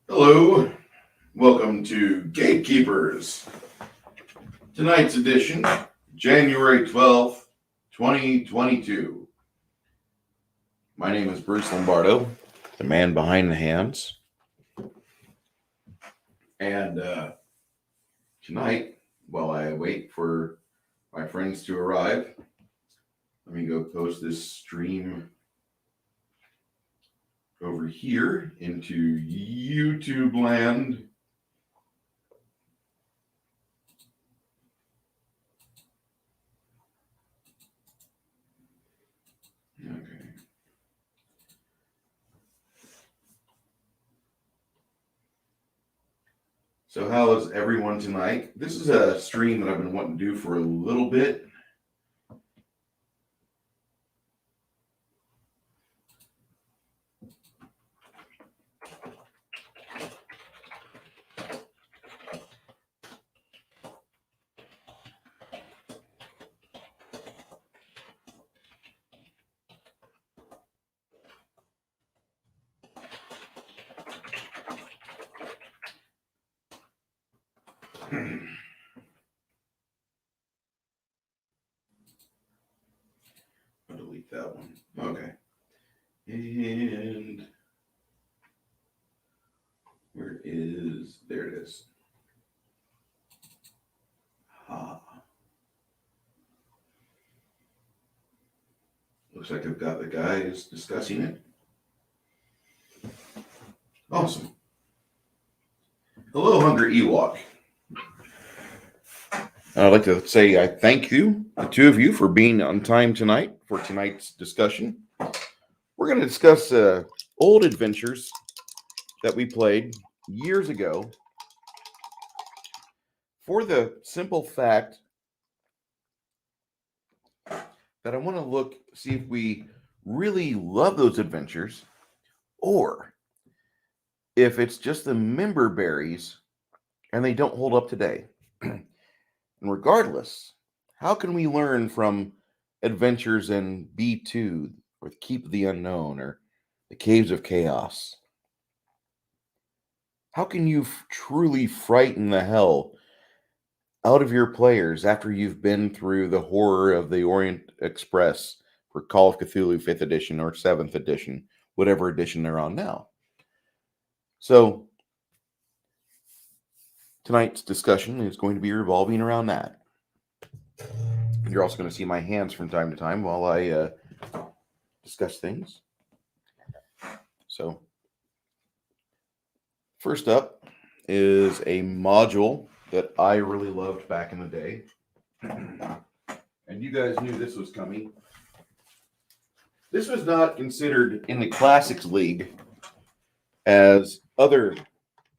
Hello, welcome to Gatekeepers. Tonight's edition, January 12th, 2022. My name is Bruce Lombardo, the man behind the hands. And tonight, while I wait for my friends to arrive, let me go post this stream over here into YouTube land. Okay. So how is everyone tonight? This is a stream that I've been wanting to do for a little bit. I'll delete that one. Okay. And there it is. Looks like I've got the guys discussing it. Awesome. Hello, Hungry Ewok. I'd like to say I thank you, the two of you, for being on time tonight for tonight's discussion. We're going to discuss old adventures that we played years ago for the simple fact that I want to see if we really love those adventures or if it's just the member berries and they don't hold up today. And regardless, how can we learn from adventures in B2 or Keep of the Unknown or the Caves of Chaos? How can you truly frighten the hell out of your players after you've been through the horror of the Orient Express for Call of Cthulhu 5th edition or 7th edition, whatever edition they're on now? So tonight's discussion is going to be revolving around that. You're also going to see my hands from time to time while I discuss things. So first up is a module that I really loved back in the day. And you guys knew this was coming. This was not considered in the Classics League as other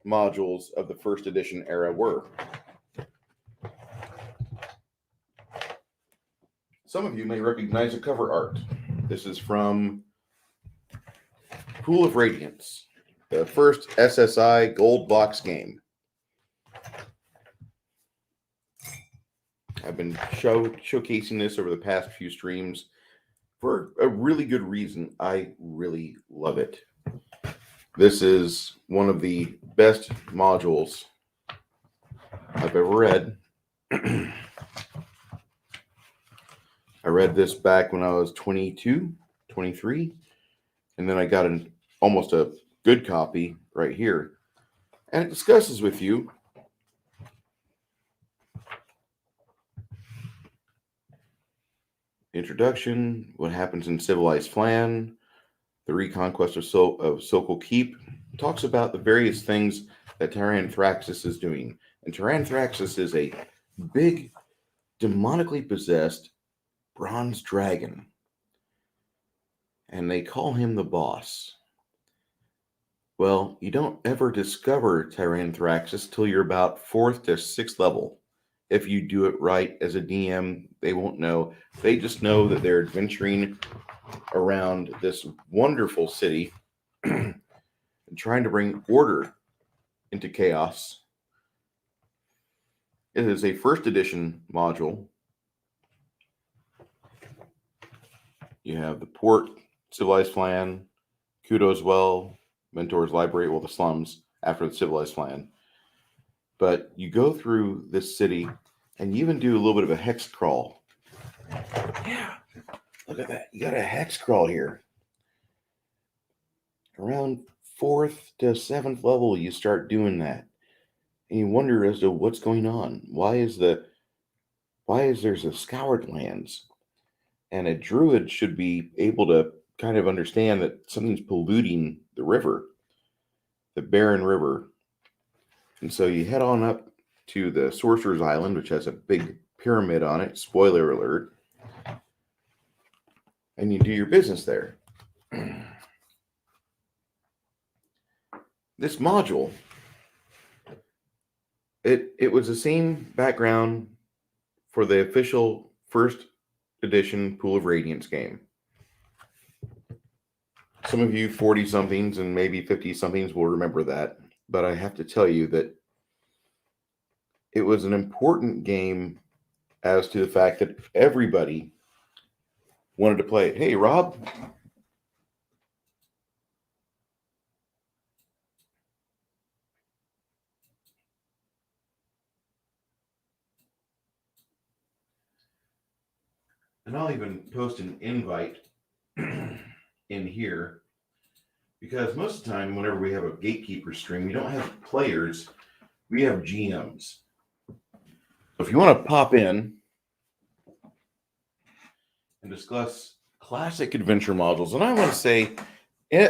modules of the first edition era were. Some of you may recognize the cover art. This is from Pool of Radiance, the first SSI gold box game. I've been showcasing this over the past few streams for a really good reason. I really love it. This is one of the best modules I've ever read. I read this back when I was 22, 23, and then I got almost a good copy right here. And it discusses with you introduction, what happens in Civilized Flan, the reconquest of Sokol Keep. It talks about the various things that Tyranthraxis is doing. And Tyranthraxis is a big, demonically possessed bronze dragon. And they call him the boss. Well, you don't ever discover Tyranthraxis till you're about 4th to 6th level. If you do it right as a DM, they won't know. They just know that they're adventuring around this wonderful city and trying to bring order into chaos. It is a first edition module. You have the port, Civilized Flan, Kudo's Well, Mentor's Library, well, the slums. after the civilized plan. But you go through this city and you even do a little bit of a hex crawl. Yeah, look at that. You got a hex crawl here. Around 4th to 7th level, you start doing that. And you wonder as to what's going on. Why is there's a scoured lands? And a druid should be able to kind of understand that something's polluting the river, the barren river. And so you head on up to the Sorcerer's Island, which has a big pyramid on it. Spoiler alert. And you do your business there. This module, it was the same background for the official first edition Pool of Radiance game. Some of you 40-somethings and maybe 50-somethings will remember that. But I have to tell you that it was an important game as to the fact that everybody wanted to play it. Hey, Rob. And I'll even post an invite in here, because most of the time, whenever we have a Gatekeeper stream, we don't have players, we have GMs. If you want to pop in and discuss classic adventure modules, and I want to say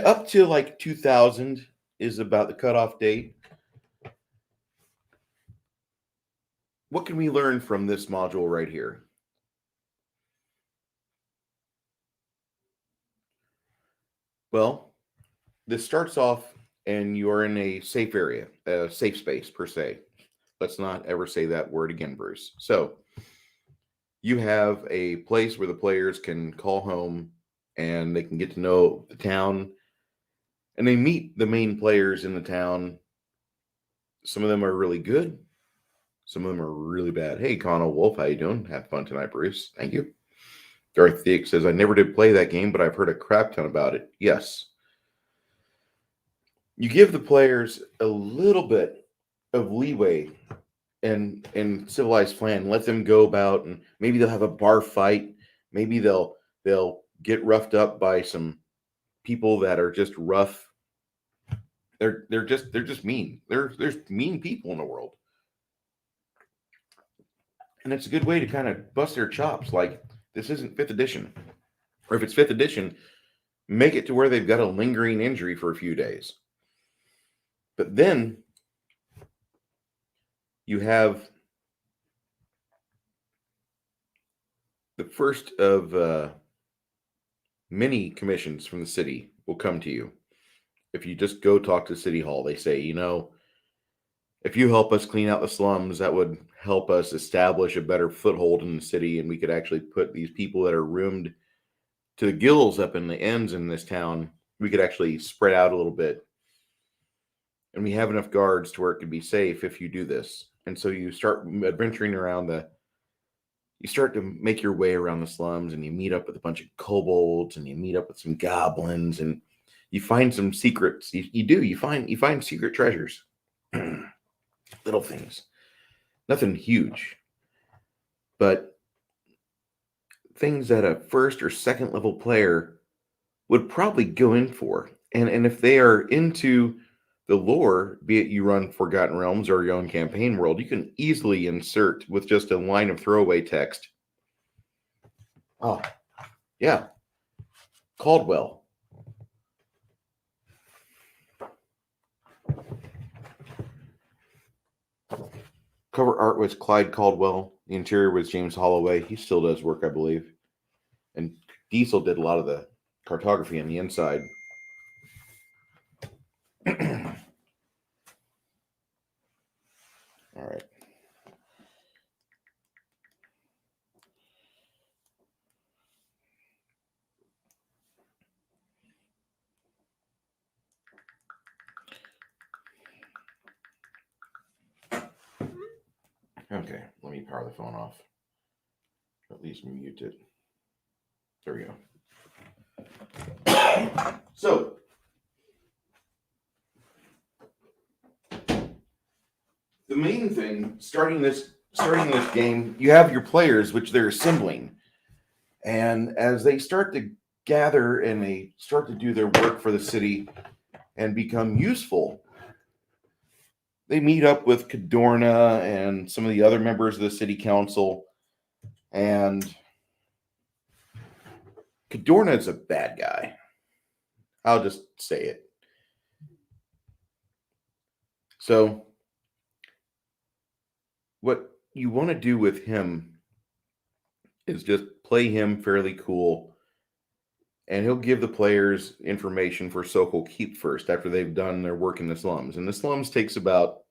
up to like 2000 is about the cutoff date. What can we learn from this module right here? Well, this starts off and you're in a safe area, a safe space per se. Let's not ever say that word again, Bruce. So you have a place where the players can call home and they can get to know the town, and they meet the main players in the town. Some of them are really good. Some of them are really bad. Hey, Connell Wolf, how you doing? Have fun tonight, Bruce. Thank you. Darth Thick says, I never did play that game, but I've heard a crap ton about it. Yes. You give the players a little bit of leeway and civilized plan. Let them go about, and maybe they'll have a bar fight. Maybe they'll get roughed up by some people that are just rough. They're just mean. There's mean people in the world. And it's a good way to kind of bust their chops. Like, this isn't 5th edition. Or if it's 5th edition, make it to where they've got a lingering injury for a few days. But then you have the first of many commissions from the city will come to you. If you just go talk to City Hall, they say, if you help us clean out the slums, that would help us establish a better foothold in the city, and we could actually put these people that are roomed to the gills up in the ends in this town, we could actually spread out a little bit. And we have enough guards to where it could be safe if you do this. And so you start adventuring around you start to make your way around the slums, and you meet up with a bunch of kobolds, and you meet up with some goblins, and you find some secrets. You find secret treasures. Little things. Nothing huge. But things that a 1st or 2nd level player would probably go in for. And if they are into the lore, be it you run Forgotten Realms or your own campaign world, you can easily insert with just a line of throwaway text. Oh, yeah. Caldwell. Cover art was Clyde Caldwell. The interior was James Holloway. He still does work, I believe. And Diesel did a lot of the cartography on the inside. All right. Okay, let me power the phone off. At least mute it. There we go. So, main thing, starting this game, you have your players, which they're assembling. And as they start to gather and they start to do their work for the city and become useful, they meet up with Cadorna and some of the other members of the city council. And Cadorna is a bad guy. I'll just say it. So what you want to do with him is just play him fairly cool, and he'll give the players information for so-called keep first after they've done their work in the slums. And the slums takes about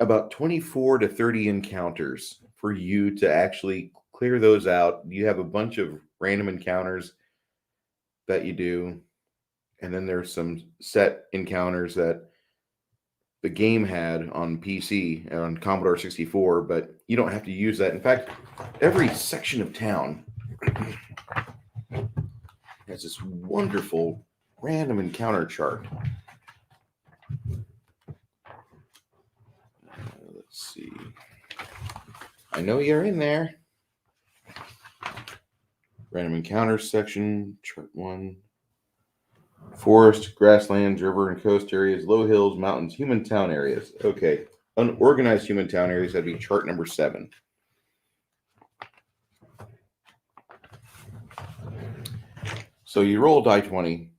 24 to 30 encounters for you to actually clear those out. You have a bunch of random encounters that you do, and then there's some set encounters that the game had on PC and on Commodore 64, but you don't have to use that. In fact, every section of town has this wonderful random encounter chart. Let's see. I know you're in there. Random encounters section, chart 1. Forest, grasslands, river and coast areas, low hills, mountains, human town areas. Okay. Unorganized human town areas, that'd be chart number 7. So you roll a die 20,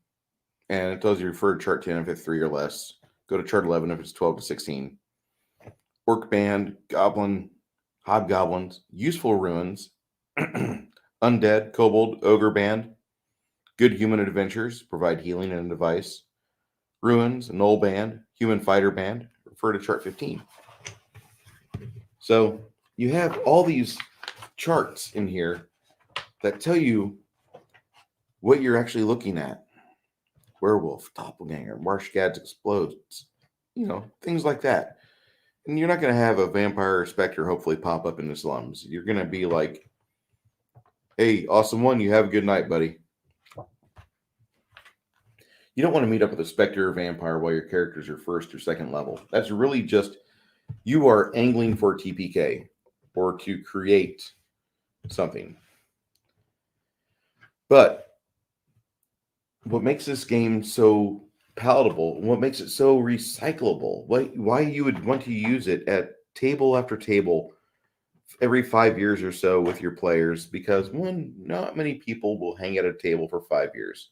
and it tells you refer to chart 10 if it's 3 or less. Go to chart 11 if it's 12 to 16. Orc band, goblin, hobgoblins, useful ruins, undead, kobold, ogre band, good human adventures, provide healing and a device, ruins, null band, human fighter band, refer to chart 15. So you have all these charts in here that tell you what you're actually looking at. Werewolf, doppelganger, marsh gads explodes, things like that. And you're not going to have a vampire or specter hopefully pop up in the slums. You're going to be like, hey, awesome one, you have a good night, buddy. You don't want to meet up with a specter or vampire while your characters are first or second level. That's really just, you are angling for TPK or to create something. But what makes this game so palatable, what makes it so recyclable, why you would want to use it at table after table every 5 years or so with your players, because one, not many people will hang at a table for 5 years.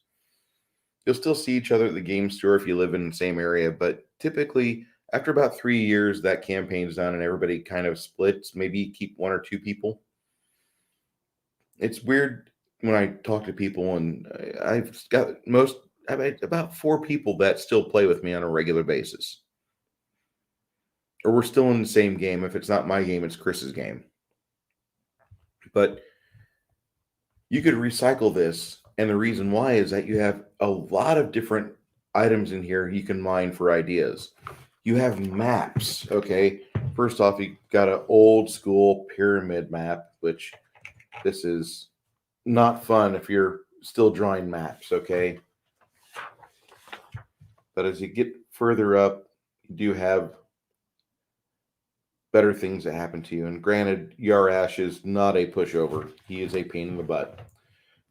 You'll still see each other at the game store if you live in the same area, but typically after about 3 years, that campaign's done and everybody kind of splits. Maybe keep 1 or 2 people. It's weird when I talk to people, and I've got about 4 people that still play with me on a regular basis. Or we're still in the same game. If it's not my game, it's Chris's game. But you could recycle this, and the reason why is that you have a lot of different items in here you can mine for ideas. You have maps, okay? First off, you got an old school pyramid map, which this is not fun if you're still drawing maps, okay? But as you get further up, you do have better things that happen to you. And granted, Yarash is not a pushover. He is a pain in the butt.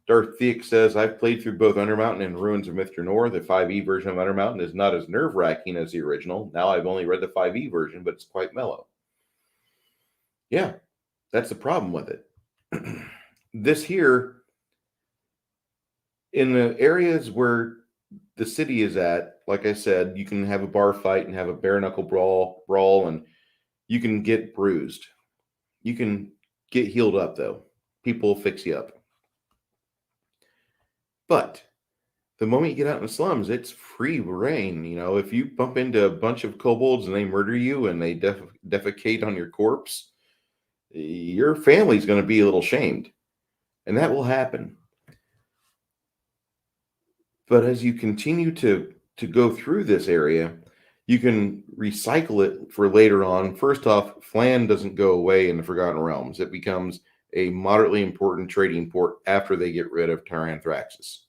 Darth Theek says, I've played through both Undermountain and Ruins of Mithril. The 5e version of Undermountain is not as nerve-wracking as the original. Now I've only read the 5e version, but it's quite mellow. Yeah, that's the problem with it. This here, in the areas where the city is at, like I said, you can have a bar fight and have a bare-knuckle brawl, and you can get bruised. You can get healed up, though. People will fix you up. But the moment you get out in the slums, it's free reign. If you bump into a bunch of kobolds and they murder you and they defecate on your corpse, your family's going to be a little shamed. And that will happen. But as you continue to go through this area, you can recycle it for later on. First off, Flan doesn't go away in the Forgotten Realms. It becomes a moderately important trading port after they get rid of Taranthraxis.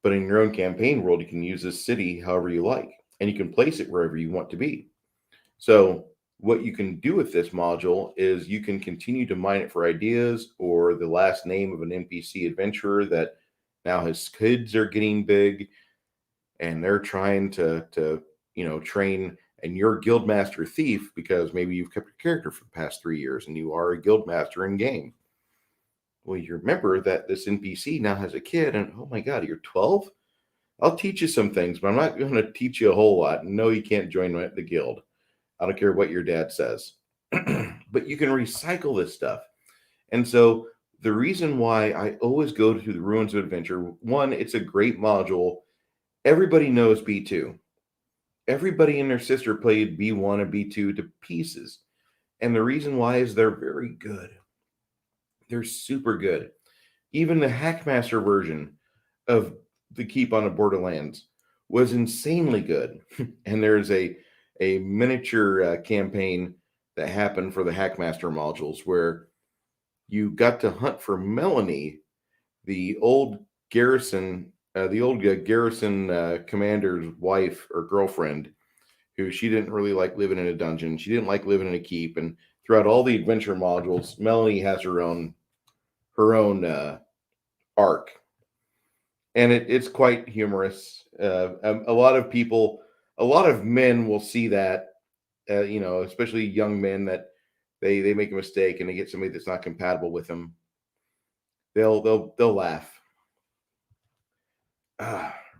But in your own campaign world, you can use this city however you like, and you can place it wherever you want to be. So what you can do with this module is you can continue to mine it for ideas or the last name of an NPC adventurer that now his kids are getting big and they're trying to train, and you're guildmaster thief because maybe you've kept your character for the past 3 years and you are a guildmaster in game. Well, you remember that this NPC now has a kid, and oh my god, you're 12. I'll teach you some things, but I'm not going to teach you a whole lot. No, you can't join the guild. I don't care what your dad says. But you can recycle this stuff. And so the reason why I always go to the Ruins of Adventure, one, it's a great module. Everybody knows B2. Everybody and their sister played B1 and B2 to pieces. And the reason why is they're very good. They're super good. Even the Hackmaster version of the Keep on the Borderlands was insanely good. And there's a miniature campaign that happened for the Hackmaster modules where you got to hunt for Melanie, the old garrison commander's wife or girlfriend, who she didn't really like living in a dungeon. She didn't like living in a keep. And throughout all the adventure modules, Melanie has her own arc, and it's quite humorous. A lot of men will see that, especially young men, that they make a mistake and they get somebody that's not compatible with them. They'll laugh.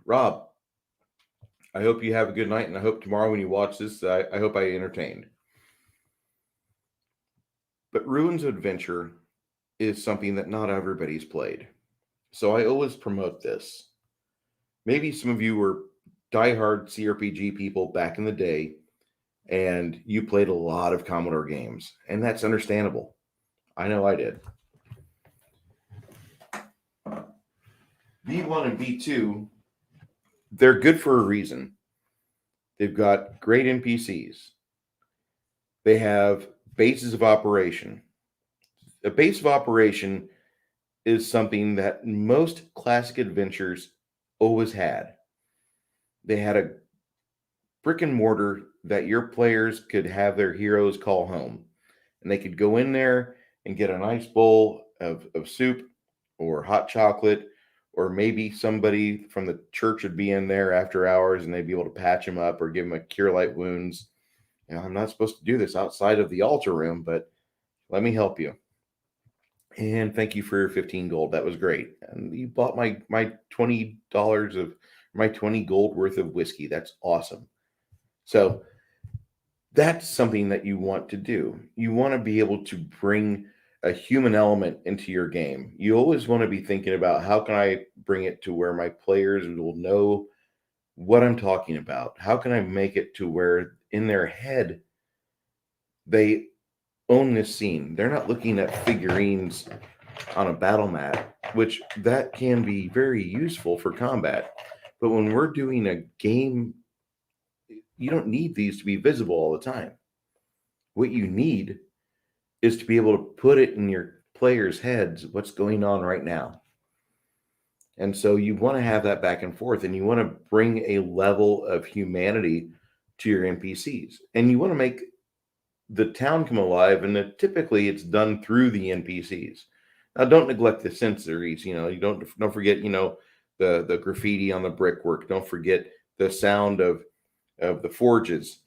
Rob, I hope you have a good night, and I hope tomorrow when you watch this, I hope I entertained. But Ruins of Adventure is something that not everybody's played. So I always promote this. Maybe some of you were diehard CRPG people back in the day, and you played a lot of Commodore games, and that's understandable. I know I did. B1 and B2, they're good for a reason. They've got great NPCs. They have bases of operation. A base of operation is something that most classic adventures always had. They had a brick and mortar that your players could have their heroes call home. And they could go in there and get a nice bowl of soup or hot chocolate, or maybe somebody from the church would be in there after hours and they'd be able to patch him up or give him a cure light wounds. I'm not supposed to do this outside of the altar room, but let me help you. And thank you for your 15 gold. That was great. And you bought my $20 of my 20 gold worth of whiskey. That's awesome. So that's something that you want to do. You want to be able to bring a human element into your game. You always want to be thinking about, how can I bring it to where my players will know what I'm talking about? How can I make it to where in their head they own this scene? They're not looking at figurines on a battle mat, which that can be very useful for combat. But when we're doing a game, you don't need these to be visible all the time. What you need is to be able to put it in your players' heads what's going on right now. And so you want to have that back and forth, and you want to bring a level of humanity to your NPCs. And you want to make the town come alive, and typically it's done through the NPCs. Now, don't neglect the sensories. You don't forget, the graffiti on the brickwork. Don't forget the sound of the forges,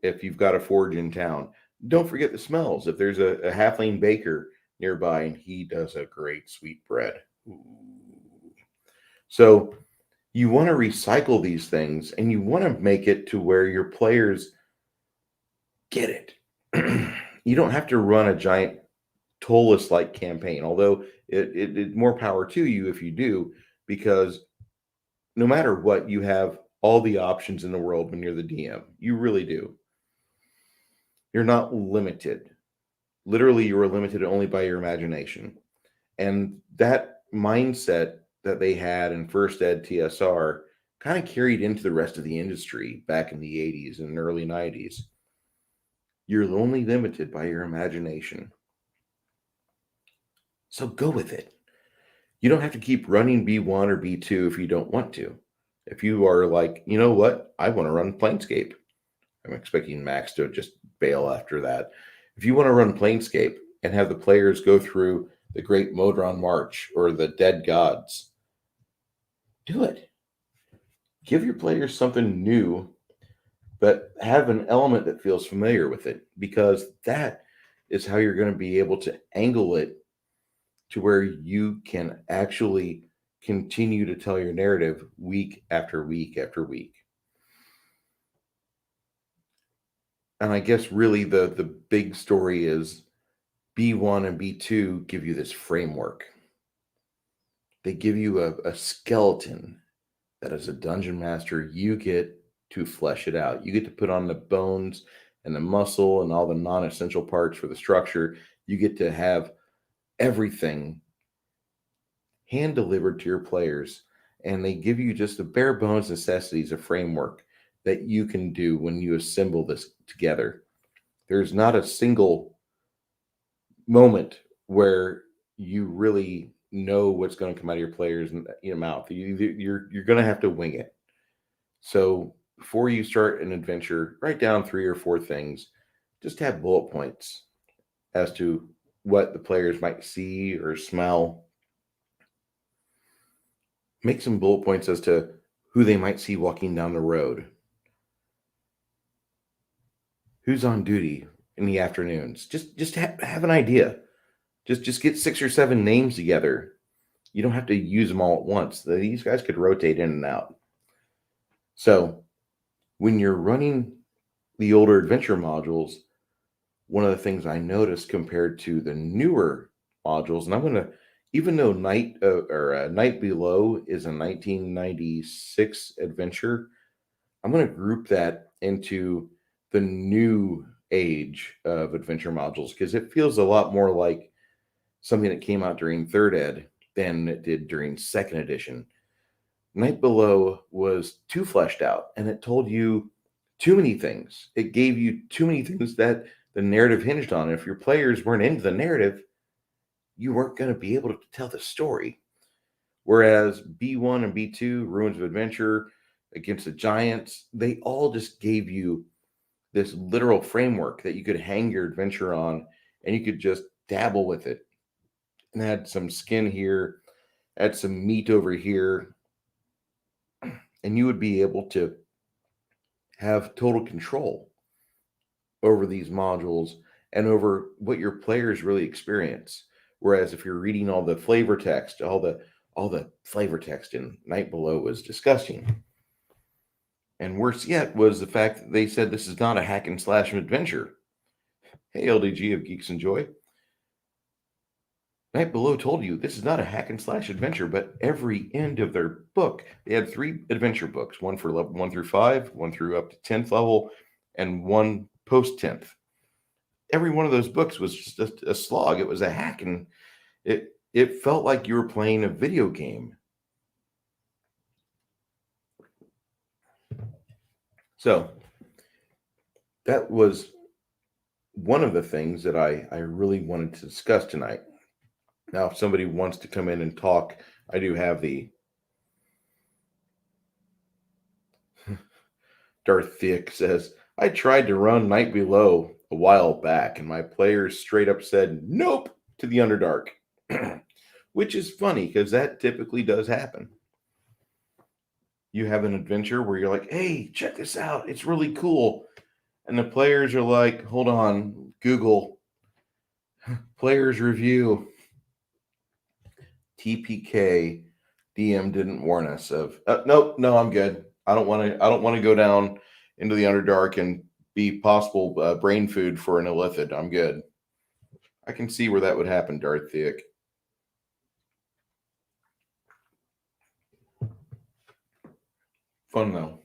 if you've got a forge in town. Don't forget the smells. If there's a halfling baker nearby and he does a great sweet bread. Ooh. So you want to recycle these things, and you want to make it to where your players get it. You don't have to run a giant Tolus-like campaign, although it more power to you if you do, because no matter what, you have all the options in the world when you're the DM. You really do. You're not limited. Literally, you are limited only by your imagination. And that mindset that they had in First Ed TSR kind of carried into the rest of the industry back in the 80s and early 90s. You're only limited by your imagination. So go with it. You don't have to keep running B1 or B2 if you don't want to. If you are like, you know what, I want to run Planescape. I'm expecting Max to just bail after that. If you want to run Planescape and have the players go through the Great Modron March or the Dead Gods, do it. Give your players something new, but have an element that feels familiar with it, because that is how you're going to be able to angle it to where you can actually continue to tell your narrative week after week after week. And I guess really the big story is B1 and B2 give you this framework. They give you a skeleton that as a dungeon master, you get to flesh it out. You get to put on the bones and the muscle and all the non-essential parts for the structure. You get to have everything hand delivered to your players, and they give you just the bare bones necessities of framework that you can do when you assemble this together. There's not a single moment where you really know what's going to come out of your players' mouth. You're going to have to wing it. So before you start an adventure, write down 3 or 4 things. Just have bullet points as to what the players might see or smell. Make some bullet points as to who they might see walking down the road. Who's on duty in the afternoons? Just have an idea. Just get 6 or 7 names together. You don't have to use them all at once. These guys could rotate in and out. So when you're running the older adventure modules, one of the things I noticed compared to the newer modules, and I'm going to, even though Night Below is a 1996 adventure, I'm going to group that into the new age of adventure modules, because it feels a lot more like something that came out during 3rd ed than it did during 2nd edition. Night Below was too fleshed out, and it told you too many things. It gave you too many things that the narrative hinged on. And if your players weren't into the narrative, you weren't going to be able to tell the story. Whereas B1 and B2, Ruins of Adventure, Against the Giants, they all just gave you this literal framework that you could hang your adventure on, and you could just dabble with it and add some skin here, add some meat over here, and you would be able to have total control over these modules and over what your players really experience. Whereas if you're reading all the flavor text, all the flavor text in Night Below was disgusting. And worse yet was the fact that they said this is not a hack and slash adventure. Hey, LDG of Geeks and Joy. Night Below told you this is not a hack and slash adventure, but every end of their book, they had 3 adventure books, one for level 1 through 5, one through up to 10th level, and one post 10th. Every one of those books was just a slog. It was a hack, and it felt like you were playing a video game. So that was one of the things that I really wanted to discuss tonight. Now, if somebody wants to come in and talk, I do have the Darth Thick says, I tried to run Night Below a while back, and my players straight up said nope to the Underdark, which is funny because that typically does happen. You have an adventure where you're like, hey, check this out. It's really cool. And the players are like, hold on, Google, players review. TPK DM didn't warn us of, nope, no, I'm good. I don't want to go down into the Underdark and be possible brain food for an illithid. I'm good. I can see where that would happen, Darth Thick. Fun though.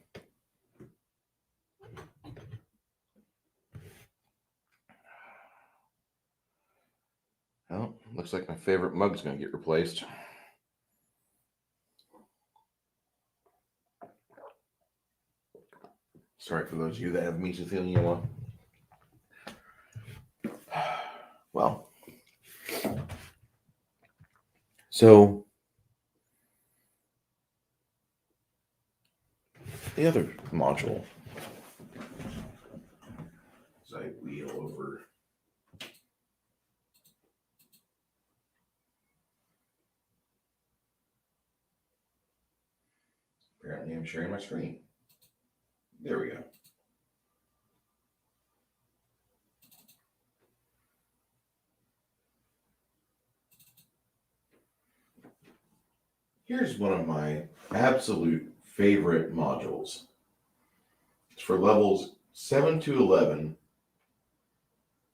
Well, looks like my favorite mug's going to get replaced. Sorry for those of you that have mesothelioma. Well, so the other module I wheel over. Apparently, I'm sharing my screen. There we go. Here's one of my absolute favorite modules. It's for levels 7 to 11.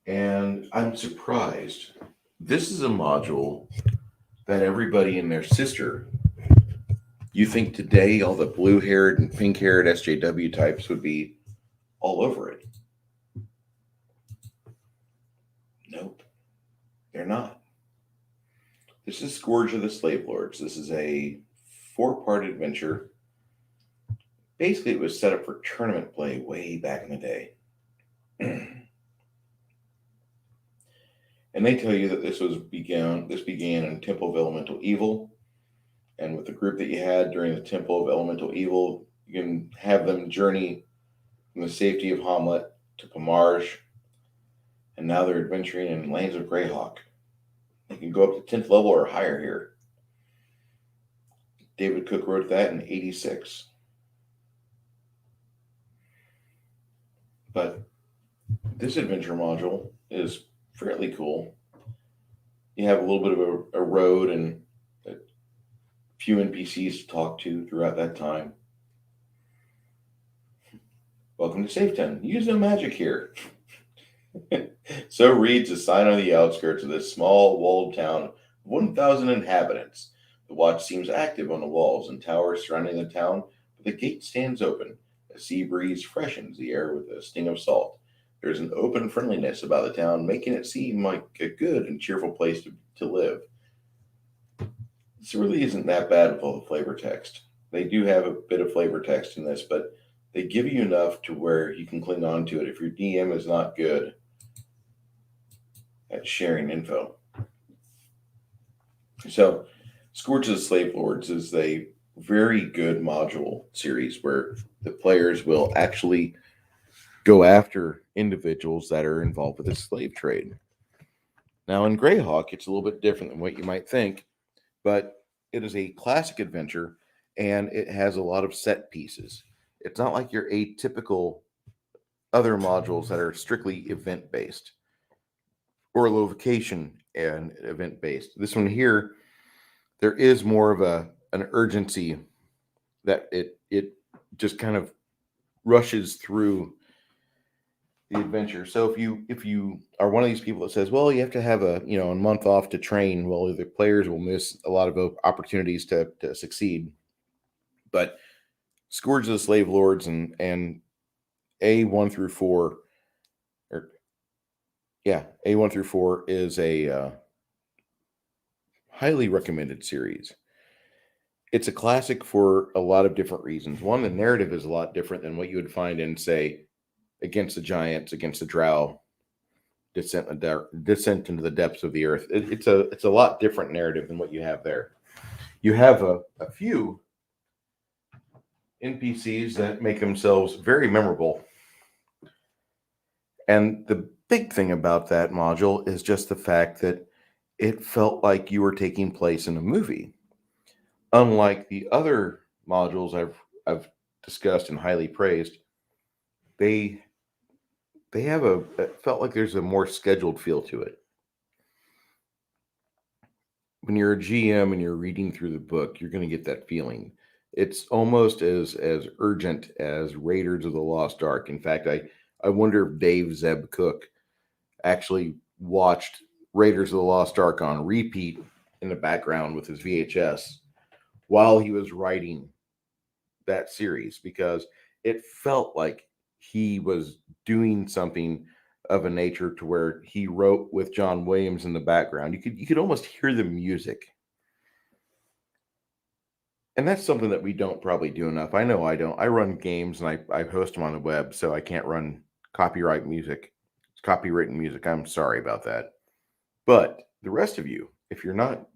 And I'm surprised. This is a module that everybody and their sister, you think today all the blue-haired and pink-haired SJW types would be all over it. Nope, they're not. This is Scourge of the Slave Lords. This is a 4-part adventure. Basically, it was set up for tournament play way back in the day. And they tell you that this began in Temple of Elemental Evil. And with the group that you had during the Temple of Elemental Evil, you can have them journey from the safety of Hamlet to Pomarge. And now they're adventuring in Lands of Greyhawk. They can go up to 10th level or higher here. David Cook wrote that in 86. But this adventure module is fairly cool. You have a little bit of a road and a few NPCs to talk to throughout that time. Welcome to Safetown. Use no magic here. So reads a sign on the outskirts of this small walled town of 1,000 inhabitants. The watch seems active on the walls and towers surrounding the town, but the gate stands open. A sea breeze freshens the air with a sting of salt. There's an open friendliness about the town, making it seem like a good and cheerful place to live. This really isn't that bad with all the flavor text. They do have a bit of flavor text in this, but they give you enough to where you can cling on to it if your DM is not good at sharing info. So, Scourge of the Slave Lords is a very good module series where the players will actually go after individuals that are involved with the slave trade. Now, in Greyhawk, it's a little bit different than what you might think, but it is a classic adventure and it has a lot of set pieces. It's not like your atypical other modules that are strictly event based or location and event based. This one here, there is more of an urgency that it just kind of rushes through the adventure. So if you are one of these people that says, well, you have to have a month off to train, well, the players will miss a lot of opportunities to succeed. But Scourge of the Slave Lords and A1 through 4, A1 through 4 is a highly recommended series. It's a classic for a lot of different reasons. One, the narrative is a lot different than what you would find in, say, Against the Giants, Against the Drow, Descent into the Depths of the Earth. It's a lot different narrative than what you have there. You have a few NPCs that make themselves very memorable. And the big thing about that module is just the fact that it felt like you were taking place in a movie. Unlike the other modules I've discussed and highly praised, they have it felt like there's a more scheduled feel to it. When you're a GM and you're reading through the book, you're going to get that feeling. It's almost as urgent as Raiders of the Lost Ark. In fact, I wonder if Dave Zeb Cook actually watched Raiders of the Lost Ark on repeat in the background with his VHS while he was writing that series, because it felt like he was doing something of a nature to where he wrote with John Williams in the background. You could almost hear the music. And that's something that we don't probably do enough. I know I don't. I run games and I host them on the web, so I can't run copyrighted music. I'm sorry about that. But the rest of you, if you're not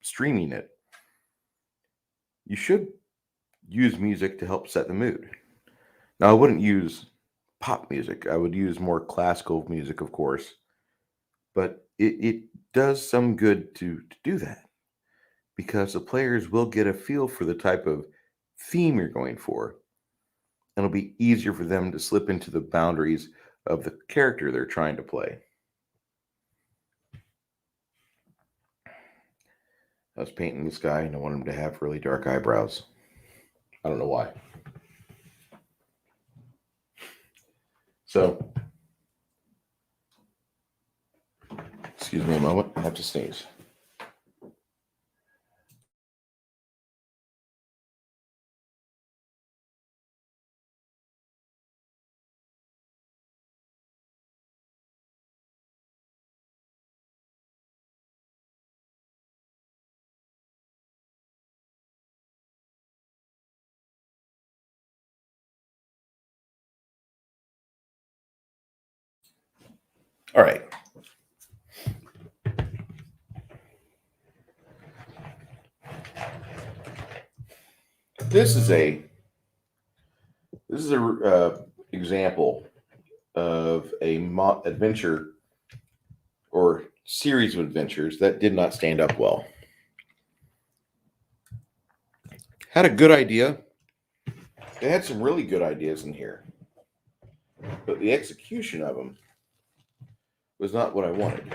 streaming it, you should use music to help set the mood. Now, I wouldn't use pop music. I would use more classical music, of course, but it does some good to do that because the players will get a feel for the type of theme you're going for. And it'll be easier for them to slip into the boundaries of the character they're trying to play. I was painting this guy and I want him to have really dark eyebrows. I don't know why. So, excuse me a moment. I have to sneeze. All right. This is a example of a adventure or series of adventures that did not stand up well. Had a good idea. They had some really good ideas in here, but the execution of them was not what I wanted.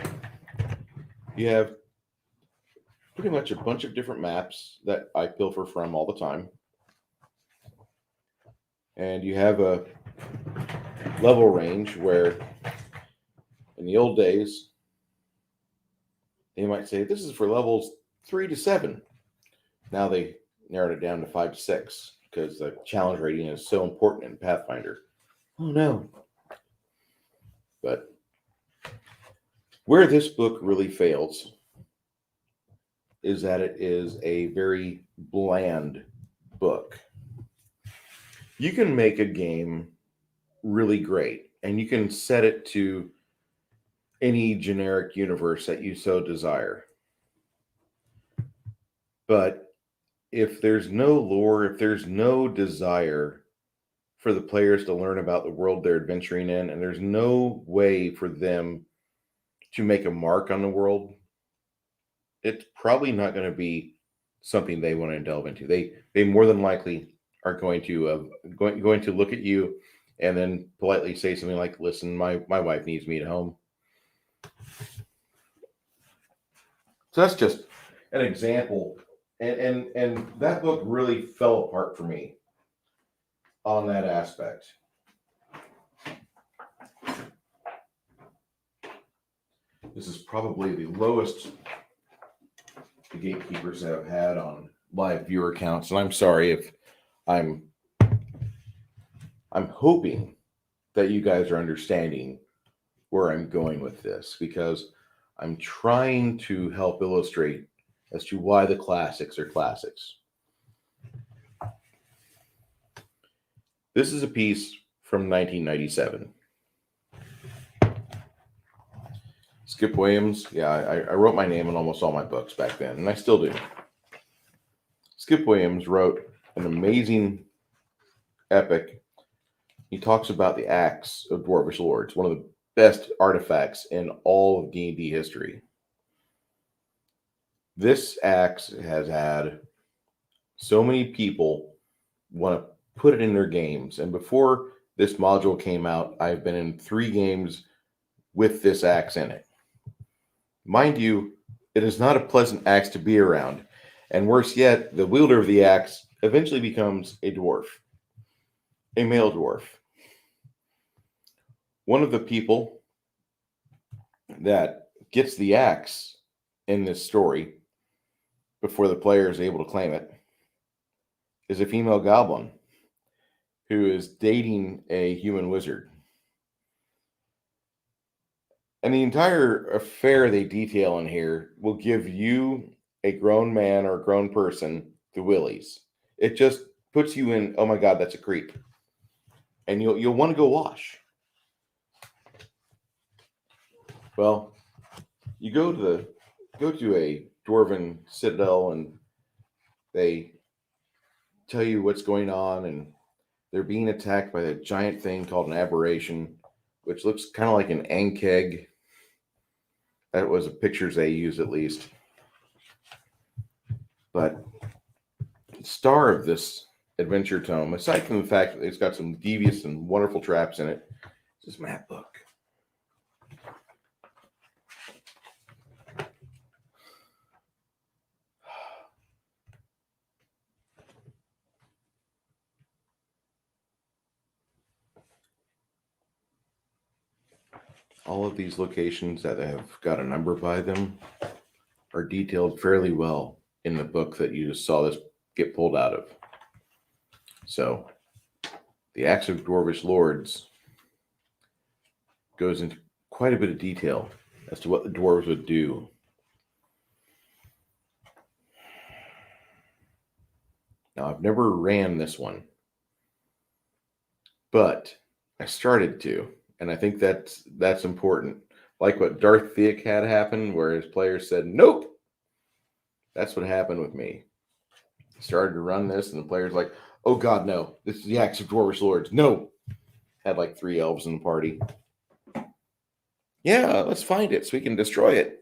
You have pretty much a bunch of different maps that I pilfer from all the time. And you have a level range where in the old days, they might say this is for levels 3 to 7. Now they narrowed it down to 5 to 6 because the challenge rating is so important in Pathfinder. Oh no. But where this book really fails is that it is a very bland book. You can make a game really great and you can set it to any generic universe that you so desire. But if there's no lore, if there's no desire for the players to learn about the world they're adventuring in, and there's no way for them to make a mark on the world, it's probably not going to be something they want to delve into. They more than likely are going to look at you and then politely say something like, "Listen, my wife needs me at home." So that's just an example, and that book really fell apart for me on that aspect. This is probably the lowest the Gatekeepers have had on live viewer counts, and I'm sorry if I'm hoping that you guys are understanding where I'm going with this, because I'm trying to help illustrate as to why the classics are classics. This is a piece from 1997. Skip Williams, yeah, I wrote my name on almost all my books back then, and I still do. Skip Williams wrote an amazing epic. He talks about the axe of Dwarvish Lords, one of the best artifacts in all of D&D history. This axe has had so many people want to put it in their games, and before this module came out, I've been in 3 games with this axe in it. Mind you, it is not a pleasant axe to be around, and worse yet, the wielder of the axe eventually becomes a dwarf, a male dwarf. One of the people that gets the axe in this story before the player is able to claim it is a female goblin who is dating a human wizard. And the entire affair they detail in here will give you, a grown man or a grown person, the willies. It just puts you in, oh my God, that's a creep. And you'll want to go wash. Well, you go to a dwarven citadel and they tell you what's going on, and They're being attacked by a giant thing called an aberration, which looks kind of like an ankeg. That was the pictures they used, at least. But the star of this adventure tome, aside from the fact that it's got some devious and wonderful traps in it, is this map book. All of these locations that have got a number by them are detailed fairly well in the book that you just saw this get pulled out of. So, the Acts of Dwarvish Lords goes into quite a bit of detail as to what the dwarves would do. Now, I've never ran this one, but I started to, and I think that's important. Like what Darth Theok had happen, where his players said, nope. That's what happened with me. I started to run this, and the players like, oh God, no. This is the Acts of Dwarvish Lords. No. Had like 3 elves in the party. Yeah, let's find it so we can destroy it.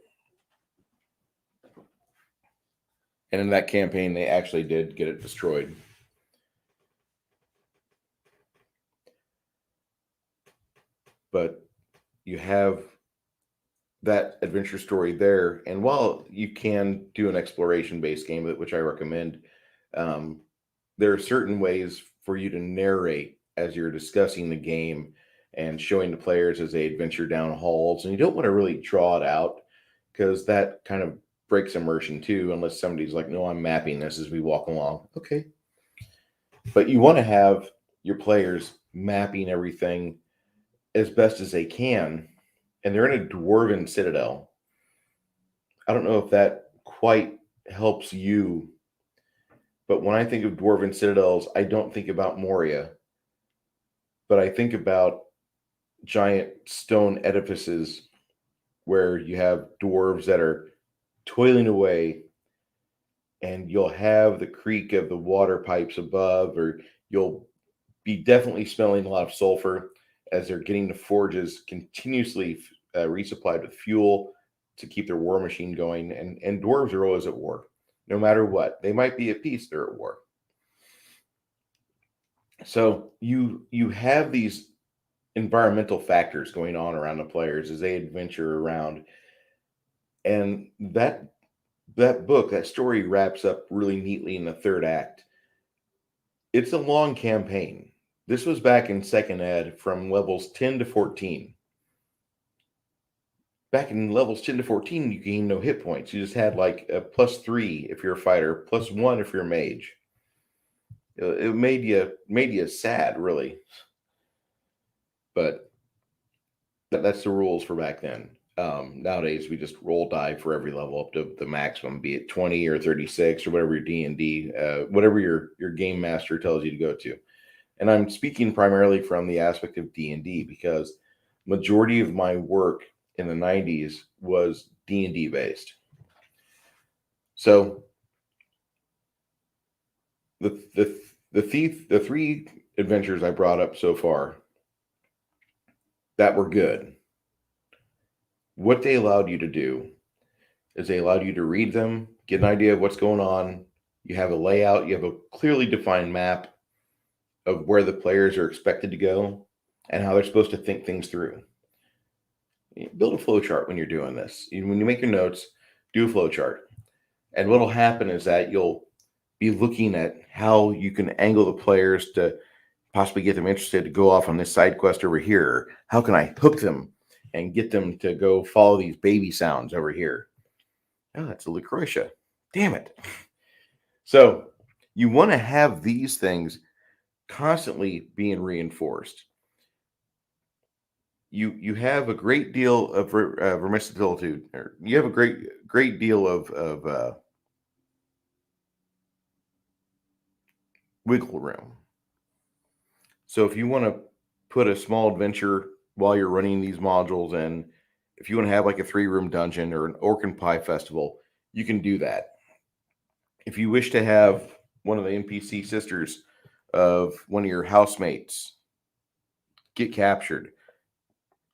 And in that campaign, they actually did get it destroyed. But you have that adventure story there. And while you can do an exploration-based game, which I recommend, there are certain ways for you to narrate as you're discussing the game and showing the players as they adventure down halls. And you don't want to really draw it out because that kind of breaks immersion too, unless somebody's like, no, I'm mapping this as we walk along. Okay. But you want to have your players mapping everything as best as they can. And they're in a dwarven citadel. I don't know if that quite helps you, but when I think of dwarven citadels, I don't think about Moria, but I think about giant stone edifices where you have dwarves that are toiling away, and you'll have the creak of the water pipes above, or you'll be definitely smelling a lot of sulfur as they're getting the forges continuously resupplied with fuel to keep their war machine going. And dwarves are always at war, no matter what. They might be at peace, they're at war. So you have these environmental factors going on around the players as they adventure around. And that book, that story wraps up really neatly in the third act. It's a long campaign. This was back in second ed from levels 10 to 14. Back in levels 10 to 14, you gained no hit points. You just had like a +3 if you're a fighter, +1 if you're a mage. It made you sad, really. But that's the rules for back then. Nowadays, we just roll die for every level up to the maximum, be it 20 or 36 or whatever your D&D, whatever your game master tells you to go to. And I'm speaking primarily from the aspect of D&D because majority of my work in the 90s was D&D based. So the 3 adventures I brought up so far that were good, what they allowed you to do is they allowed you to read them, get an idea of what's going on. You have a layout, you have a clearly defined map of where the players are expected to go and how they're supposed to think things through. Build a flow chart when you're doing this. When you make your notes, do a flow chart. And what will happen is that you'll be looking at how you can angle the players to possibly get them interested to go off on this side quest over here. How can I hook them and get them to go follow these baby sounds over here? Oh, that's a Lucretia. Damn it. So you want to have these things constantly being reinforced. You have a great deal of versatility, or you have a great deal of wiggle room. So if you want to put a small adventure while you're running these modules, and if you want to have like a 3-room dungeon or an Orc and Pie festival, you can do that. If you wish to have one of the NPC sisters of one of your housemates get captured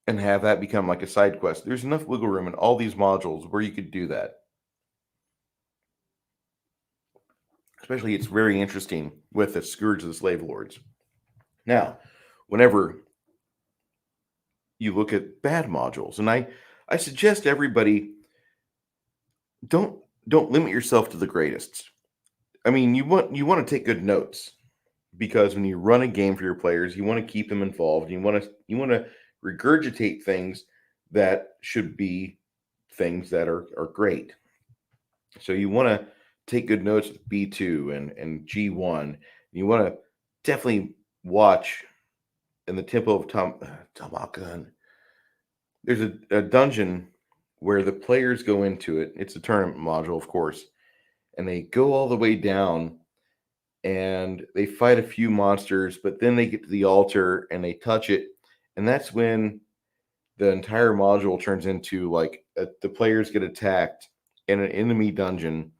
and have that become like a side quest. There's enough wiggle room in all these modules where you could do that. Especially, it's very interesting with the Scourge of the Slave Lords. Now, whenever you look at bad modules, and I suggest everybody don't limit yourself to the greatest. I mean, you want to take good notes, because when you run a game for your players, you want to keep them involved. You want to regurgitate things that should be things that are great. So you want to take good notes with B2 and G1. You want to definitely watch in the Temple of Tamakan. There's a dungeon where the players go into it. It's a tournament module, of course, and they go all the way down and they fight a few monsters, but then they get to the altar and they touch it, and that's when the entire module turns into like the players get attacked in an enemy dungeon,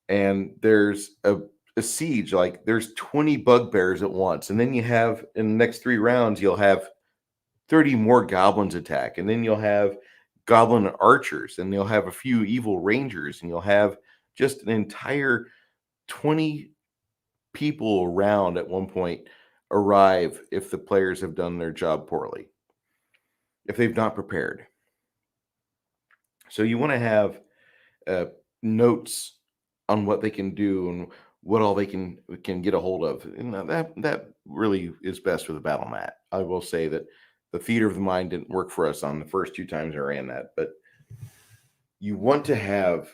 and there's a siege. Like there's 20 bugbears at once, and then you have in the next 3 rounds you'll have 30 more goblins attack, and then you'll have goblin archers, and you'll have a few evil rangers, and you'll have just an entire 20 people around at one point arrive if the players have done their job poorly, if they've not prepared. So you want to have notes on what they can do and what all they can get a hold of. And that really is best for the battle mat. I will say that the theater of the mind didn't work for us on the first 2 times I ran that, but you want to have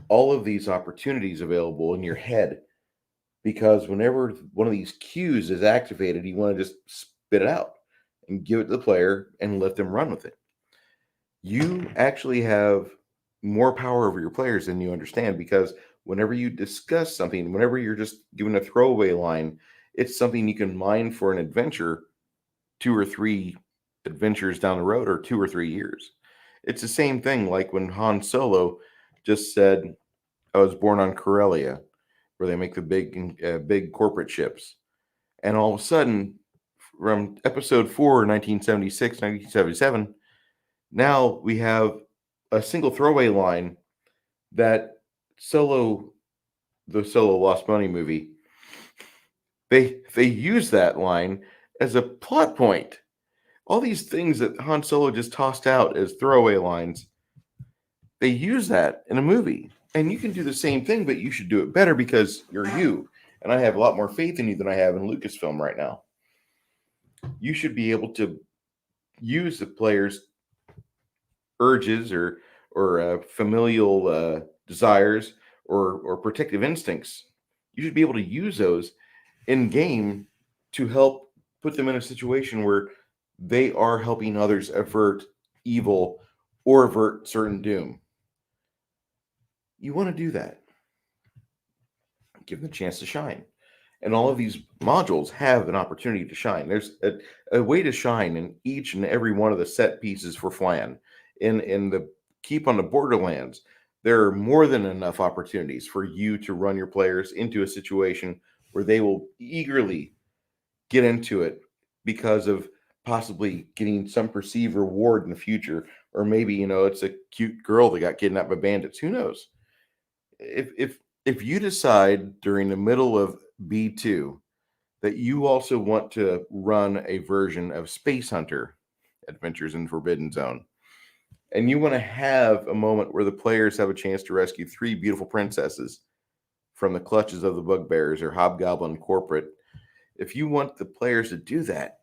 all of these opportunities available in your head, because whenever one of these cues is activated, you want to just spit it out and give it to the player and let them run with it. You actually have more power over your players than you understand, because whenever you discuss something, whenever you're just given a throwaway line, it's something you can mine for an adventure 2 or 3 adventures down the road, or 2 or 3 years. It's the same thing like when Han Solo just said, I was born on Corellia, where they make the big corporate ships. And all of a sudden, from episode 4, 1976, 1977, now we have a single throwaway line that the Solo Lost Money movie, they use that line as a plot point. All these things that Han Solo just tossed out as throwaway lines, they use that in a movie. And you can do the same thing, but you should do it better because you're you. And I have a lot more faith in you than I have in Lucasfilm right now. You should be able to use the players' urges or familial desires or protective instincts. You should be able to use those in game to help put them in a situation where they are helping others avert evil or avert certain doom. You want to do that. Give them a chance to shine. And all of these modules have an opportunity to shine. There's a way to shine in each and every one of the set pieces for Flan. In the Keep on the Borderlands, there are more than enough opportunities for you to run your players into a situation where they will eagerly get into it because of possibly getting some perceived reward in the future. Or maybe, it's a cute girl that got kidnapped by bandits. Who knows? If you decide during the middle of B2 that you also want to run a version of Space Hunter Adventures in Forbidden Zone, and you want to have a moment where the players have a chance to rescue 3 beautiful princesses from the clutches of the bugbears or hobgoblin corporate, if you want the players to do that,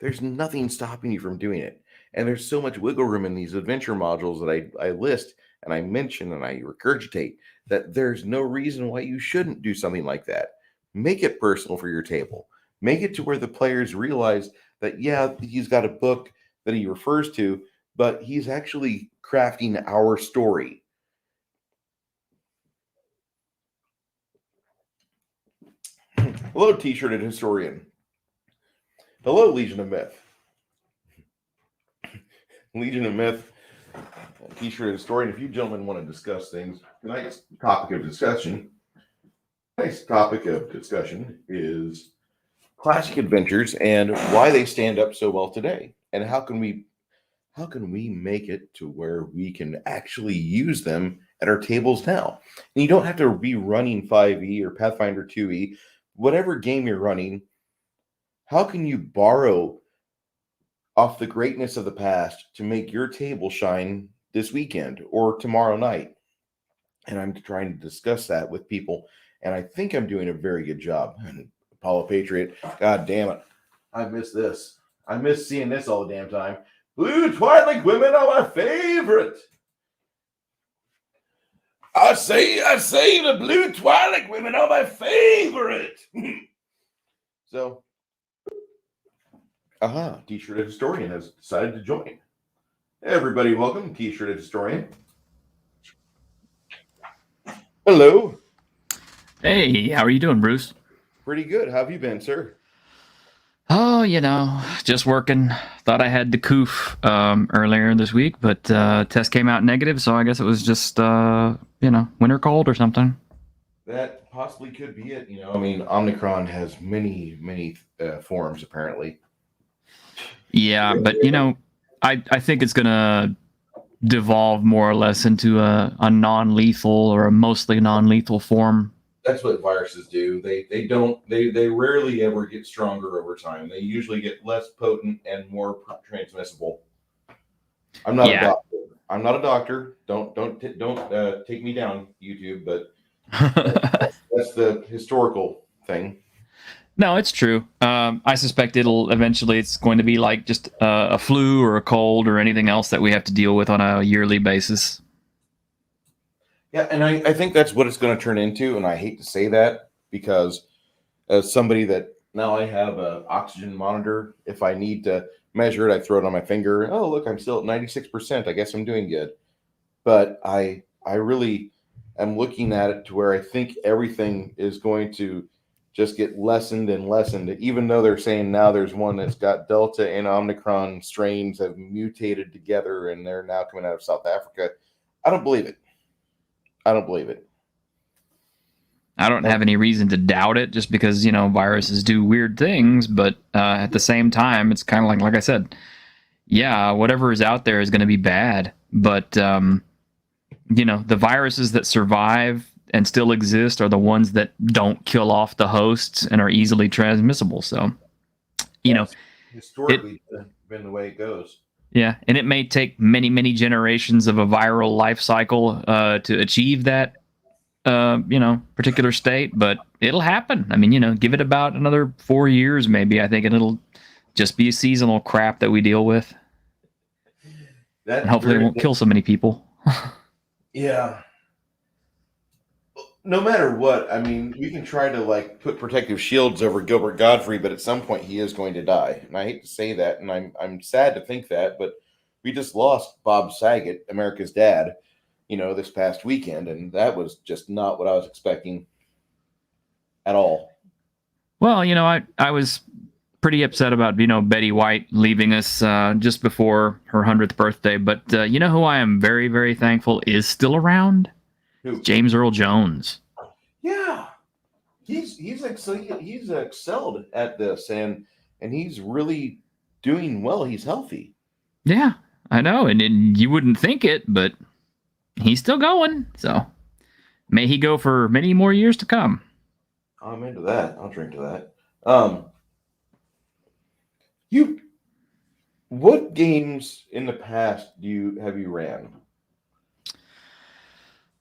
there's nothing stopping you from doing it. And there's so much wiggle room in these adventure modules that I list and I mention and I regurgitate that there's no reason why you shouldn't do something like that. Make it personal for your table. Make it to where the players realize that, yeah, he's got a book that he refers to, but he's actually crafting our story. Hello, T-shirted historian. Hello, Legion of Myth. Legion of Myth, T-shirted historian. If you gentlemen want to discuss things, tonight's topic of discussion Nice topic of discussion is classic adventures and why they stand up so well today, and how can we make it to where we can actually use them at our tables now? And you don't have to be running 5e or Pathfinder 2e, whatever game you're running. How can you borrow off the greatness of the past to make your table shine this weekend or tomorrow night? And I'm trying to discuss that with people, and I think I'm doing a very good job. And Apollo Patriot, God damn it, I miss this. I miss seeing this all the damn time. Blue Twilight women are my favorite. I say the Blue Twilight women are my favorite. So, T-shirted historian has decided to join. Hey everybody, welcome, T-shirted historian. Hello. Hey, how are you doing, Bruce? Pretty good. How have you been, sir? Oh, just working. Thought I had the coof earlier this week, but test came out negative, so I guess it was just winter cold or something. That possibly could be it. I mean, Omicron has many forms apparently. Yeah, but I think it's gonna devolve more or less into a non-lethal or a mostly non-lethal form. That's what viruses do. They rarely ever get stronger over time. They usually get less potent and more transmissible. I'm not a doctor. I'm not a doctor. Don't take me down, YouTube. But that's the historical thing. No, it's true. I suspect it's going to be like just a flu or a cold or anything else that we have to deal with on a yearly basis. Yeah, and I think that's what it's going to turn into, and I hate to say that because as somebody that now I have an oxygen monitor, if I need to measure it, I throw it on my finger. Oh, look, I'm still at 96%. I guess I'm doing good. But I really am looking at it to where I think everything is going to just get lessened and lessened, even though they're saying now there's one that's got Delta and Omicron strains have mutated together, and they're now coming out of South Africa. I don't believe it. I don't have any reason to doubt it just because, viruses do weird things. But at the same time, it's kind of like I said, yeah, whatever is out there is going to be bad. But, the viruses that survive and still exist are the ones that don't kill off the hosts and are easily transmissible. So, historically been the way it goes. Yeah, and it may take many generations of a viral life cycle to achieve that, particular state, but it'll happen. I mean, give it about another 4 years, maybe. I think, and it'll just be a seasonal crap that we deal with. And hopefully, it won't kill so many people. Yeah. No matter what, I mean, we can try to put protective shields over Gilbert Godfrey, but at some point he is going to die. And I hate to say that, and I'm sad to think that, but we just lost Bob Saget, America's dad, this past weekend, and that was just not what I was expecting at all. Well, I was pretty upset about, Betty White leaving us just before her 100th birthday, but who I am very, very thankful is still around? Who? James Earl Jones. Yeah, he's excelled at this, and he's really doing well. He's healthy. Yeah, I know, and you wouldn't think it, but he's still going. So may he go for many more years to come. I'm into that. I'll drink to that. What games in the past have you ran?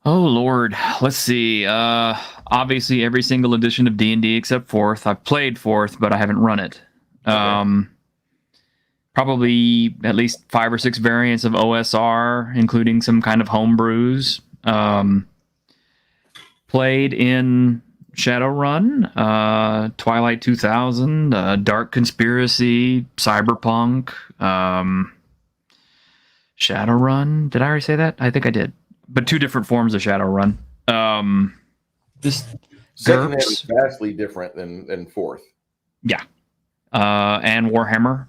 Oh Lord, let's see. Obviously, every single edition of D&D except Fourth. I've played Fourth, but I haven't run it. Okay. Probably at least 5 or 6 variants of OSR, including some kind of homebrews. Played in Shadowrun, Twilight 2000, Dark Conspiracy, Cyberpunk, Shadowrun. Did I already say that? I think I did. But 2 different forms of Shadowrun. Just Second is vastly different than Fourth. Yeah. And Warhammer.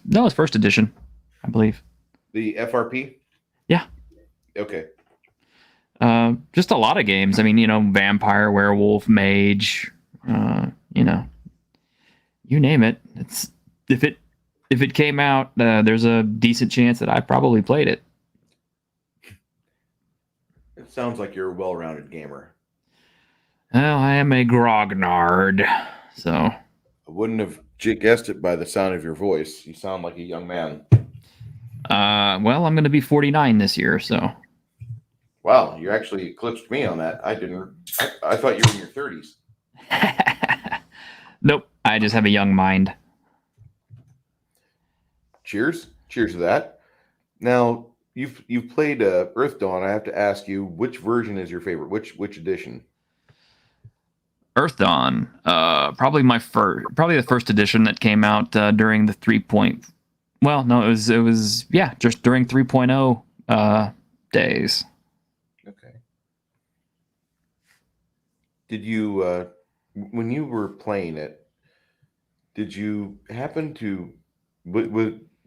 No, it's first edition, I believe. The FRP? Yeah. Okay. Just a lot of games. I mean, vampire, werewolf, mage, you know, you name it. It's if it if it came out, there's a decent chance that I probably played it. It sounds like you're a well-rounded gamer. Well, I am a grognard, so. I wouldn't have guessed it by the sound of your voice. You sound like a young man. Well, I'm going to be 49 this year, so. Wow, you actually eclipsed me on that. I didn't. I thought you were in your 30s. Nope, I just have a young mind. Cheers to that. Now you've played Earth Dawn. I have to ask you, which version is your favorite? Which edition? Earth Dawn, probably the first edition that came out during the 3. Well, no, it was just during 3.0 days. Okay. Did you when you were playing it? Did you happen to?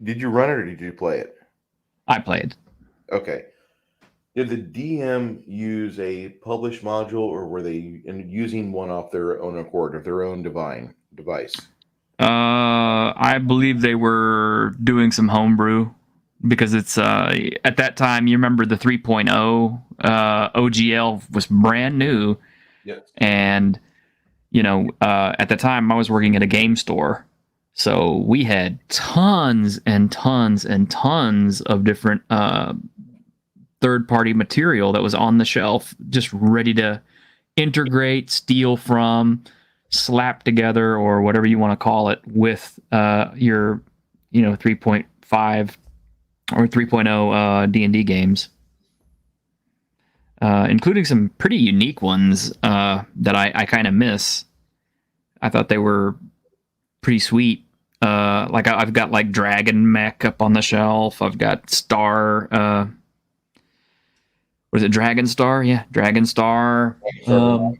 Did you run it or did you play it? I played. Okay. Did the DM use a published module, or were they using one off their own accord, of their own device? I believe they were doing some homebrew because it's at that time. You remember the 3.0 OGL was brand new. Yes. And at the time I was working at a game store, so we had tons and tons and tons of different third-party material that was on the shelf, just ready to integrate, steal from, slap together, or whatever you want to call it, with your 3.5 or 3.0 D&D games, including some pretty unique ones that I kind of miss. I thought they were pretty sweet. Like I've got like Dragon Mech up on the shelf. I've got Star. Was it Dragon Star? Yeah, Dragon Star. I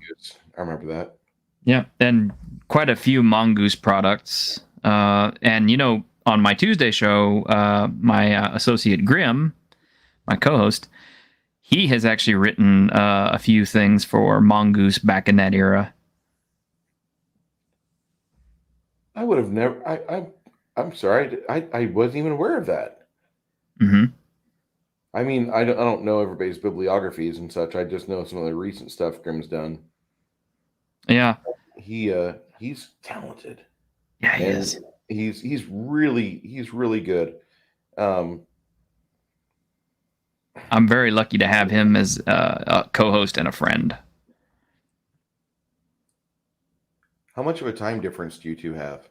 remember that. Yeah, and quite a few Mongoose products. And on my Tuesday show, my associate Grim, my co-host, he has actually written a few things for Mongoose back in that era. I would have never. I'm sorry. I wasn't even aware of that. Mm-hmm. I mean, I don't know everybody's bibliographies and such. I just know some of the recent stuff Grim's done. Yeah. He's talented. Yeah, he is. He's really good. I'm very lucky to have him as a co-host and a friend. How much of a time difference do you two have?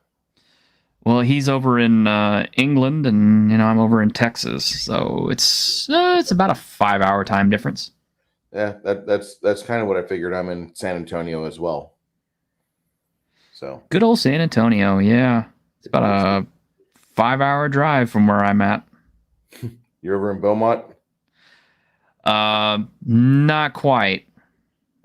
Well, he's over in England, and I'm over in Texas, so it's about a 5-hour time difference. Yeah, that's kind of what I figured. I'm in San Antonio as well. So good old San Antonio, yeah. It's about a 5-hour drive from where I'm at. You're over in Beaumont? Not quite.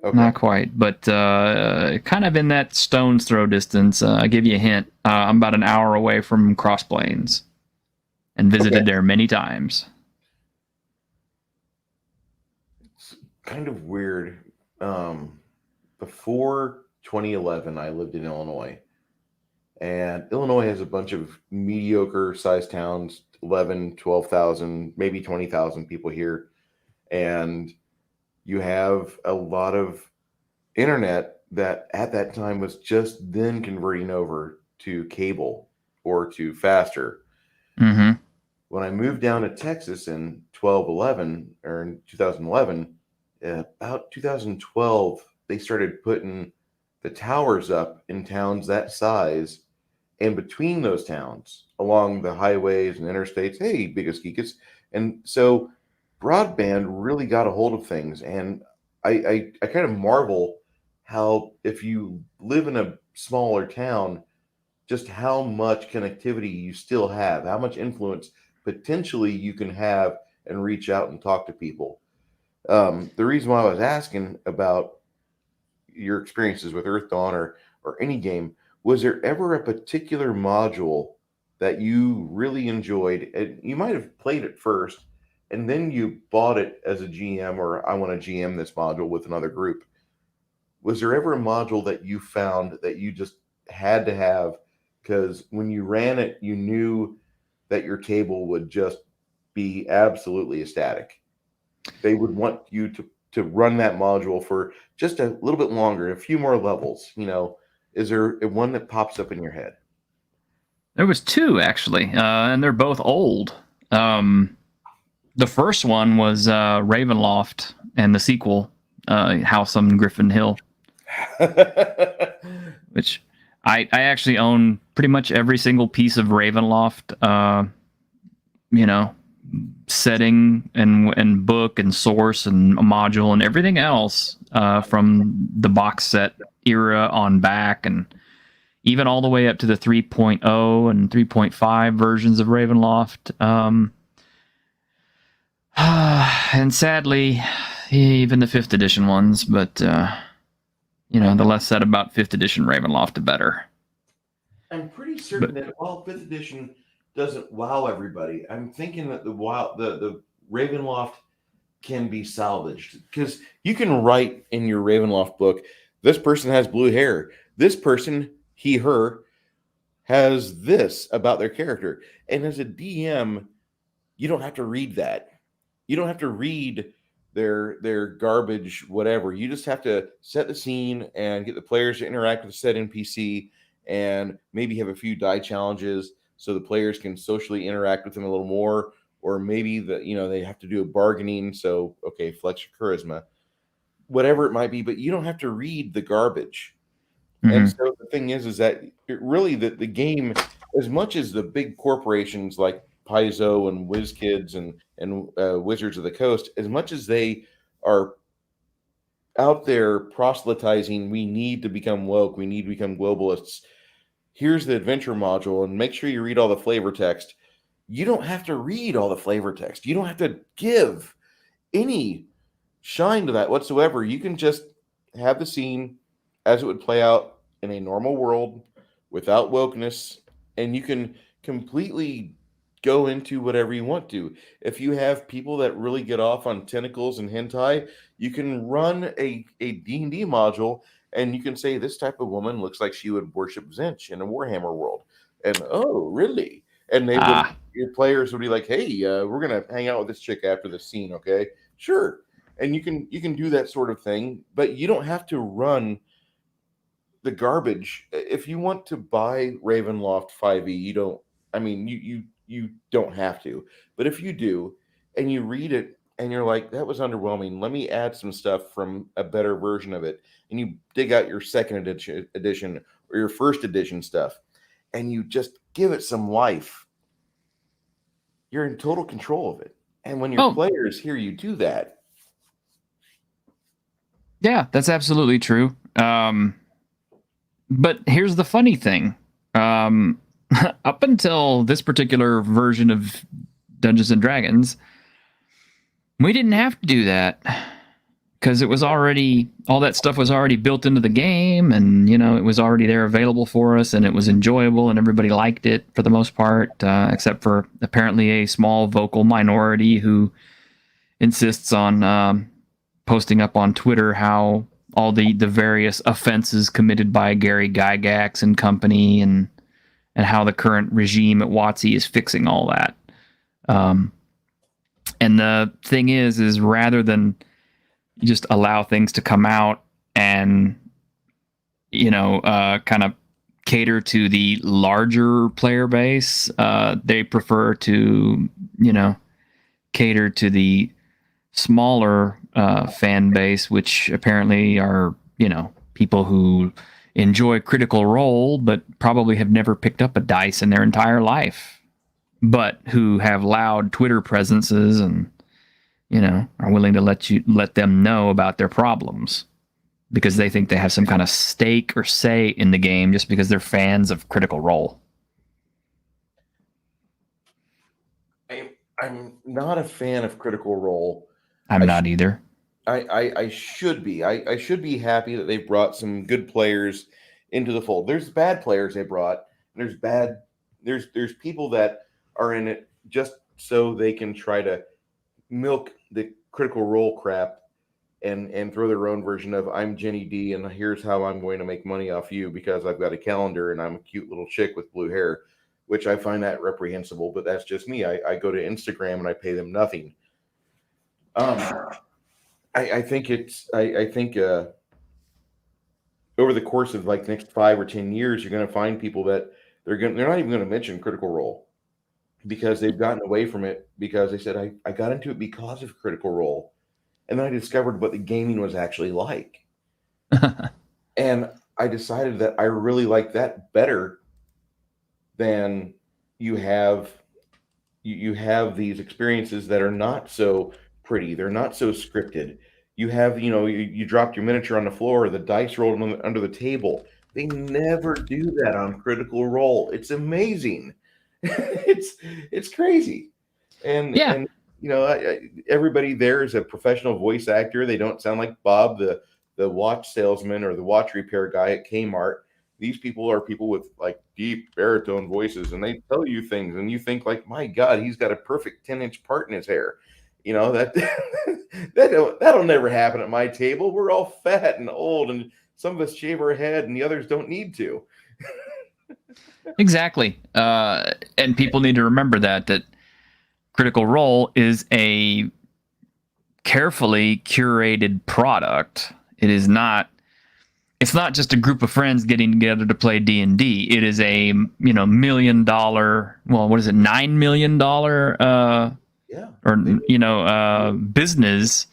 Okay. Not quite, but kind of in that stone's throw distance. I give you a hint. I'm about an hour away from Cross Plains, and visited there many times. It's kind of weird. Before 2011, I lived in Illinois, and Illinois has a bunch of mediocre-sized towns, 11, 12,000, maybe 20,000 people here, and you have a lot of internet that at that time was just then converting over to cable or to faster. Mm-hmm. When I moved down to Texas in 2011, about 2012, they started putting the towers up in towns that size, and between those towns, along the highways and interstates. Hey, biggest geekus. And so broadband really got a hold of things, and I kind of marvel how, if you live in a smaller town, just how much connectivity you still have, how much influence potentially you can have and reach out and talk to people. The reason why I was asking about your experiences with Earth Dawn or any game, was there ever a particular module that you really enjoyed? And you might have played it first, and then you bought it as a GM, or I want to GM this module with another group. Was there ever a module that you found that you just had to have because when you ran it, you knew that your table would just be absolutely ecstatic? They would want you to run that module for just a little bit longer, a few more levels. Is there one that pops up in your head? There was two actually, and they're both old. The first one was Ravenloft, and the sequel, House on Griffin Hill, which I actually own pretty much every single piece of Ravenloft. Setting and book and source and module and everything else from the box set era on back, and even all the way up to the 3.0 and 3.5 versions of Ravenloft. And sadly, even the 5th edition ones, but the less said about 5th edition Ravenloft, the better. I'm pretty certain that while 5th edition doesn't wow everybody, I'm thinking that the Ravenloft can be salvaged, because you can write in your Ravenloft book, this person has blue hair, this person, he, her, has this about their character, and as a DM, you don't have to read that. You don't have to read their garbage, whatever. You just have to set the scene and get the players to interact with the said NPC, and maybe have a few die challenges so the players can socially interact with them a little more, or maybe they have to do a bargaining. So, okay, flex your charisma, whatever it might be, but you don't have to read the garbage. Mm-hmm. And so the thing is that it really, the game, as much as the big corporations like Paizo and WizKids and Wizards of the Coast, as much as they are out there proselytizing, we need to become woke, we need to become globalists, here's the adventure module, and make sure you read all the flavor text. You don't have to read all the flavor text. You don't have to give any shine to that whatsoever. You can just have the scene as it would play out in a normal world without wokeness, and you can completely go into whatever you want to. If you have people that really get off on tentacles and hentai, you can run a D&D module, and you can say, this type of woman looks like she would worship Zinch in a Warhammer world. And, oh, really? And they would, your players would be like, hey, we're going to hang out with this chick after this scene, okay? Sure. And you can do that sort of thing, but you don't have to run the garbage. If you want to buy Ravenloft 5e, you don't have to. But if you do, and you read it, and you're like, that was underwhelming, let me add some stuff from a better version of it, and you dig out your second edition or your first edition stuff, and you just give it some life, you're in total control of it. And when your players hear you do that, yeah, that's absolutely true. But here's the funny thing. Up until this particular version of Dungeons and Dragons, we didn't have to do that, because it was already, all that stuff was already built into the game, and it was already there available for us, and it was enjoyable, and everybody liked it for the most part, except for apparently a small vocal minority who insists on posting up on Twitter how all the various offenses committed by Gary Gygax and company, and how the current regime at WotC is fixing all that. And the thing is rather than just allow things to come out and, kind of cater to the larger player base, they prefer to, cater to the smaller fan base, which apparently are, people who enjoy Critical Role, but probably have never picked up a dice in their entire life, but who have loud Twitter presences and, are willing to let them know about their problems because they think they have some kind of stake or say in the game just because they're fans of Critical Role. I'm not a fan of Critical Role. I'm not either. I should be. I should be happy that they brought some good players into the fold. There's bad players they brought, and there's people that are in it just so they can try to milk the Critical Role crap and throw their own version of I'm Jenny D and here's how I'm going to make money off you because I've got a calendar and I'm a cute little chick with blue hair, which I find that reprehensible, but that's just me. I go to Instagram and I pay them nothing. I think over the course of like the next 5 or 10 years, you're going to find people that they're not even going to mention Critical Role because they've gotten away from it because they said I got into it because of Critical Role. And then I discovered what the gaming was actually like. And I decided that I really like that better than you have these experiences that are not so pretty. They're not so scripted. You have, you dropped your miniature on the floor, the dice rolled under the table. They never do that on Critical Role. It's amazing. it's crazy. And Yeah. and everybody there is a professional voice actor. They don't sound like Bob, the watch salesman or the watch repair guy at Kmart. These people are people with like deep baritone voices, and they tell you things, and you think like, my God, he's got a perfect 10-inch part in his hair. That'll never happen at my table. We're all fat and old, and some of us shave our head, and the others don't need to. Exactly. And people need to remember that Critical Role is a carefully curated product. It's not just a group of friends getting together to play D&D. It is a $1 million, well, what is it, $9 million business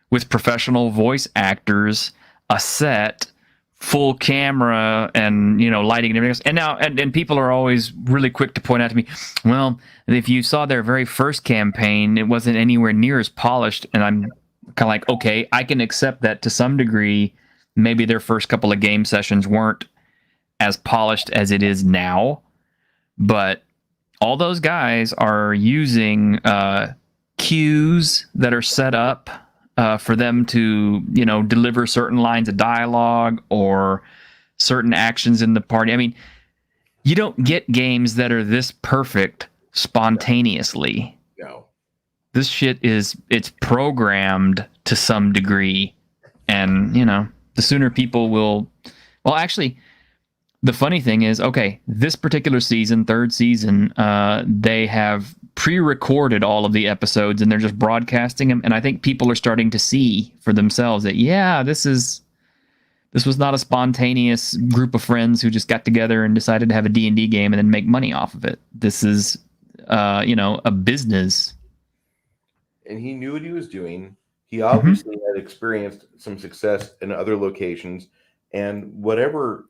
with professional voice actors, a set, full camera, and lighting and everything else. And now and people are always really quick to point out to me, well, if you saw their very first campaign, it wasn't anywhere near as polished. And I'm kind of like, okay, I can accept that to some degree. Maybe their first couple of game sessions weren't as polished as it is now, but all those guys are using cues that are set up for them to, deliver certain lines of dialogue or certain actions in the party. I mean, you don't get games that are this perfect spontaneously. No. This shit it's programmed to some degree, and the sooner people will. Well, actually, the funny thing is, okay, this particular season, third season, they have pre-recorded all of the episodes and they're just broadcasting them. And I think people are starting to see for themselves that, yeah, this was not a spontaneous group of friends who just got together and decided to have a D&D game and then make money off of it. This is, a business. And he knew what he was doing. He obviously had experienced some success in other locations, and whatever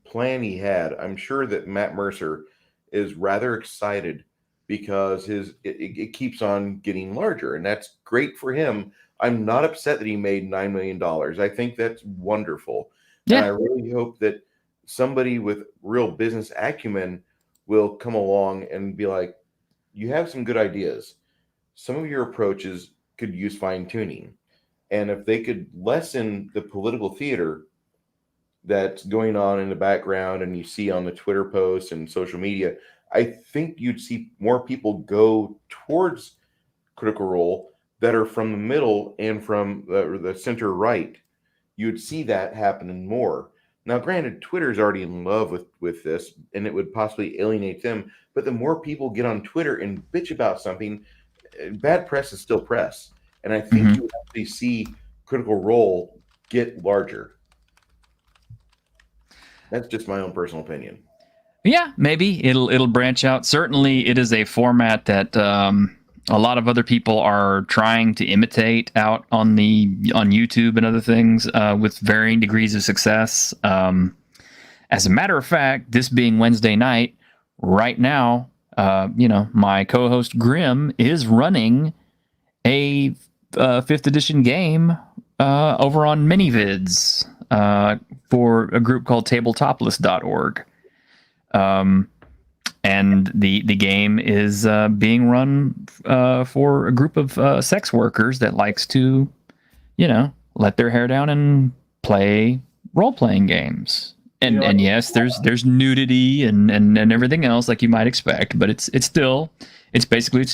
plan he had, I'm sure that Matt Mercer is rather excited because it keeps on getting larger, and that's great for him. I'm not upset that he made $9 million. I think that's wonderful. Yeah. And I really hope that somebody with real business acumen will come along and be like, you have some good ideas. Some of your approaches could use fine-tuning. And if they could lessen the political theater that's going on in the background and you see on the Twitter posts and social media, I think you'd see more people go towards Critical Role that are from the middle and from the center right. You'd see that happening more. Now, granted, Twitter's already in love with this, and it would possibly alienate them. But the more people get on Twitter and bitch about something, bad press is still press. And I think you would actually see Critical Role get larger. That's just my own personal opinion. Yeah, maybe it'll branch out. Certainly, it is a format that a lot of other people are trying to imitate out on YouTube and other things with varying degrees of success. As a matter of fact, this being Wednesday night, right now, my co-host Grim is running a 5th edition game over on Minivids for a group called tabletopless.org. And the game is being run for a group of sex workers that likes to, let their hair down and play role-playing games. And yes, there's nudity and everything else like you might expect, but it's basically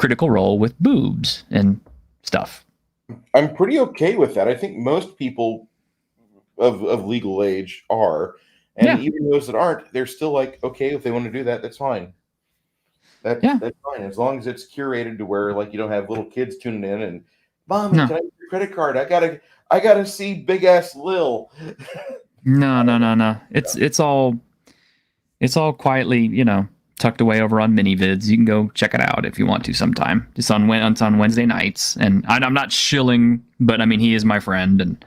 Critical Role with boobs and stuff. I'm pretty okay with that. I think most people of legal age are, and even those that aren't, they're still like, okay, if they want to do that, that's fine. That's fine, as long as it's curated to where like you don't have little kids tuning in and, Mommy, can I get your credit card? I gotta see big ass Lil. No. It's all quietly, tucked away over on mini-vids. You can go check it out if you want to sometime. It's on Wednesday nights, and I'm not shilling, but I mean he is my friend, and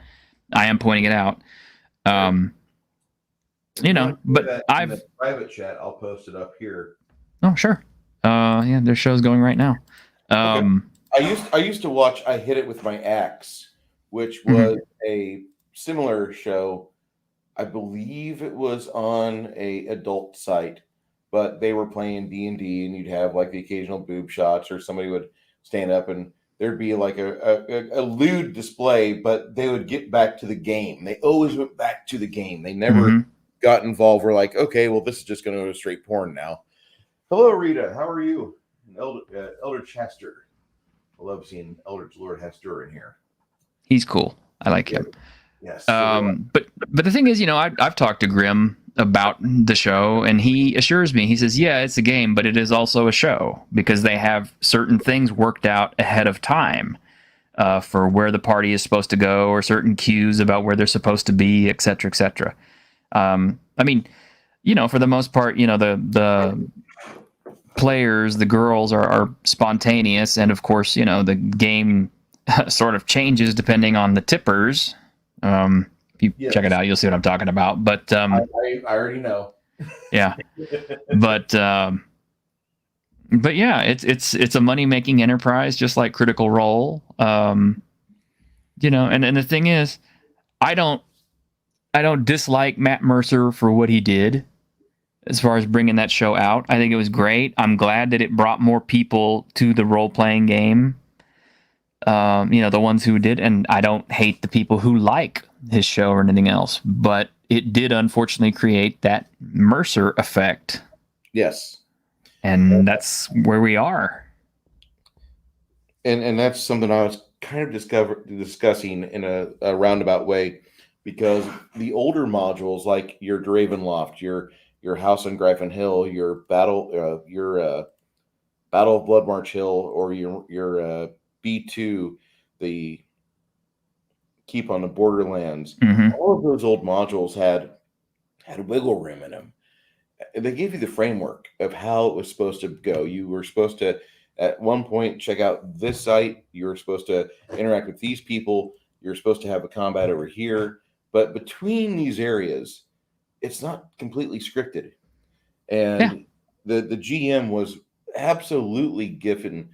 I am pointing it out. But in the private chat, I'll post it up here. Oh, sure. Their show's going right now. Okay. I used to watch I Hit It With My Axe, which was a similar show. I believe it was on a adult site, but they were playing D&D, and you'd have like the occasional boob shots, or somebody would stand up and there'd be like a lewd display, but they would get back to the game. They always went back to the game. They never got involved. We're like, okay, well, this is just going to go straight porn now. Hello, Rita. How are you? Elder Chester. I love seeing Elder Lord Hester in here. He's cool. I like him. Yes. But the thing is, I've talked to Grim about the show, and he assures me, he says, yeah, it's a game, but it is also a show, because they have certain things worked out ahead of time for where the party is supposed to go, or certain cues about where they're supposed to be, et cetera, et cetera. I mean, for the most part, the players, the girls are spontaneous, and of course, the game sort of changes depending on the tippers. If you check it out, you'll see what I'm talking about. But I already know. Yeah, but yeah, it's a money making enterprise, just like Critical Role. And the thing is, I don't dislike Matt Mercer for what he did as far as bringing that show out. I think it was great. I'm glad that it brought more people to the role playing game. The ones who did, and I don't hate the people who like his show or anything else, but it did unfortunately create that Mercer effect. Yes. And that's where we are. And that's something I was kind of discussing in a roundabout way, because the older modules, like your Ravenloft, your House on Gryphon Hill, your Battle of Bloodmarch Hill, or your B2, the Keep on the Borderlands. All of those old modules had wiggle room in them. They gave you the framework of how it was supposed to go. You were supposed to, at one point, check out this site. You were supposed to interact with these people. You're supposed to have a combat over here. But between these areas, it's not completely scripted. And the GM was absolutely given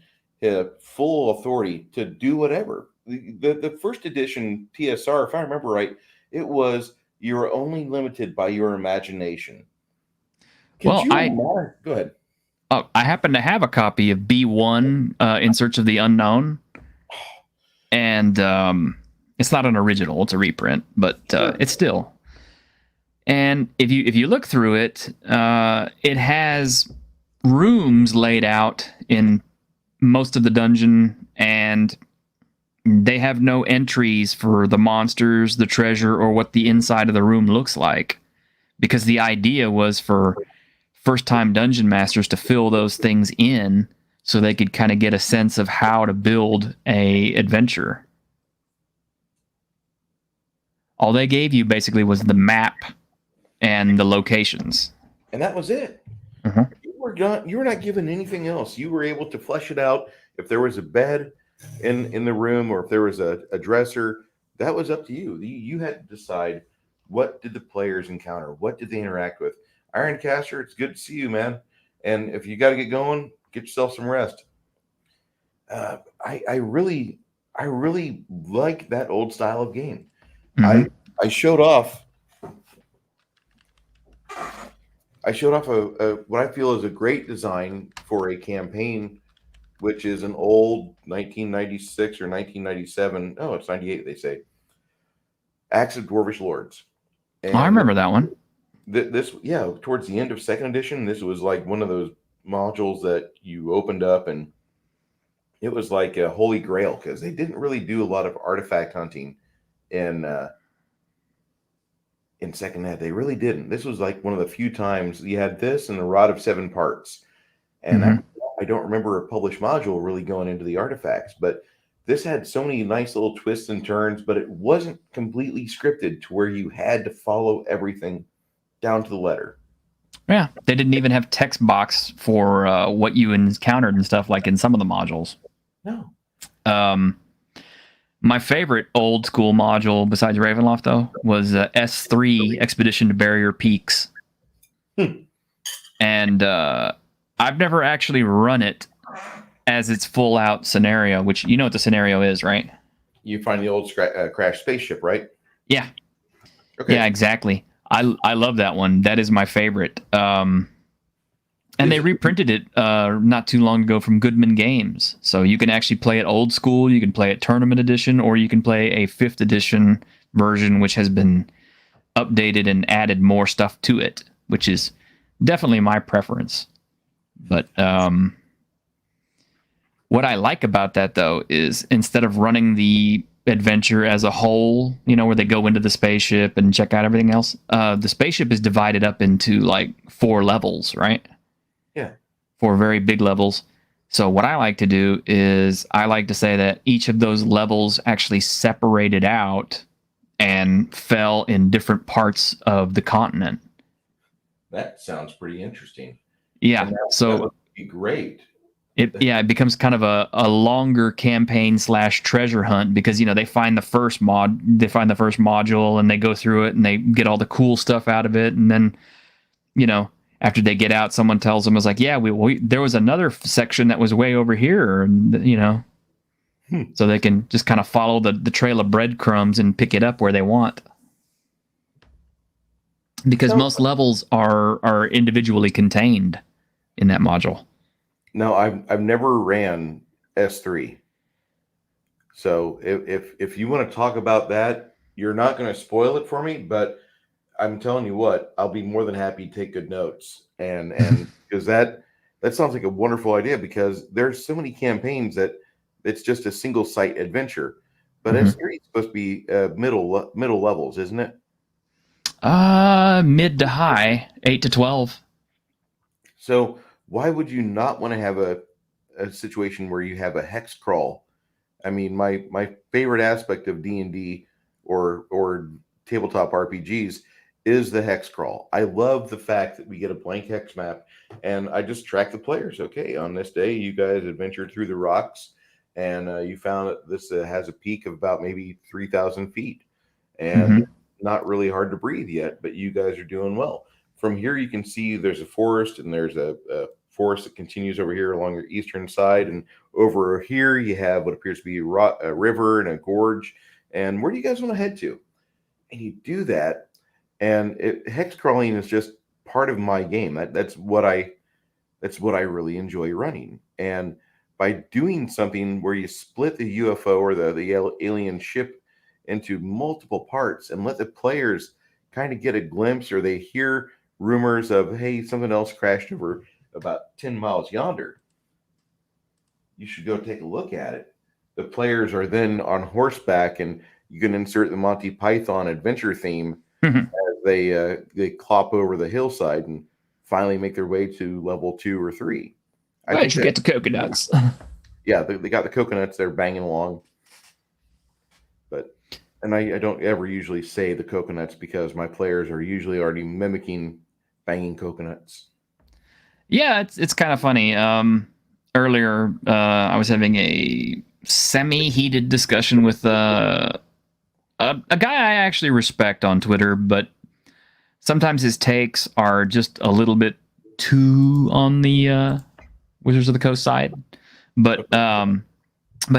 full authority to do whatever. The first edition TSR, if I remember right, it was you're only limited by your imagination. Go ahead. I happen to have a copy of B1, In Search of the Unknown, and it's not an original; it's a reprint, but it's still. And if you look through it, it has rooms laid out in most of the dungeon, and they have no entries for the monsters, the treasure, or what the inside of the room looks like, because the idea was for first-time dungeon masters to fill those things in so they could kind of get a sense of how to build a adventure. All they gave you basically was the map and the locations, and that was it. You were not given anything else. You were able to flesh it out. If there was a bed in the room, or if there was a dresser, that was up to you. You had to decide, what did the players encounter? What did they interact with? Ironcaster, it's good to see you, man. And if you got to get going, get yourself some rest. I really like that old style of game. I showed off. What I feel is a great design for a campaign, which is an old 1996 or 1997. Oh, it's 98, they say. Acts of Dwarvish Lords. And I remember that one. Towards the end of second edition, this was like one of those modules that you opened up and it was like a holy grail because they didn't really do a lot of artifact hunting in second ed. They really didn't. This was like one of the few times you had this and the Rod of Seven Parts. And Mhm. I don't remember a published module really going into the artifacts, but this had so many nice little twists and turns, but it wasn't completely scripted to where you had to follow everything down to the letter. Yeah, they didn't even have text box for what you encountered and stuff like in some of the modules. No. My favorite old school module besides Ravenloft though was S3 Expedition to Barrier Peaks. And I've never actually run it as its full out scenario, which you know what the scenario is, right? You find the old crashed spaceship, right? Yeah. Okay. Yeah, exactly. I love that one. That is my favorite. And they reprinted it not too long ago from Goodman Games. So you can actually play it old school, you can play it tournament edition, or you can play a 5th edition version, which has been updated and added more stuff to it, which is definitely my preference. But what I like about that, though, is instead of running the adventure as a whole, you know, where they go into the spaceship and check out everything else, the spaceship is divided up into like 4 levels, right? Yeah. 4 very big levels. So what I like to do is I like to say that each of those levels actually separated out and fell in different parts of the continent. That sounds pretty interesting. Yeah. That would be great. It becomes kind of a longer campaign / treasure hunt because, you know, they find the first module and they go through it and they get all the cool stuff out of it. And then, you know, after they get out, someone tells them, it's like, yeah, there was another section that was way over here, and, you know, so they can just kind of follow the trail of breadcrumbs and pick it up where they want. Because most levels are individually contained in that module. No, I've never ran S3. So if you want to talk about that, you're not going to spoil it for me, but I'm telling you what, I'll be more than happy to take good notes. And because that sounds like a wonderful idea, because there's so many campaigns that it's just a single site adventure. But S3 is supposed to be middle levels, isn't it? Mid to high, 8 to 12. So why would you not want to have a situation where you have a hex crawl? I mean, my favorite aspect of D&D or tabletop RPGs is the hex crawl. I love the fact that we get a blank hex map and I just track the players. Okay, on this day, you guys adventured through the rocks and you found that this has a peak of about maybe 3,000 feet and not really hard to breathe yet, but you guys are doing well. From here, you can see there's a forest and there's a forest that continues over here along your eastern side. And over here, you have what appears to be a river and a gorge. And where do you guys want to head to? And you do that. And hex crawling is just part of my game. That's what I really enjoy running. And by doing something where you split the UFO or the alien ship into multiple parts and let the players kind of get a glimpse, or they hear rumors of, hey, something else crashed over about 10 miles yonder, you should go take a look at it. The players are then on horseback, and you can insert the Monty Python adventure theme as they clop over the hillside and finally make their way to level 2 or 3. Where'd you get the coconuts? Yeah, they got the coconuts. They're banging along. And I don't ever usually say the coconuts because my players are usually already mimicking banging coconuts. Yeah, it's kind of funny. Earlier, I was having a semi-heated discussion with a guy I actually respect on Twitter, but sometimes his takes are just a little bit too on the Wizards of the Coast side. But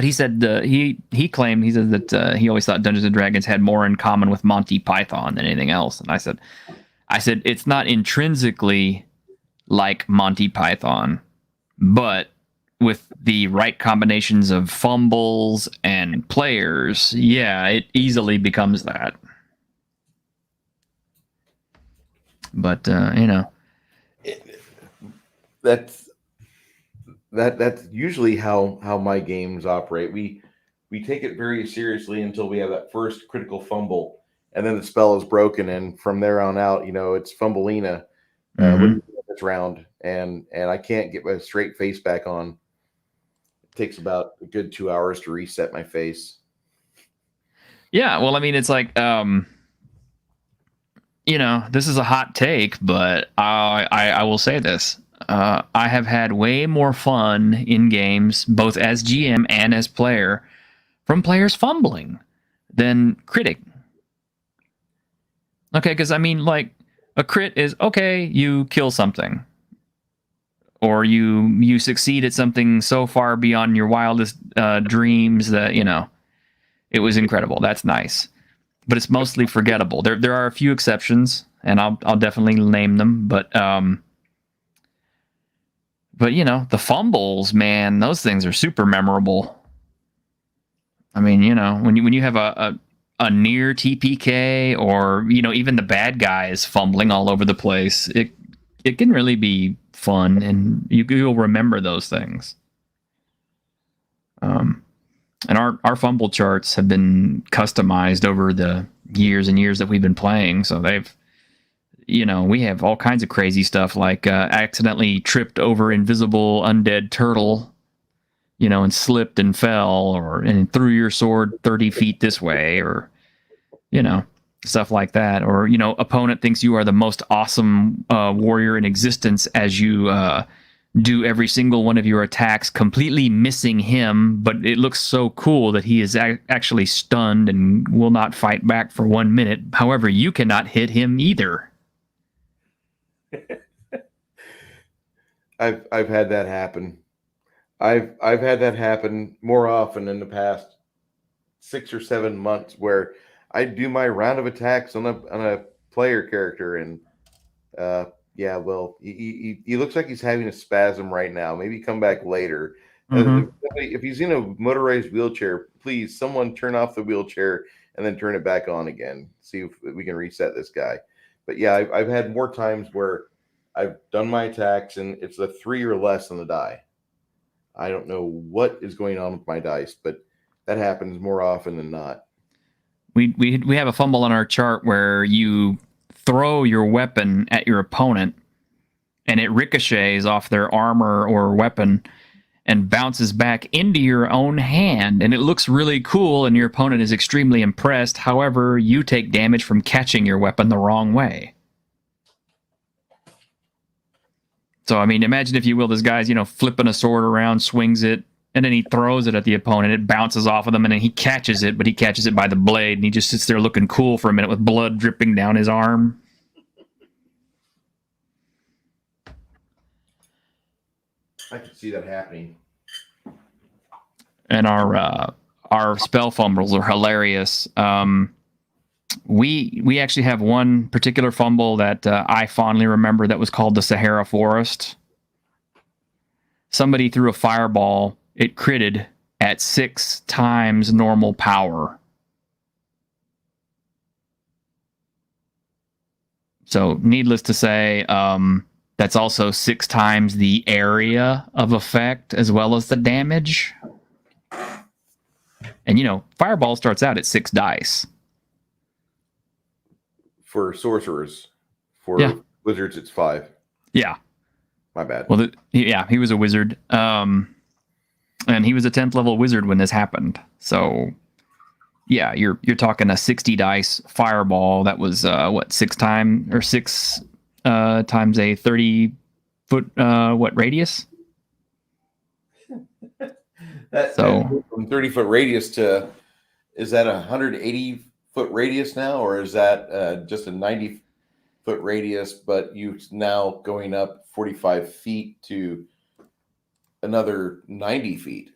he said he claimed that he always thought Dungeons and Dragons had more in common with Monty Python than anything else. And I said it's not intrinsically like Monty Python, but with the right combinations of fumbles and players, yeah, it easily becomes that. But you know, that's that's usually how my games operate. We take it very seriously until we have that first critical fumble, and then the spell is broken, and from there on out, it's Fumbleina. What do you do this round? And I can't get my straight face back on. It takes about a good 2 hours to reset my face. Yeah, well, I mean, it's like, this is a hot take, but I will say this. I have had way more fun in games, both as GM and as player, from players fumbling than critting. Okay, because I mean, like, a crit is, okay, you kill something. Or you succeed at something so far beyond your wildest dreams that, it was incredible. That's nice. But it's mostly forgettable. There are a few exceptions, and I'll definitely name them, but the fumbles, man, those things are super memorable. I mean, when you have a near TPK, or even the bad guys fumbling all over the place, it can really be fun, and you'll remember those things. And our fumble charts have been customized over the years and years that we've been playing. So we have all kinds of crazy stuff, like accidentally tripped over invisible undead turtle, and slipped and fell, and threw your sword 30 feet this way, or, stuff like that. Or, opponent thinks you are the most awesome warrior in existence as you do every single one of your attacks, completely missing him, but it looks so cool that he is actually stunned and will not fight back for 1 minute. However, you cannot hit him either. I've had that happen. I've had that happen more often in the past 6 or 7 months, where I do my round of attacks on a player character, and yeah, well, he looks like he's having a spasm right now. Maybe come back later. If he's in a motorized wheelchair, please, someone turn off the wheelchair and then turn it back on again. See if we can reset this guy. But yeah, I've had more times where I've done my attacks and it's a 3 or less on the die. I don't know what is going on with my dice, but that happens more often than not. We have a fumble on our chart where you throw your weapon at your opponent and it ricochets off their armor or weapon and bounces back into your own hand, and it looks really cool and your opponent is extremely impressed. However, you take damage from catching your weapon the wrong way. So, I mean, imagine, if you will, this guy's, flipping a sword around, swings it, and then he throws it at the opponent. It bounces off of them, and then he catches it, but he catches it by the blade, and he just sits there looking cool for a minute with blood dripping down his arm. I can see that happening. And our spell fumbles are hilarious. We actually have one particular fumble that I fondly remember that was called the Sahara Forest. Somebody threw a fireball. It critted at 6 times normal power. So, needless to say, that's also 6 times the area of effect as well as the damage. And, fireball starts out at 6 dice. For sorcerers. For wizards, it's 5. Yeah. My bad. Well, he was a wizard. And he was a 10th level wizard when this happened. So, yeah, you're talking a 60 dice fireball that was 6 times a 30 foot radius? So from 30 foot radius to, is that a 180 foot radius now, or is that just a 90 foot radius, but you now going up 45 feet to another 90 feet?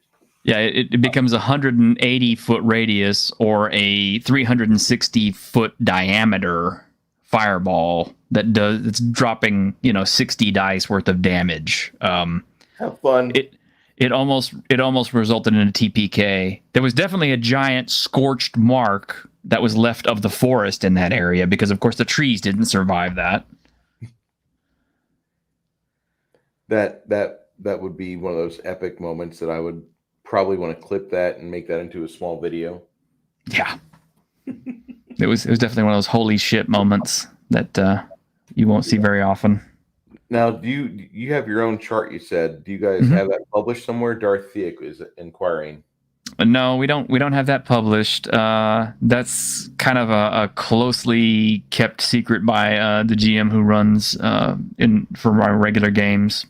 Yeah, it becomes a 180 foot radius or a 360 foot diameter fireball it's dropping 60 dice worth of damage. Have fun. It almost resulted in a TPK. There was definitely a giant scorched mark that was left of the forest in that area because, of course, the trees didn't survive that. That that would be one of those epic moments that I would probably want to clip that and make that into a small video. Yeah. It was definitely one of those holy shit moments that you won't see very often. Now, do you have your own chart? You said, do you guys have that published somewhere? Darth Theik is inquiring. No, we don't have that published. That's kind of a closely kept secret by the GM who runs for our regular games.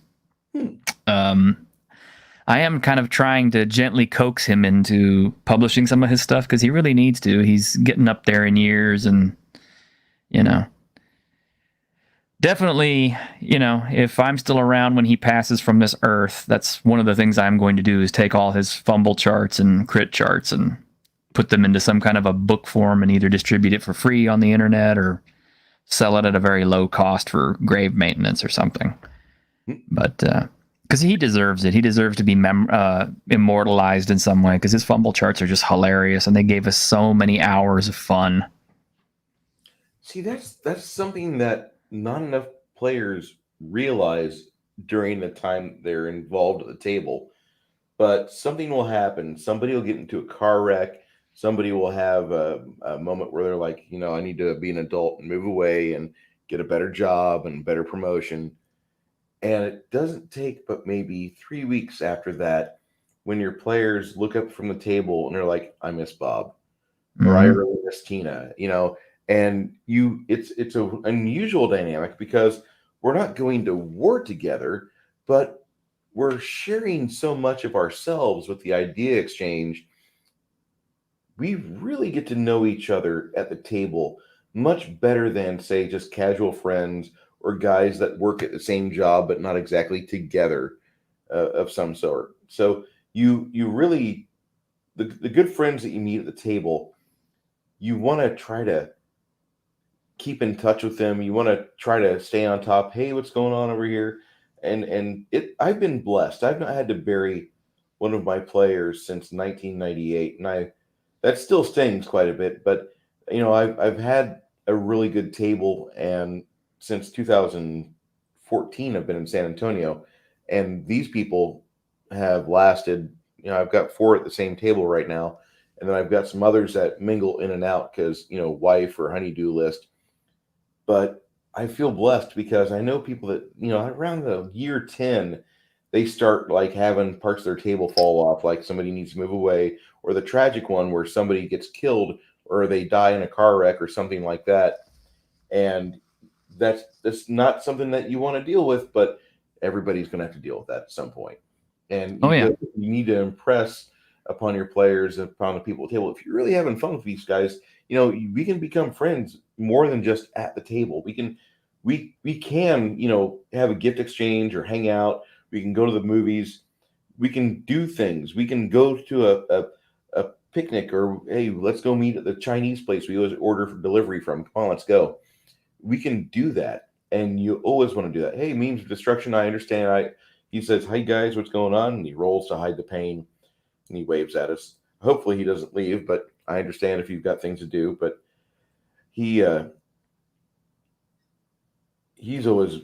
I am kind of trying to gently coax him into publishing some of his stuff because he really needs to. He's getting up there in years, and definitely, if I'm still around when he passes from this earth, that's one of the things I'm going to do is take all his fumble charts and crit charts and put them into some kind of a book form and either distribute it for free on the internet or sell it at a very low cost for grave maintenance or something. But because he deserves it. He deserves to be immortalized in some way because his fumble charts are just hilarious and they gave us so many hours of fun. See, that's something that not enough players realize during the time they're involved at the table. But something will happen. Somebody will get into a car wreck. Somebody will have a moment where they're like, I need to be an adult and move away and get a better job and better promotion. And it doesn't take but maybe 3 weeks after that when your players look up from the table and they're like, I miss Bob, or I really miss Tina, and it's an unusual dynamic because we're not going to war together, but we're sharing so much of ourselves with the idea exchange. We really get to know each other at the table much better than, say, just casual friends or guys that work at the same job but not exactly together of some sort. So you really, the good friends that you meet at the table, you want to try to keep in touch with them. You want to try to stay on top. Hey, what's going on over here? And I've been blessed. I've not had to bury one of my players since 1998, and that still stings quite a bit. But I've had a really good table, and since 2014, I've been in San Antonio, and these people have lasted. I've got 4 at the same table right now, and then I've got some others that mingle in and out because wife or honeydew list. But I feel blessed because I know people that around the year 10, they start like having parts of their table fall off, like somebody needs to move away, or the tragic one where somebody gets killed or they die in a car wreck or something like that. And that's not something that you want to deal with, but everybody's going to have to deal with that at some point. And you need to impress upon your players, upon the people at the table. If you're really having fun with these guys, we can become friends more than just at the table. We can have a gift exchange or hang out. We can go to the movies. We can do things. We can go to a picnic, or hey, let's go meet at the Chinese place we always order for delivery from. Come on, let's go. We can do that, and you always want to do that. Hey, memes of destruction. I understand. He says, "Hey guys, what's going on?" And he rolls to hide the pain, and he waves at us. Hopefully, he doesn't leave, but I understand if you've got things to do. But he's always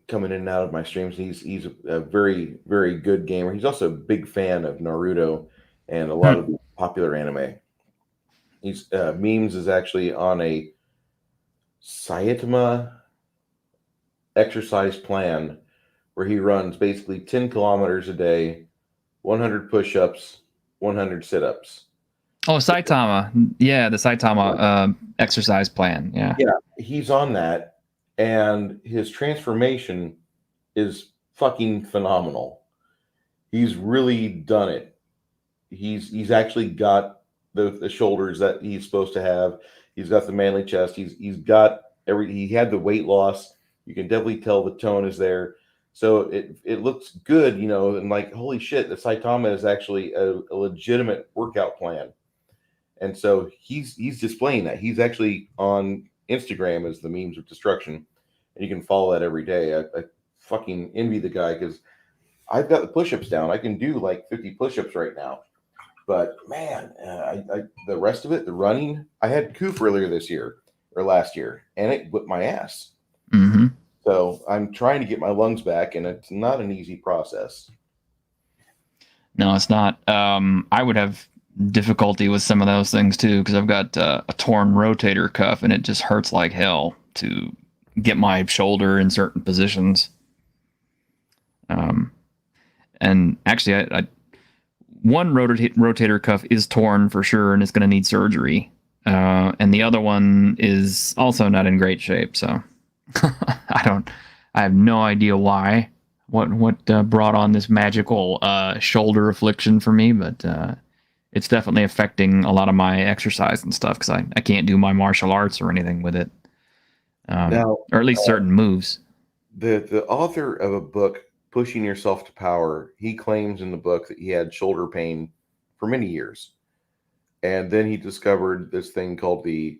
coming in and out of my streams. He's a very, very good gamer. He's also a big fan of Naruto and a lot of popular anime. He's memes is actually on a Saitama exercise plan where he runs basically 10 kilometers a day, 100 push-ups, 100 sit-ups. Oh, Saitama. Yeah, the Saitama exercise plan. Yeah. Yeah, he's on that, and his transformation is fucking phenomenal. He's really done it. He's actually got the shoulders that he's supposed to have. He's got the manly chest. He's got he had the weight loss. You can definitely tell the tone is there. So it looks good, and like, holy shit, the Saitama is actually a legitimate workout plan. And so he's displaying that. He's actually on Instagram as the memes of destruction, and you can follow that every day. I fucking envy the guy because I've got the push-ups down. I can do like 50 push-ups right now. But man, the rest of it, the running, I had Coof earlier this year or last year, and it whipped my ass. Mm-hmm. So I'm trying to get my lungs back, and it's not an easy process. No, it's not. I would have difficulty with some of those things too because I've got a torn rotator cuff, and it just hurts like hell to get my shoulder in certain positions. And actually, one rotator cuff is torn for sure, and it's going to need surgery. And the other one is also not in great shape. So I have no idea why. What brought on this magical shoulder affliction for me, but it's definitely affecting a lot of my exercise and stuff because I can't do my martial arts or anything with it, Now, or at least certain moves. the author of a book, Pushing Yourself to Power, he claims in the book that he had shoulder pain for many years. And then he discovered this thing called the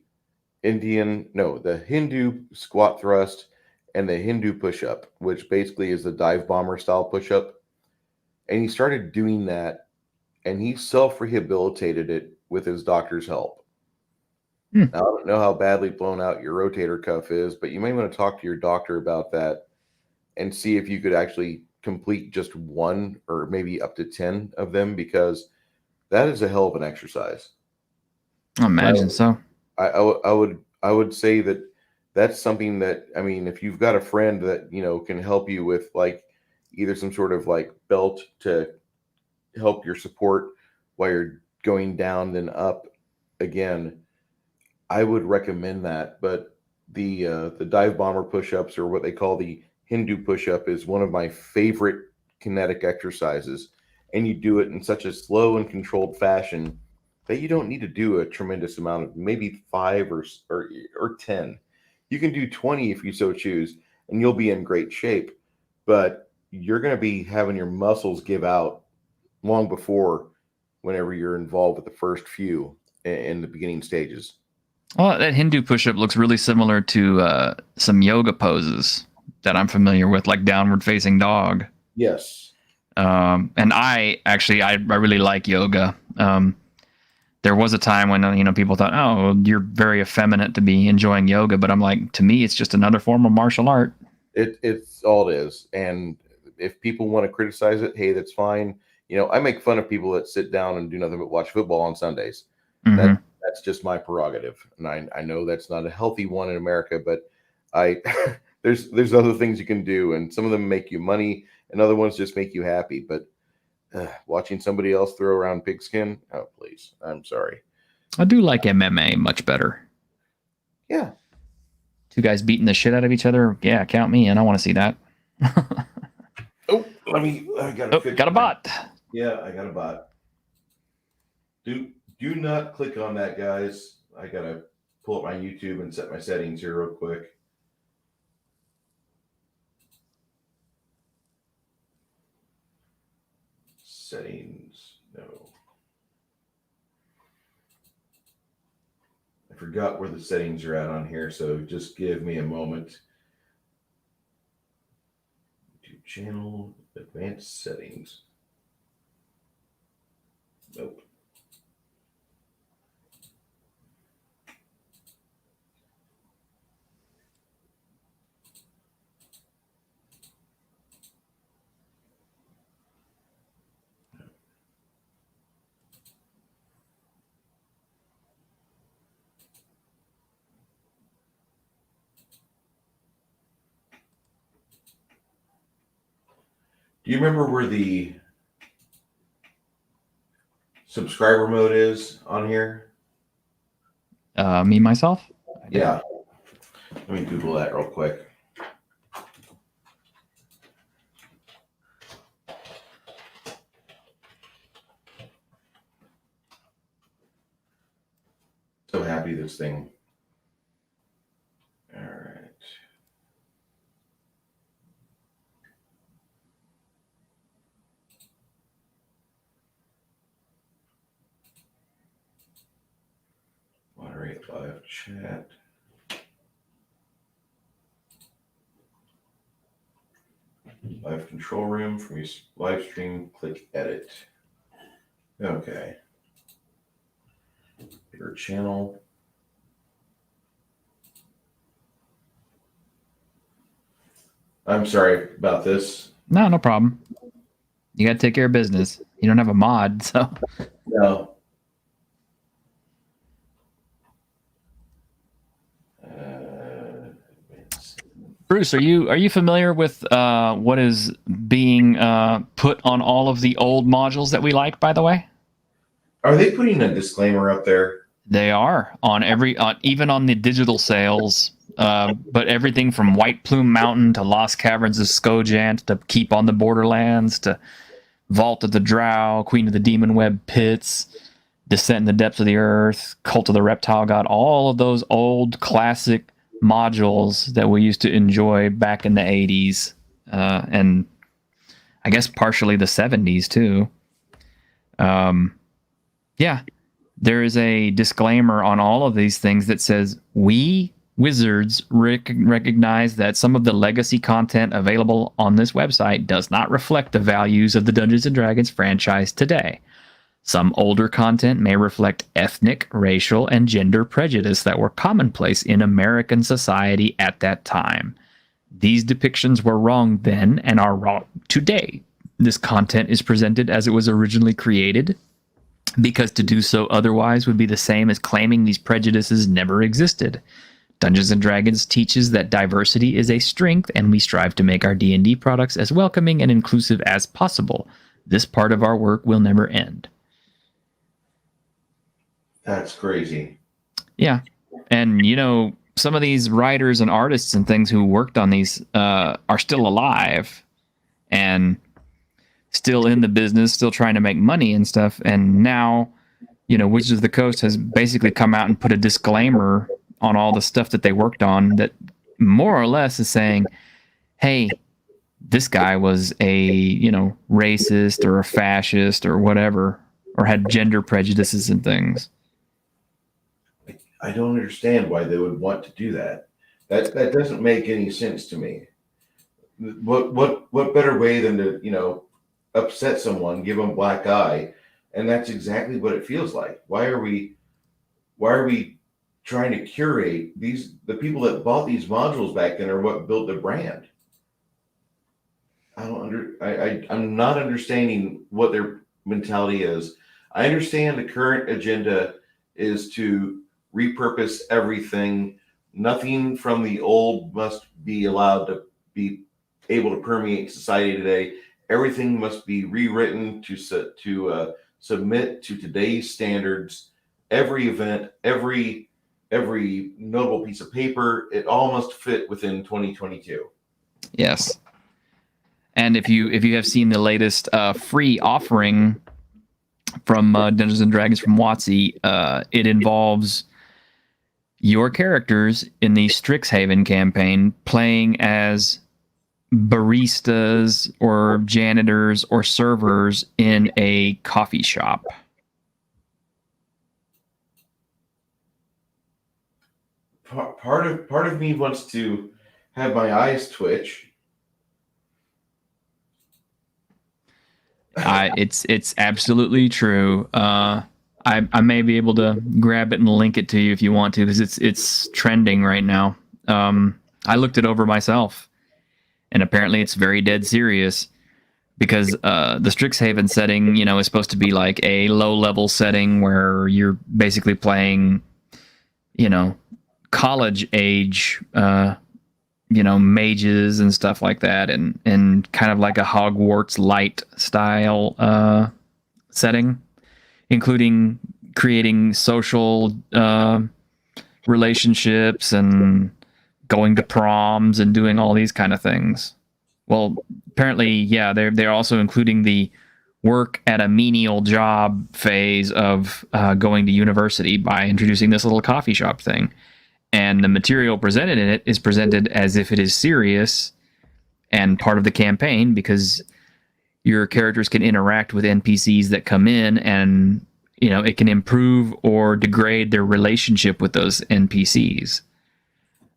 Hindu squat thrust and the Hindu push-up, which basically is the dive bomber style push-up. And he started doing that, and he self-rehabilitated it with his doctor's help. Now, I don't know how badly blown out your rotator cuff is, but you may want to talk to your doctor about that and see if you could actually complete just one or maybe up to 10 of them, because that is a hell of an exercise. I imagine so. I would say that that's something that, I mean, if you've got a friend that, can help you with like either some sort of like belt to help your support while you're going down then up again, I would recommend that. But the dive bomber push-ups, or what they call the Hindu push-up, is one of my favorite kinetic exercises, and you do it in such a slow and controlled fashion that you don't need to do a tremendous amount of, maybe 5 or 10. You can do 20 if you so choose, and you'll be in great shape. But you're going to be having your muscles give out long before, whenever you're involved with the first few in the beginning stages. Well, that Hindu push-up looks really similar to some yoga poses that I'm familiar with, like downward facing dog. Yes. And I really like yoga. There was a time when people thought, "Oh, you're very effeminate to be enjoying yoga," but I'm like, to me, it's just another form of martial art. It's all it is. And if people want to criticize it, hey, that's fine. I make fun of people that sit down and do nothing but watch football on Sundays. Mm-hmm. That's just my prerogative, and I know that's not a healthy one in America, but I there's other things you can do, and some of them make you money, and other ones just make you happy. But watching somebody else throw around pigskin, oh please, I'm sorry. I do like MMA much better. Yeah. Two guys beating the shit out of each other. Yeah, count me in. I want to see that. Oh, I got a bot. Yeah, I got a bot. Do not click on that, guys. I gotta pull up my YouTube and set my settings here real quick. Settings, no. I forgot where the settings are at on here, so just give me a moment. YouTube channel, advanced settings. Nope. Do you remember where the subscriber mode is on here? Me, myself? Yeah. Let me Google that real quick. So happy this thing. All right. Moderate live chat. Live control room from your live stream. Click edit. Okay. Your channel. I'm sorry about this. No problem. You got to take care of business. You don't have a mod, so. No. Bruce, are you familiar with what is being put on all of the old modules that we like? By the way, Are they putting a disclaimer up there? they are on even on the digital sales. But everything from White Plume Mountain to Lost Caverns of Skojant to Keep on the Borderlands to Vault of the Drow, Queen of the Demon Web Pits, Descent in the Depths of the Earth, Cult of the Reptile God, all of those old classic modules that we used to enjoy back in the 80s, and I guess partially the 70s too. Yeah, there is a disclaimer on all of these things that says, we Wizards recognize that some of the legacy content available on this website does not reflect the values of the Dungeons & Dragons franchise today. Some older content may reflect ethnic, racial, and gender prejudice that were commonplace in American society at that time. These depictions were wrong then and are wrong today. This content is presented as it was originally created, because to do so otherwise would be the same as claiming these prejudices never existed. Dungeons & Dragons teaches that diversity is a strength, and we strive to make our D&D products as welcoming and inclusive as possible. This part of our work will never end. That's crazy. Yeah. And, you know, some of these writers and artists and things who worked on these are still alive and still in the business, still trying to make money and stuff. And now, you know, Wizards of the Coast has basically come out and put a disclaimer on all the stuff that they worked on that more or less is saying, hey, this guy was a, you know, racist or a fascist or whatever, or had gender prejudices and things. I don't understand why they would want to do that. That doesn't make any sense to me. What better way than to, you know, upset someone, give them a black eye, and that's exactly what it feels like. Why are we trying to curate these? The people that bought these modules back then are what built the brand. I'm not understanding what their mentality is. I understand the current agenda is to repurpose everything. Nothing from the old must be allowed to be able to permeate society today. Everything must be rewritten to submit to today's standards. Every event, every notable piece of paper, it all must fit within 2022. Yes. And if you have seen the latest free offering from Dungeons & Dragons from WotC, it involves your characters in the Strixhaven campaign playing as baristas or janitors or servers in a coffee shop. Part of me wants to have my eyes twitch. It's absolutely true. I may be able to grab it and link it to you if you want to, because it's trending right now. I looked it over myself, and apparently it's very dead serious, because the Strixhaven setting, you know, is supposed to be like a low-level setting where you're basically playing, you know, college age, you know, mages and stuff like that, and kind of like a Hogwarts light style setting, including creating social relationships and going to proms and doing all these kind of things. Well, apparently, yeah, they're also including the work at a menial job phase of going to university by introducing this little coffee shop thing. And the material presented in it is presented as if it is serious and part of the campaign, because your characters can interact with NPCs that come in, and, you know, it can improve or degrade their relationship with those NPCs.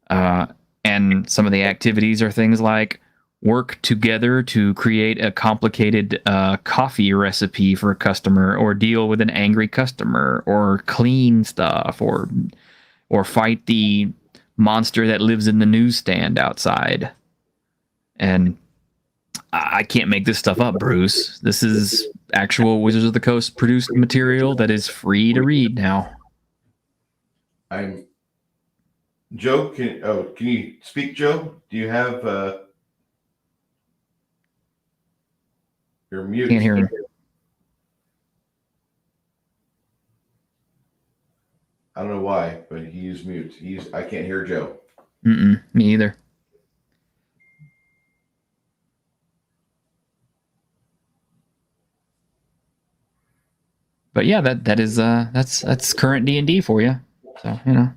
And some of the activities are things like work together to create a complicated coffee recipe for a customer, or deal with an angry customer, or clean stuff, or fight the monster that lives in the newsstand outside. And I can't make this stuff up, Bruce. This is actual Wizards of the Coast produced material that is free to read now. I'm Joe. Can you speak, Joe? Do you have your mute? Can't hear him. I don't know why, but he's mute. I can't hear Joe. Me either. But yeah, that is that's current D&D for you. So, you know.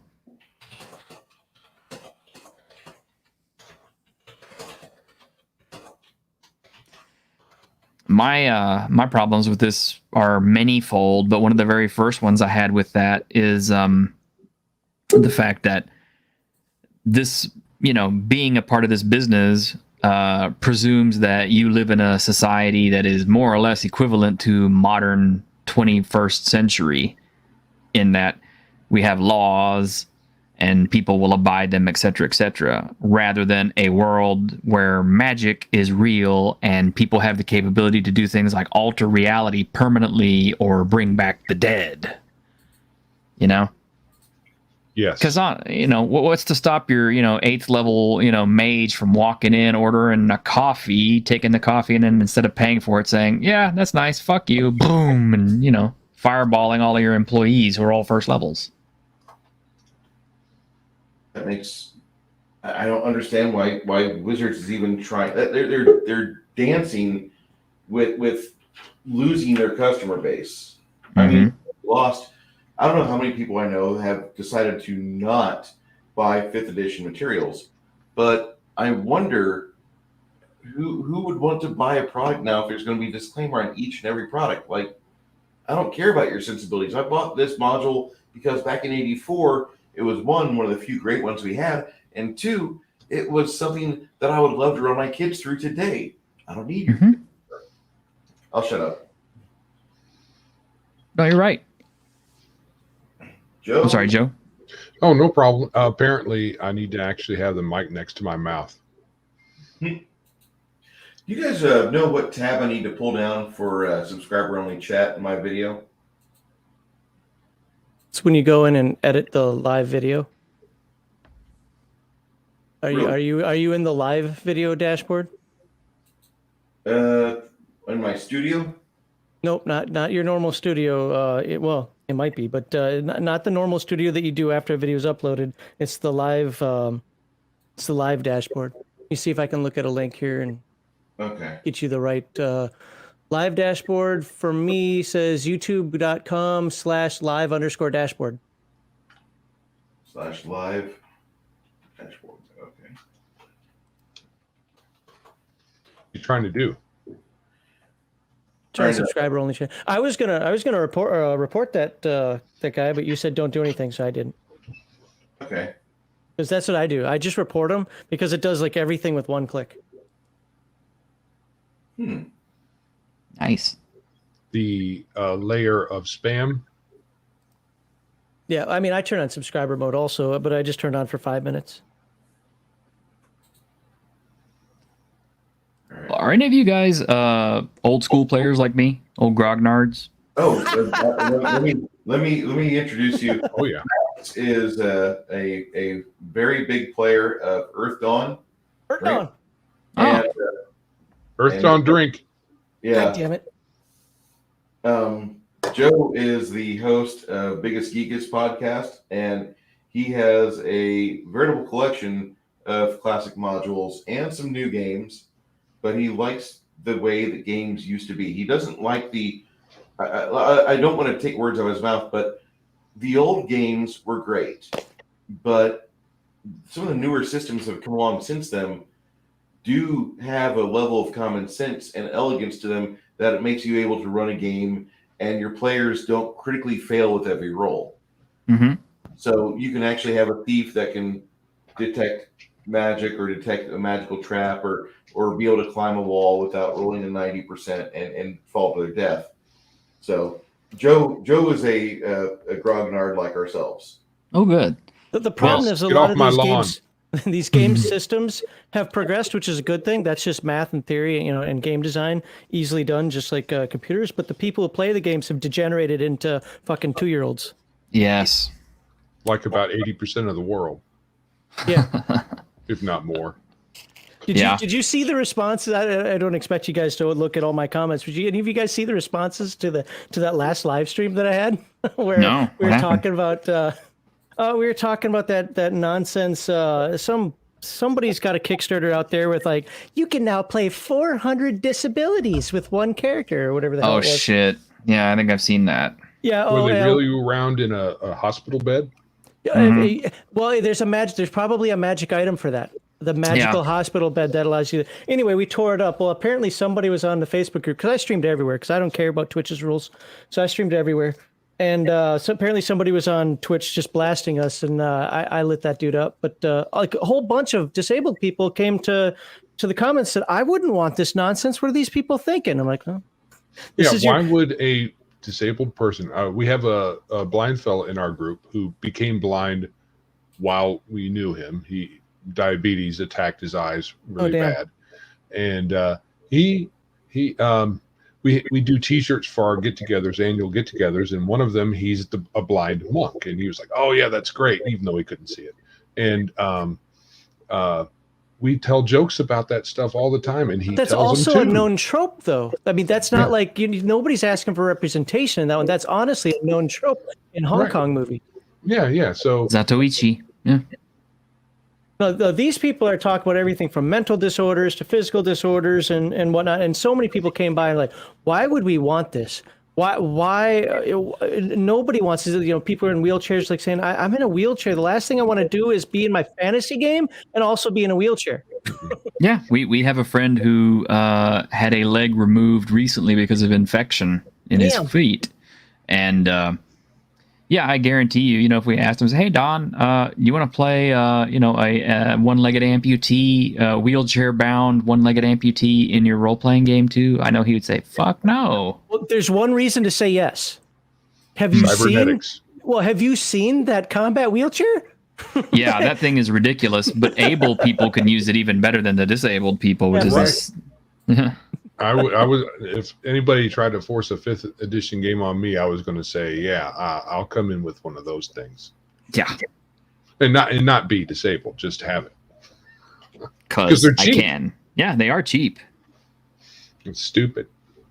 My problems with this are manyfold, but one of the very first ones I had with that is the fact that this, you know, being a part of this business presumes that you live in a society that is more or less equivalent to modern 21st century, in that we have laws and people will abide them, etc., rather than a world where magic is real and people have the capability to do things like alter reality permanently or bring back the dead. You know? Yes. Because, you know, what's to stop your, you know, 8th level, you know, mage from walking in, ordering a coffee, taking the coffee, and then instead of paying for it, saying, yeah, that's nice, fuck you, boom, and, you know, fireballing all of your employees who are all first levels. That makes. I don't understand why Wizards is even trying. They're dancing with losing their customer base. I mean, lost. I don't know how many people I know have decided to not buy 5th edition materials, but I wonder who would want to buy a product now if there's going to be a disclaimer on each and every product. Like, I don't care about your sensibilities. I bought this module because back in '84, it was one of the few great ones we had, and 2, it was something that I would love to run my kids through today. I don't need your. I'll shut up. No, you're right. Joe? I'm sorry, Joe. Oh, no problem. Apparently, I need to actually have the mic next to my mouth. You guys know what tab I need to pull down for subscriber-only chat in my video? It's when you go in and edit the live video. Are you in the live video dashboard? In my studio? Nope, not your normal studio. It might be, but not the normal studio that you do after a video is uploaded. It's the live. It's the live dashboard. Let me see if I can look at a link here and get you the right live dashboard. For me, says youtube.com/live_dashboard. /live dashboard. Okay. What are you trying to do? Trying subscriber only channel. I was gonna report that guy, but you said don't do anything, so I didn't. Okay. Because that's what I do. I just report them because it does like everything with one click. Nice. The layer of spam. Yeah, I mean, I turn on subscriber mode also, but I just turned on for 5 minutes. Right. Are any of you guys old school players like me? Old grognards? Oh, let me introduce you. Oh yeah. Max is a very big player of Earth Dawn. Earth Dawn. And, Earth Dawn drink. Yeah. God damn it. Joe is the host of Biggest Geekest podcast, and he has a veritable collection of classic modules and some new games, but he likes the way that games used to be. He doesn't like I don't want to take words out of his mouth, but the old games were great, but some of the newer systems that have come along since then do have a level of common sense and elegance to them that it makes you able to run a game and your players don't critically fail with every roll. So you can actually have a thief that can detect magic or detect a magical trap or be able to climb a wall without rolling a 90% and fall to their death. So Joe is a grognard like ourselves. Oh, good. The problem is a Get lot off of my these lawn. games. These game systems have progressed, which is a good thing. That's just math and theory, and game design, easily done, just like computers. But the people who play the games have degenerated into fucking 2-year-olds. Yes. Like about 80% of the world, Yeah. if not more. Did you see the responses? I don't expect you guys to look at all my comments. Did any of you guys see the responses to that last live stream that I had, where No, we were what talking about that nonsense. Somebody's got a Kickstarter out there with like, you can now play 400 disabilities with one character or whatever the hell. Oh it was. shit! Yeah, I think I've seen that. Yeah. Were Oh, they yeah. wheel you around in a hospital bed? Well, there's probably a magic item for that. The magical hospital bed that allows you to... Anyway, we tore it up. Well, apparently somebody was on the Facebook group, because I streamed everywhere, because I don't care about Twitch's rules. So I streamed everywhere. And so apparently somebody was on Twitch just blasting us, and I lit that dude up. But like a whole bunch of disabled people came to the comments and said, I wouldn't want this nonsense. What are these people thinking? I'm like, oh. Why would a disabled person... we have a blind fella in our group who became blind while we knew him. Diabetes attacked his eyes really bad, and we do T-shirts for our annual get-togethers, and one of them he's a blind monk, and he was like, "Oh yeah, that's great," even though he couldn't see it. And we tell jokes about that stuff all the time, and that's tells also them too. a known trope, though. I mean, that's not like nobody's asking for representation in that one. That's honestly a known trope in Hong Kong movie. Yeah. So Zatoichi. Yeah. No, these people are talking about everything from mental disorders to physical disorders and whatnot. And so many people came by and like, why would we want this? Why nobody wants this? People are in wheelchairs, like saying, I'm in a wheelchair. The last thing I want to do is be in my fantasy game and also be in a wheelchair. Yeah, we have a friend who had a leg removed recently because of infection in his feet. And yeah, I guarantee you, if we asked him, hey, Don, you want to play, a one-legged amputee, wheelchair-bound one-legged amputee in your role-playing game too? I know he would say, fuck no. Well, there's one reason to say yes. Have you Cybernetics. Have you seen that combat wheelchair? Yeah, that thing is ridiculous, but able people can use it even better than the disabled people, which is I was if anybody tried to force a 5th edition game on me, I was going to say, I'll come in with one of those things. Yeah, and not be disabled, just have it. Because they're I cheap. can. Yeah, they are cheap. It's stupid.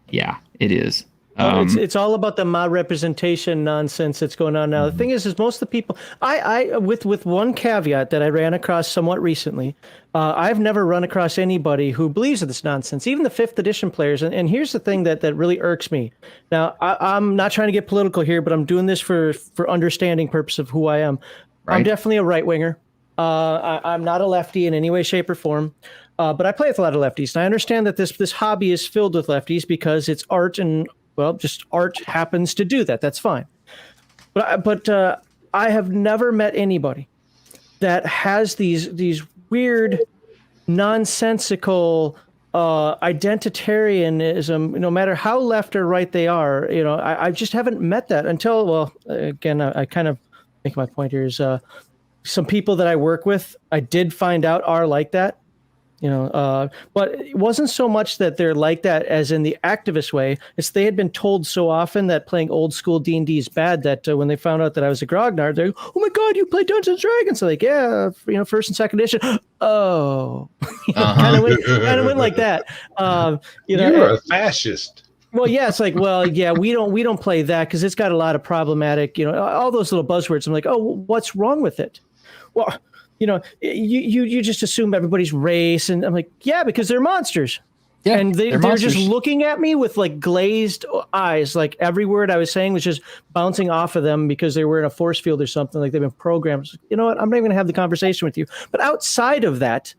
Yeah, it is. It's all about the mod representation nonsense that's going on now. The thing is most of the people, I with one caveat that I ran across somewhat recently, I've never run across anybody who believes in this nonsense, even the 5th edition players. And here's the thing that really irks me. Now, I'm not trying to get political here, but I'm doing this for understanding purpose of who I am. Right. I'm definitely a right winger. I'm not a lefty in any way, shape, or form. But I play with a lot of lefties, and I understand that this hobby is filled with lefties because it's art and just art happens to do that. That's fine. But I have never met anybody that has these weird, nonsensical identitarianism, no matter how left or right they are. I just haven't met that until, again, I kind of make my point here is some people that I work with, I did find out are like that. But it wasn't so much that they're like that as in the activist way. It's they had been told so often that playing old school D&D is bad that when they found out that I was a grognard, they're like, oh my God, you play Dungeons & Dragons. So like, yeah, 1st and 2nd edition. Oh, kind of went like that. You're a fascist. Well, yeah, it's like, we don't play that because it's got a lot of problematic, all those little buzzwords. I'm like, oh, what's wrong with it? Well, you just assume everybody's race, and I'm like, yeah, because they're monsters. Yeah, and they're just looking at me with like glazed eyes, like every word I was saying was just bouncing off of them because they were in a force field or something, like they've been programmed. You know what? I'm not even gonna have the conversation with you. But outside of that,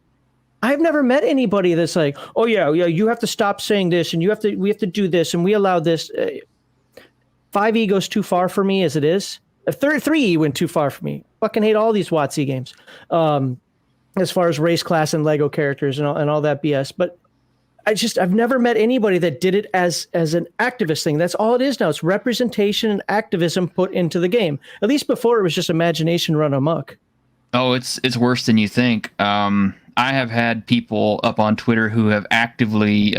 I've never met anybody that's like, oh yeah, you have to stop saying this, and we have to do this, and we allow this. 5e goes too far for me as it is. 3e went too far for me. Fucking hate all these WotC games, as far as race, class, and Lego characters and all that BS. But I've never met anybody that did it as an activist thing. That's all it is now. It's representation and activism put into the game. At least before it was just imagination run amok. Oh, it's worse than you think. I have had people up on Twitter who have actively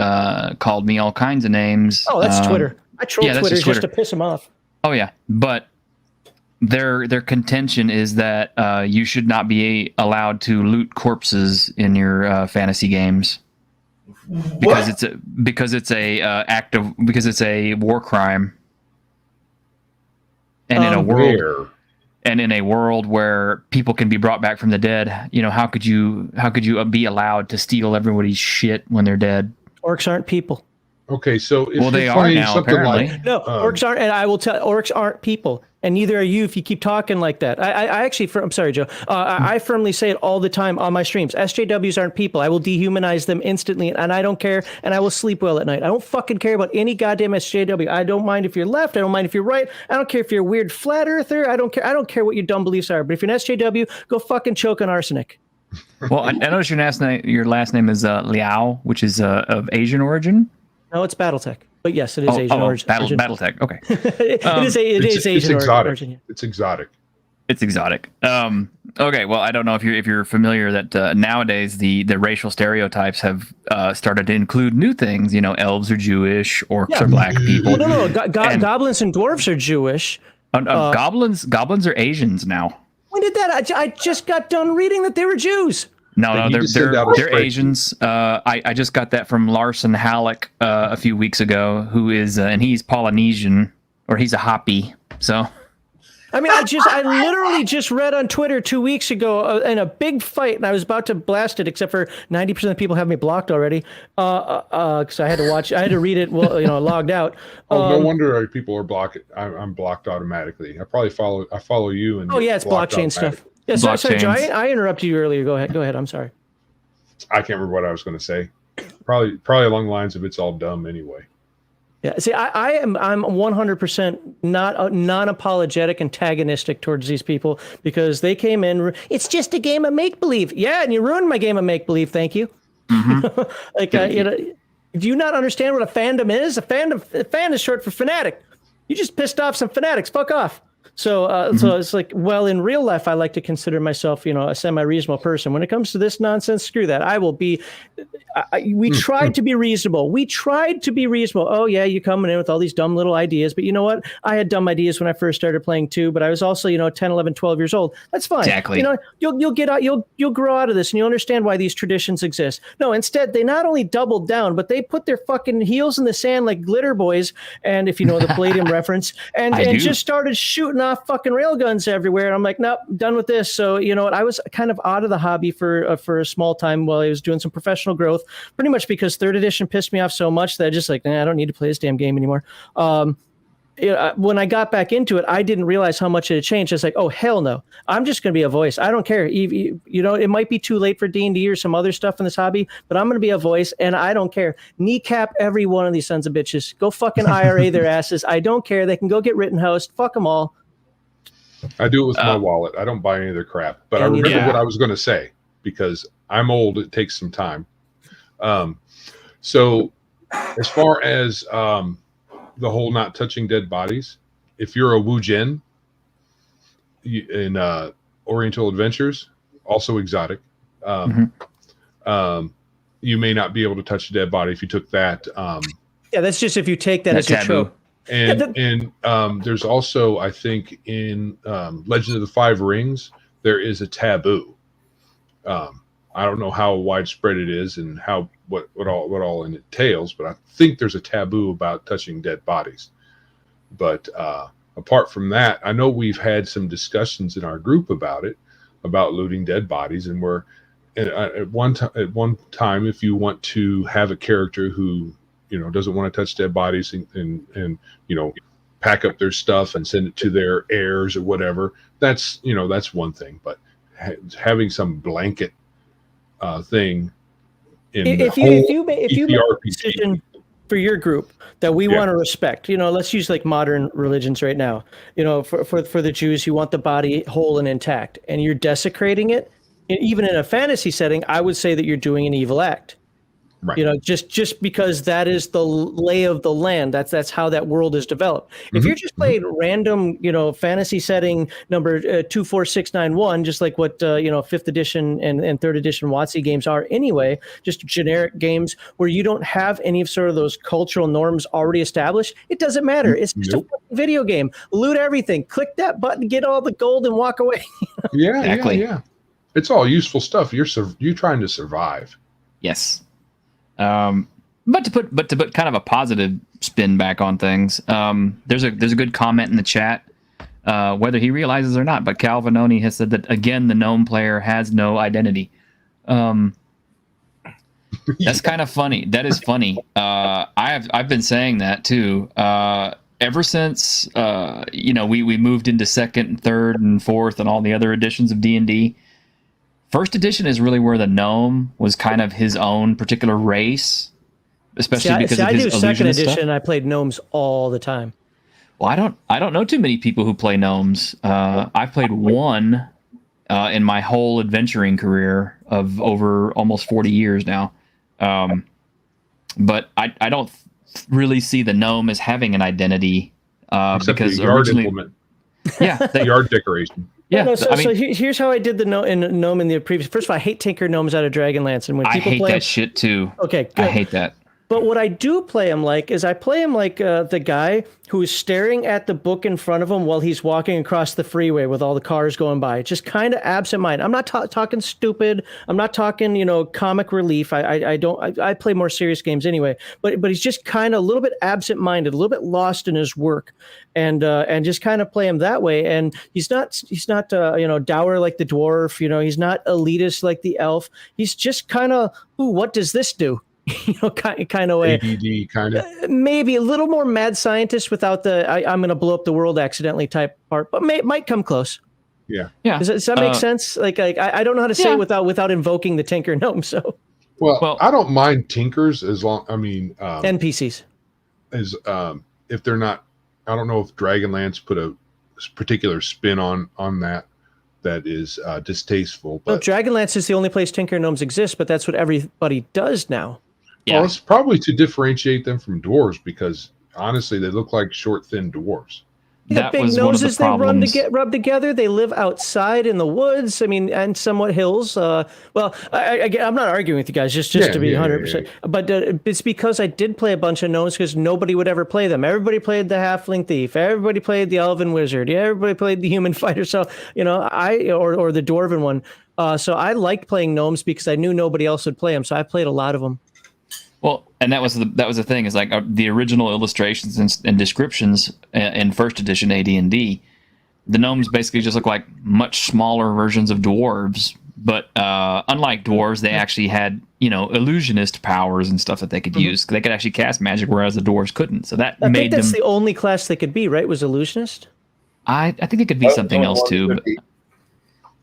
called me all kinds of names. Oh, that's Twitter. I troll that's Twitter just just Twitter. to piss them off. Oh yeah, but their contention is that you should not be allowed to loot corpses in your fantasy games because it's a war crime, and in a world where people can be brought back from the dead, how could you be allowed to steal everybody's shit when they're dead? Orcs aren't people. Okay, so if they you're are playing now, something apparently. like No, orcs aren't, and I will tell, orcs aren't people, and neither are you if you keep talking like that. I actually, I'm sorry, Joe. I firmly say it all the time on my streams. SJWs aren't people. I will dehumanize them instantly, and I don't care, and I will sleep well at night. I don't fucking care about any goddamn SJW. I don't mind if you're left. I don't mind if you're right. I don't care if you're a weird flat earther. I don't care. I don't care what your dumb beliefs are. But if you're an SJW, go fucking choke on arsenic. Well, I noticed your last name is Liao, which is of Asian origin. No, it's BattleTech. But yes, it is Asian origin. BattleTech. Okay. It is Asian exotic. origin. Yeah. It's exotic. It's exotic. Okay. Well, I don't know if you're familiar that nowadays the racial stereotypes have started to include new things. Elves are Jewish, orcs are black people. No. Goblins and dwarves are Jewish. Goblins are Asians now. When did that? I just got done reading that they were Jews. No, they're Asians. I just got that from Larson Halleck a few weeks ago, who is and he's Polynesian, or he's a Hopi. So, I mean, I literally just read on Twitter 2 weeks ago in a big fight, and I was about to blast it, except for 90% of the people have me blocked already, because I had to read it. Well, logged out. No wonder people are blocked. I'm blocked automatically. I follow you, and it's blockchain stuff. Yeah, sorry, Joe. I interrupted you earlier. Go ahead. I'm sorry. I can't remember what I was going to say. Probably along the lines of it's all dumb anyway. Yeah. See, I'm 100% not non-apologetic, antagonistic towards these people because they came in. It's just a game of make believe. Yeah, and you ruined my game of make believe. Thank you. Mm-hmm. Do you not understand what a fandom is? A fan is short for fanatic. You just pissed off some fanatics. Fuck off. So it's like, well, in real life, I like to consider myself, a semi-reasonable person. When it comes to this nonsense, screw that. I will be. We tried to be reasonable. Oh yeah, you coming in with all these dumb little ideas, but you know what? I had dumb ideas when I first started playing too. But I was also, 10, 11, 12 years old. That's fine. Exactly. You'll get out. You'll grow out of this, and you'll understand why these traditions exist. No, instead, they not only doubled down, but they put their fucking heels in the sand like glitter boys. And if you know the Palladium reference, and just started shooting off fucking railguns everywhere. And I'm like, nope, done with this. So you know what? I was kind of out of the hobby for a small time while I was doing some professional growth. Pretty much because 3rd edition pissed me off so much that I just like, I don't need to play this damn game anymore. When I got back into it, I didn't realize how much it had changed. It's like, oh, hell no. I'm just going to be a voice. I don't care. It might be too late for D&D or some other stuff in this hobby, but I'm going to be a voice, and I don't care. Kneecap every one of these sons of bitches. Go fucking IRA their asses. I don't care. They can go get Rittenhoused. Fuck them all. I do it with my wallet. I don't buy any of their crap. But I remember what I was going to say because I'm old. It takes some time. So as far as the whole not touching dead bodies, if you're a Wu-Gen in Oriental Adventures, also exotic, you may not be able to touch a dead body if you took that. That's just if you take that as your trope. And there's also, I think, in Legend of the Five Rings, there is a taboo. I don't know how widespread it is and what all it entails, but I think there's a taboo about touching dead bodies. But apart from that, I know we've had some discussions in our group about looting dead bodies, and we're at one time, if you want to have a character who doesn't want to touch dead bodies and pack up their stuff and send it to their heirs or whatever, that's one thing. But having some blanket thing in if you make a decision for your group that we want to respect, let's use like modern religions right now, for the Jews, you want the body whole and intact, and you're desecrating it, even in a fantasy setting, I would say that you're doing an evil act. Right. You know, just because that is the lay of the land. That's how that world is developed. If you're just playing random, you know, fantasy setting number 24691, just like what you know, 5th edition and 3rd edition WotC games are anyway, just generic games where you don't have any of sort of those cultural norms already established, it doesn't matter. It's just a video game. Loot everything, click that button, get all the gold, and walk away. Yeah, Exactly. yeah. It's all useful stuff. You're trying to survive. Yes. But to put kind of a positive spin back on things, there's a good comment in the chat, whether he realizes or not, but Calvinoni has said that again the gnome player has no identity. That's kind of funny. That is funny. I've been saying that too. Ever since you know, we moved into 2nd and 3rd and 4th and all the other editions of D&D. 1st edition is really where the gnome was kind of his own particular race, especially because of his I do 2nd illusionist edition. stuff. I played gnomes all the time. Well, I don't know too many people who play gnomes. I've played one in my whole adventuring career of over almost 40 years now. But I don't really see the gnome as having an identity Except because the yard originally, implement. yeah, The yard decoration. yeah. No, so, I mean, here's how I did the gnome in the previous. First of all, I hate Tinker Gnomes out of Dragonlance, and when I people hate play that shit too. okay, good. I hate that. But what I do play him like is I play him like the guy who is staring at the book in front of him while he's walking across the freeway with all the cars going by. Just kind of absent-minded. I'm not talking stupid. I'm not talking, you know, comic relief. I play more serious games anyway. But he's just kind of a little bit absent-minded, a little bit lost in his work, and just kind of play him that way. And he's not you know, dour like the dwarf. You know, he's not elitist like the elf. He's just kind of, ooh, what does this do? You know, kind of way. ADD kind of. Maybe a little more mad scientist without the I'm going to blow up the world accidentally type part, but might come close. Yeah. Yeah. Does that make sense? Like I don't know how to say it without invoking the Tinker Gnome. So Well, I don't mind tinkers as long. I mean, NPCs. as if they're not. I don't know if Dragonlance put a particular spin on that is distasteful. No, But Dragonlance is the only place Tinker Gnomes exist, but that's what everybody does now. Yeah. well, it's probably to differentiate them from dwarves because honestly, they look like short, thin dwarves. Yeah, That big was one of the noses they problems. rub together. They live outside in the woods. I mean, and somewhat hills. Well, I'm not arguing with you guys, just to be 100%. But it's because I did play a bunch of gnomes because nobody would ever play them. Everybody played the halfling thief. Everybody played the elven wizard. Everybody played the human fighter. So you know, or the dwarven one. So I liked playing gnomes because I knew nobody else would play them. So I played a lot of them. Well, and that was the thing is like the original illustrations and descriptions in 1st edition AD&D, the gnomes basically just look like much smaller versions of dwarves. But unlike dwarves, they actually had, you know, illusionist powers and stuff that they could use. They could actually cast magic, whereas the dwarves couldn't. So that I made think that's them. the only class they could be, right? Was illusionist. I think it could be something else too. But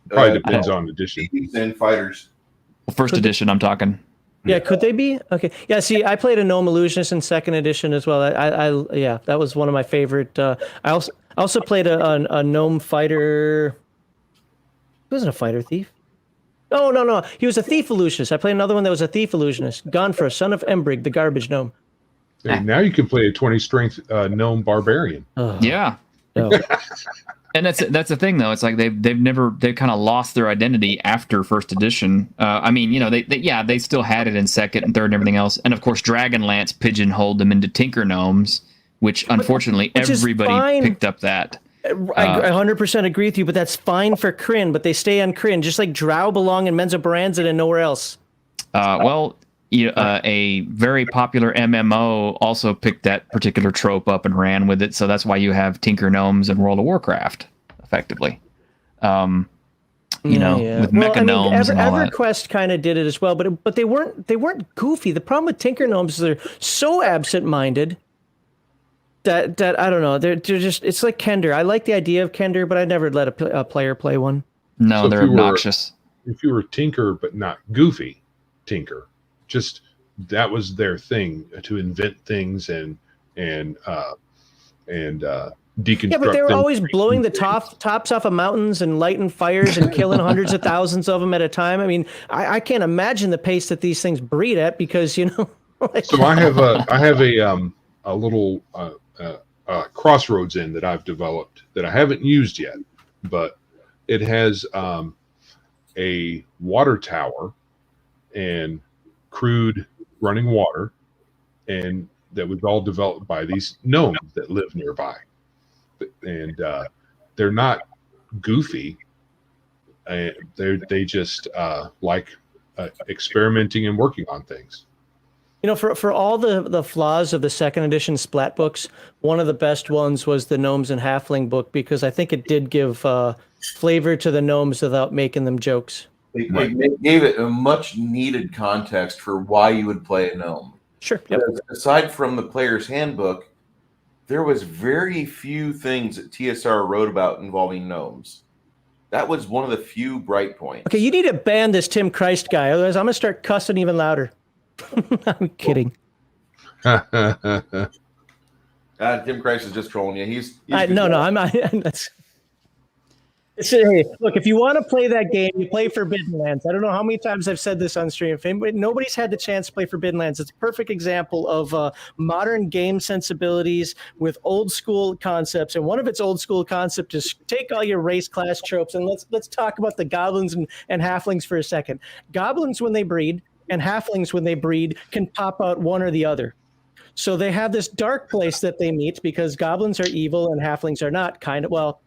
Probably depends on edition. And fighters. 1st edition, I'm talking. Yeah, could they be? Okay. Yeah, see, I played a gnome illusionist in 2nd edition as well. Yeah, that was one of my favorite. I also played a gnome fighter. He wasn't a fighter thief. Oh, no. He was a thief illusionist. I played another one that was a thief illusionist. Gonfra, son of Embrig, the garbage gnome. And now you can play a 20 strength gnome barbarian. Yeah. No. And that's the thing though. It's like they've kind of lost their identity after 1st edition. I mean, you know, they still had it in 2nd and 3rd and everything else. And of course, Dragonlance pigeonholed them into Tinker Gnomes, which unfortunately everybody picked up that. I 100% agree with you, but that's fine for Kryn, but they stay on Kryn, just like Drow belong in Menza Baranzan and nowhere else. Well, a very popular MMO also picked that particular trope up and ran with it, so that's why you have Tinker Gnomes in World of Warcraft, effectively. With Mecha Gnomes and all that. EverQuest kind of did it as well, but they weren't goofy. The problem with Tinker Gnomes is they're so absent-minded that I don't know. They're just, it's like Kender. I like the idea of Kender, but I never let a player play one. No, So they're obnoxious. If you were Tinker but not goofy Tinker, just that was their thing, to invent things and deconstruct. Yeah, but they were them. always blowing the tops off of mountains and lighting fires and killing hundreds of thousands of them at a time. I mean, I can't imagine the pace that these things breed at because, you know. Like, So I have a little crossroads inn that I've developed that I haven't used yet, but it has a water tower and crude running water, and that was all developed by these gnomes that live nearby. And they're not goofy. They just like experimenting and working on things. You know, for all the flaws of the second edition Splat books, one of the best ones was the Gnomes and Halfling book because I think it did give flavor to the gnomes without making them jokes. They gave it a much needed context for why you would play a gnome. Sure. Yep. Aside from the player's handbook, there was very few things that TSR wrote about involving gnomes. That was one of the few bright points. Okay, you need to ban this Tim Christ guy, otherwise I'm gonna start cussing even louder. I'm kidding. Tim Christ is just trolling you. He's No, I'm not. Hey, look, if you want to play that game, you play Forbidden Lands. I don't know how many times I've said this on stream. Nobody's had the chance to play Forbidden Lands. It's a perfect example of modern game sensibilities with old school concepts. And one of its old school concepts is take all your race class tropes and let's talk about the goblins and halflings for a second. Goblins, when they breed, and halflings, when they breed, can pop out one or the other. So they have this dark place that they meet because goblins are evil and halflings are not. Kind of, well,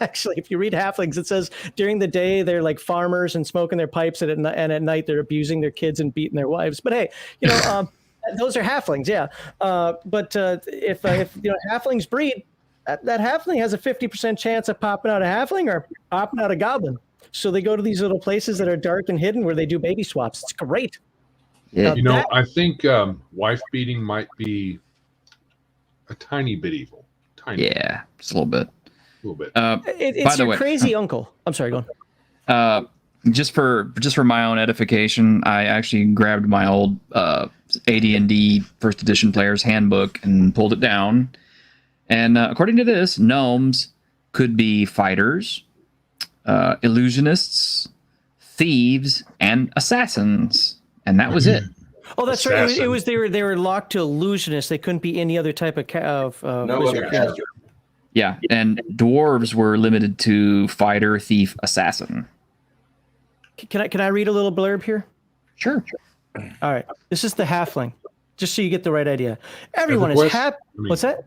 actually, if you read halflings, it says during the day they're like farmers and smoking their pipes, and at night they're abusing their kids and beating their wives. But hey, you know, those are halflings, yeah. But if you know halflings breed, that halfling has a 50% chance of popping out a halfling or popping out a goblin. So they go to these little places that are dark and hidden where they do baby swaps. It's great. Yeah. You know, I think wife beating might be a tiny bit evil. Tiny. Yeah, just a little bit. A little bit. It's your crazy uncle. I'm sorry, go on. Just for my own edification, I actually grabbed my old AD&D first edition player's handbook and pulled it down. And according to this, gnomes could be fighters, illusionists, thieves, and assassins. And that was it. Oh, that's right. It was they were locked to illusionists. They couldn't be any other type of wizard. Yeah, and dwarves were limited to fighter, thief, assassin. Can I read a little blurb here? Sure. All right. This is the halfling, just so you get the right idea. Everyone is happy. What's that?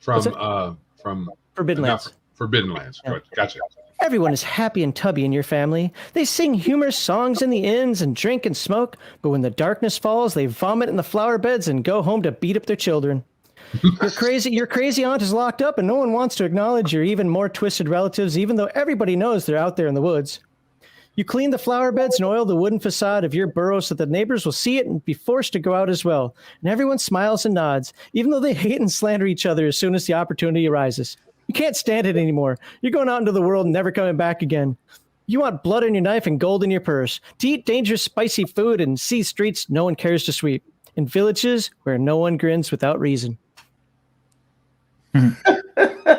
From Forbidden Lands. Forbidden Lands. Yeah. Gotcha. Everyone is happy and tubby in your family. They sing humorous songs in the inns and drink and smoke, but when the darkness falls, they vomit in the flower beds and go home to beat up their children. Your crazy aunt is locked up and no one wants to acknowledge your even more twisted relatives, even though everybody knows they're out there in the woods. You clean the flower beds and oil the wooden facade of your burrow so that neighbors will see it and be forced to go out as well. And everyone smiles and nods, even though they hate and slander each other as soon as the opportunity arises. You can't stand it anymore. You're going out into the world and never coming back again. You want blood on your knife and gold in your purse, to eat dangerous, spicy food and see streets no one cares to sweep, in villages where no one grins without reason.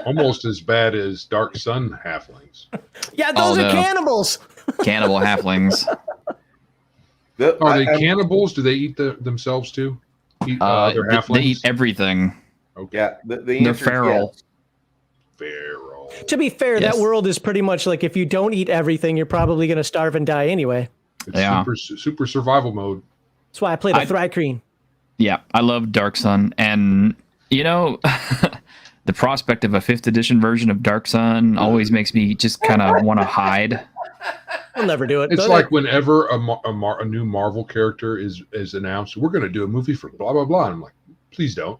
Almost as bad as Dark Sun halflings. Yeah, those are cannibals. Cannibal halflings. Are they cannibals? Do they eat themselves too? Their halflings? They eat everything. Okay. Yeah, they're feral. Yes. Feral. To be fair, that world is pretty much like if you don't eat everything, you're probably going to starve and die anyway. It's super survival mode. That's why I played a Thrycreen. Yeah, I love Dark Sun, and you know, the prospect of a 5th edition version of Dark Sun always makes me just kind of want to hide. I'll never do it. It's like whenever a new Marvel character is announced, we're going to do a movie for blah blah blah. And I'm like, please don't.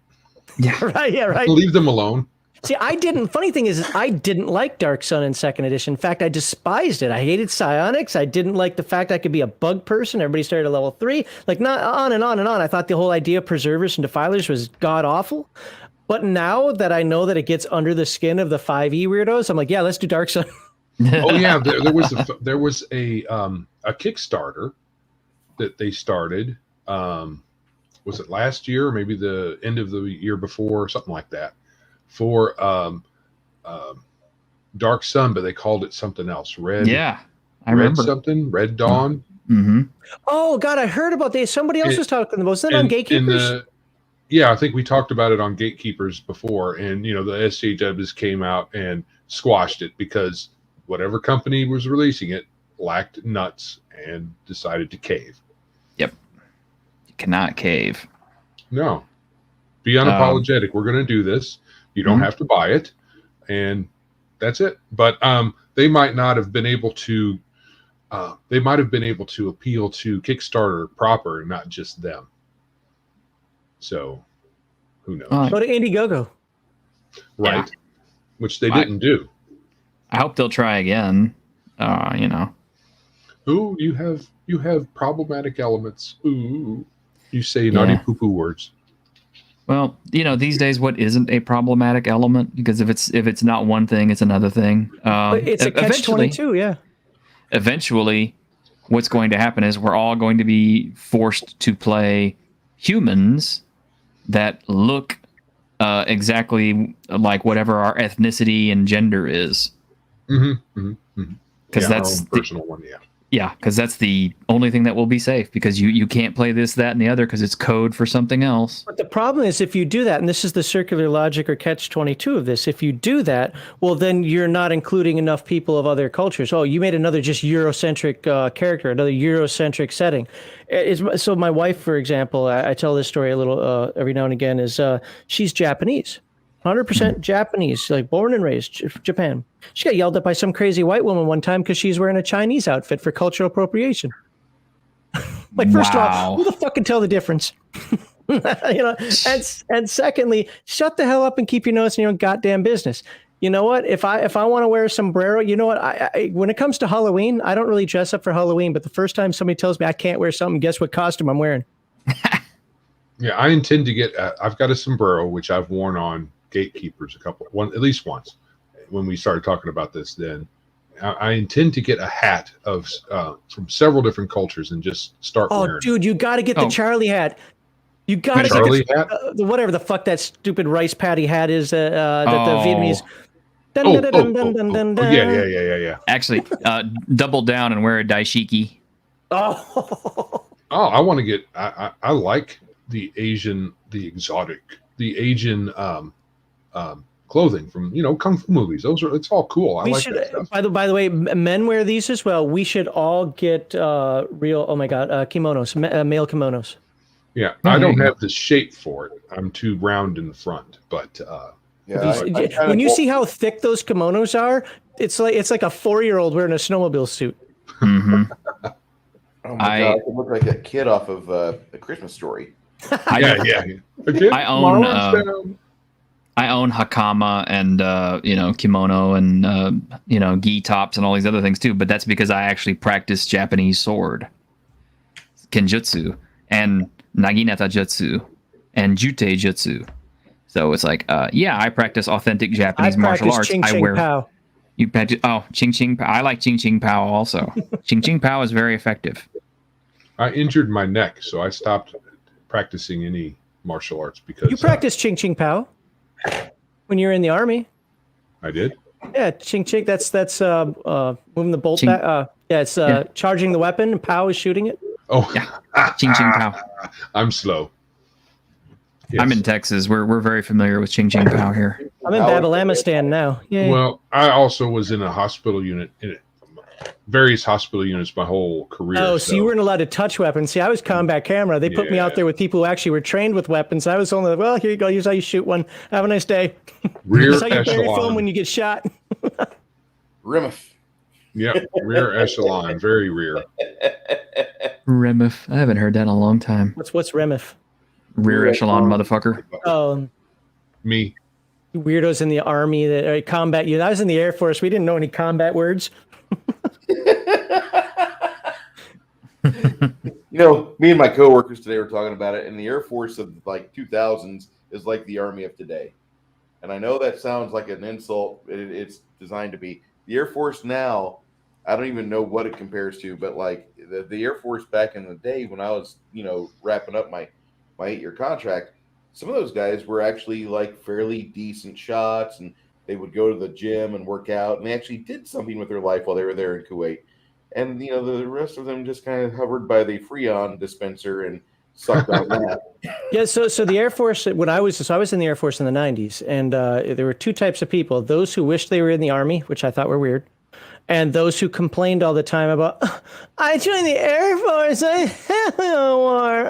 Yeah, right. Yeah, right. Leave them alone. See, funny thing is, I didn't like Dark Sun in 2nd edition. In fact, I despised it. I hated psionics. I didn't like the fact I could be a bug person. Everybody started at level 3. Like, not on and on and on. I thought the whole idea of preservers and defilers was god-awful. But now that I know that it gets under the skin of the 5e weirdos, I'm like, yeah, let's do Dark Sun. Oh, yeah. There was a Kickstarter that they started. Was it last year or maybe the end of the year before or something like that? For Dark Sun, but they called it something else. Red I remember. something. Red Dawn. Mm-hmm. Oh God, I heard about this. Somebody else was talking about. Was it on Gatekeepers? Yeah, I think we talked about it on Gatekeepers before, and the SJWs came out and squashed it because whatever company was releasing it lacked nuts and decided to cave. Yep, you cannot cave. No, be unapologetic. We're going to do this. You don't have to buy it, and that's it. But they might not have been able to. They might have been able to appeal to Kickstarter proper, and not just them. So, who knows? Go to Indiegogo, Right? Yeah. Which they didn't do. I hope they'll try again. Ooh, you have problematic elements. Ooh, you say naughty poo-poo words. Well, these days, what isn't a problematic element? Because if it's not one thing, it's another thing. it's a catch-22. Yeah. Eventually, what's going to happen is we're all going to be forced to play humans that look exactly like whatever our ethnicity and gender is. Because that's our own personal one. because that's the only thing that will be safe. Because you can't play this, that, and the other because it's code for something else. But the problem is if you do that, and this is the circular logic or catch-22 of this, if you do that, well, then you're not including enough people of other cultures. Oh, you made another just Eurocentric character, another Eurocentric setting. So my wife, for example, I tell this story a little every now and again, is she's Japanese. 100% Japanese, like born and raised Japan. She got yelled at by some crazy white woman one time because she's wearing a Chinese outfit for cultural appropriation. Like, first of all, who the fuck can tell the difference? And secondly, shut the hell up and keep your nose in your own goddamn business. You know what? If I want to wear a sombrero, you know what? I when it comes to Halloween, I don't really dress up for Halloween. But the first time somebody tells me I can't wear something, guess what costume I'm wearing? Yeah, I intend to get. I've got a sombrero which I've worn on Gatekeepers at least once when we started talking about this. Then I intend to get a hat of from several different cultures and just start wearing. Oh, dude, you got to get the Charlie hat. You got to Charlie get hat? Whatever the fuck that stupid rice patty hat is that the Vietnamese. Yeah. Actually, double down and wear a daishiki. Oh, I want to get. I like the Asian clothing from kung fu movies. It's all cool. I like that stuff. By the way, men wear these as well. We should all get real. Oh my god, kimonos, male kimonos. Yeah, I don't have the shape for it. I'm too round in the front, but when you see how thick those kimonos are, it's like a 4-year-old wearing a snowmobile suit. Mm-hmm. Oh my god, I look like a kid off of A Christmas Story. Yeah. I own hakama and kimono and gi tops and all these other things too, but that's because I actually practice Japanese sword, kenjutsu, and naginata jutsu, and jute jutsu. So it's like, I practice authentic Japanese martial arts. I wear. Pow. You practice Ching Ching Pao. I like Ching Ching Pao also. Ching Ching Pao is very effective. I injured my neck, so I stopped practicing any martial arts because you practiced Ching Ching Pao when you were in the army. I did. Yeah, Ching Ching. That's moving the bolt back. It's charging the weapon and Pao is shooting it. Oh yeah, Ching Ching Pao. I'm slow. Yes. I'm in Texas. We're very familiar with Ching Ching Pao here. I'm in Babalamistan now. Yay. Well, I also was in a hospital unit, various hospital units my whole career. Oh, so you weren't allowed to touch weapons. See, I was combat camera. They put me out there with people who actually were trained with weapons. I was only, well, here you go. Here's how you shoot one. Have a nice day. Rear how you bury film when you get shot. Remif. Yep, rear echelon, very rear. Remif. I haven't heard that in a long time. What's Remif? Rear echelon, motherfucker. Oh, me. Weirdos in the army that are combat. I was in the Air Force. We didn't know any combat words. Me and my coworkers today were talking about it, and the Air Force of like 2000s is like the Army of today. And I know that sounds like an insult. It's designed to be. The Air Force now, I don't even know what it compares to, but like the Air Force back in the day when I was, wrapping up my 8-year contract, some of those guys were actually like fairly decent shots and They would go to the gym and work out, and they actually did something with their life while they were there in Kuwait. And the rest of them just kind of hovered by the Freon dispenser and sucked on that. Yeah, so the Air Force, when I was in the Air Force in the 90s, and there were two types of people: those who wished they were in the Army, which I thought were weird, and those who complained all the time about, I joined the Air Force, I hate the war.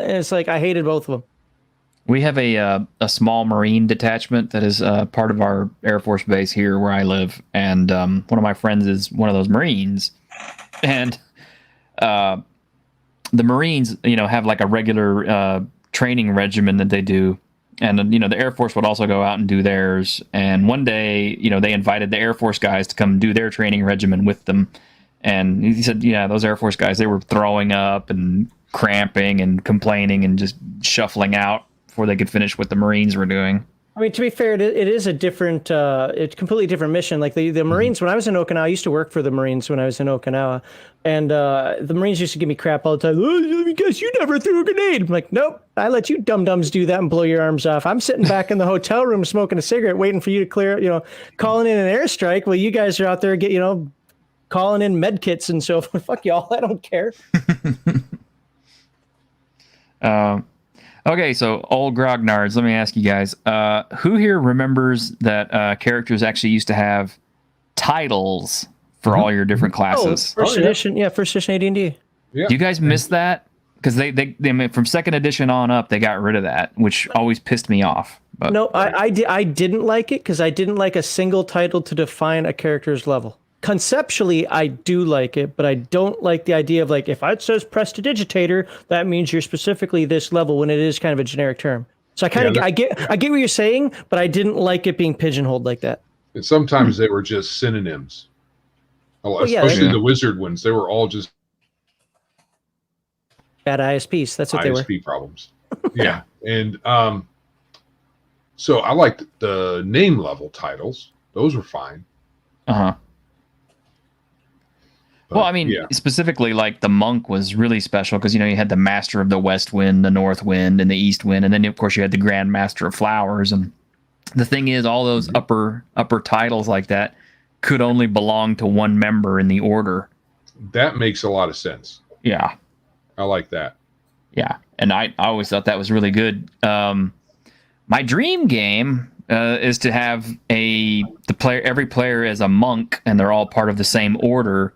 And it's like, I hated both of them. We have a small Marine detachment that is part of our Air Force base here where I live, and one of my friends is one of those Marines, and the Marines, have like a regular training regimen that they do, and the Air Force would also go out and do theirs. And one day, they invited the Air Force guys to come do their training regimen with them, and he said, yeah, those Air Force guys, they were throwing up and cramping and complaining and just shuffling out before they could finish what the Marines were doing. I mean, to be fair, it is a different, it's a completely different mission. Like the Marines, when I was in Okinawa, I used to work for the Marines when I was in Okinawa, and the Marines used to give me crap all the time. Oh, because you never threw a grenade. I'm like, nope, I let you dum-dums do that and blow your arms off. I'm sitting back in the hotel room smoking a cigarette, waiting for you to clear, calling in an airstrike while you guys are out there calling in med kits and so forth. Fuck y'all, I don't care. Okay, so old grognards, let me ask you guys, who here remembers that characters actually used to have titles for all your different classes? First edition AD&D. Yeah. Do you guys miss that? Because they from second edition on up, they got rid of that, which always pissed me off. But No, I didn't like it because I didn't like a single title to define a character's level. Conceptually, I do like it, but I don't like the idea of if it says prestidigitator, that means you're specifically this level when it is kind of a generic term. So I get what you're saying, but I didn't like it being pigeonholed like that. And sometimes they were just synonyms. Especially the wizard ones. They were all just bad ISPs. That's what they were. ISP problems. Yeah. And so I liked the name level titles. Those were fine. Uh-huh. Well, I mean, specifically, the monk was really special because, you had the master of the west wind, the north wind, and the east wind. And then, of course, you had the grand master of flowers. And the thing is, all those upper titles like that could only belong to one member in the order. That makes a lot of sense. Yeah. I like that. Yeah. And I always thought that was really good. My dream game is to have every player as a monk, and they're all part of the same order.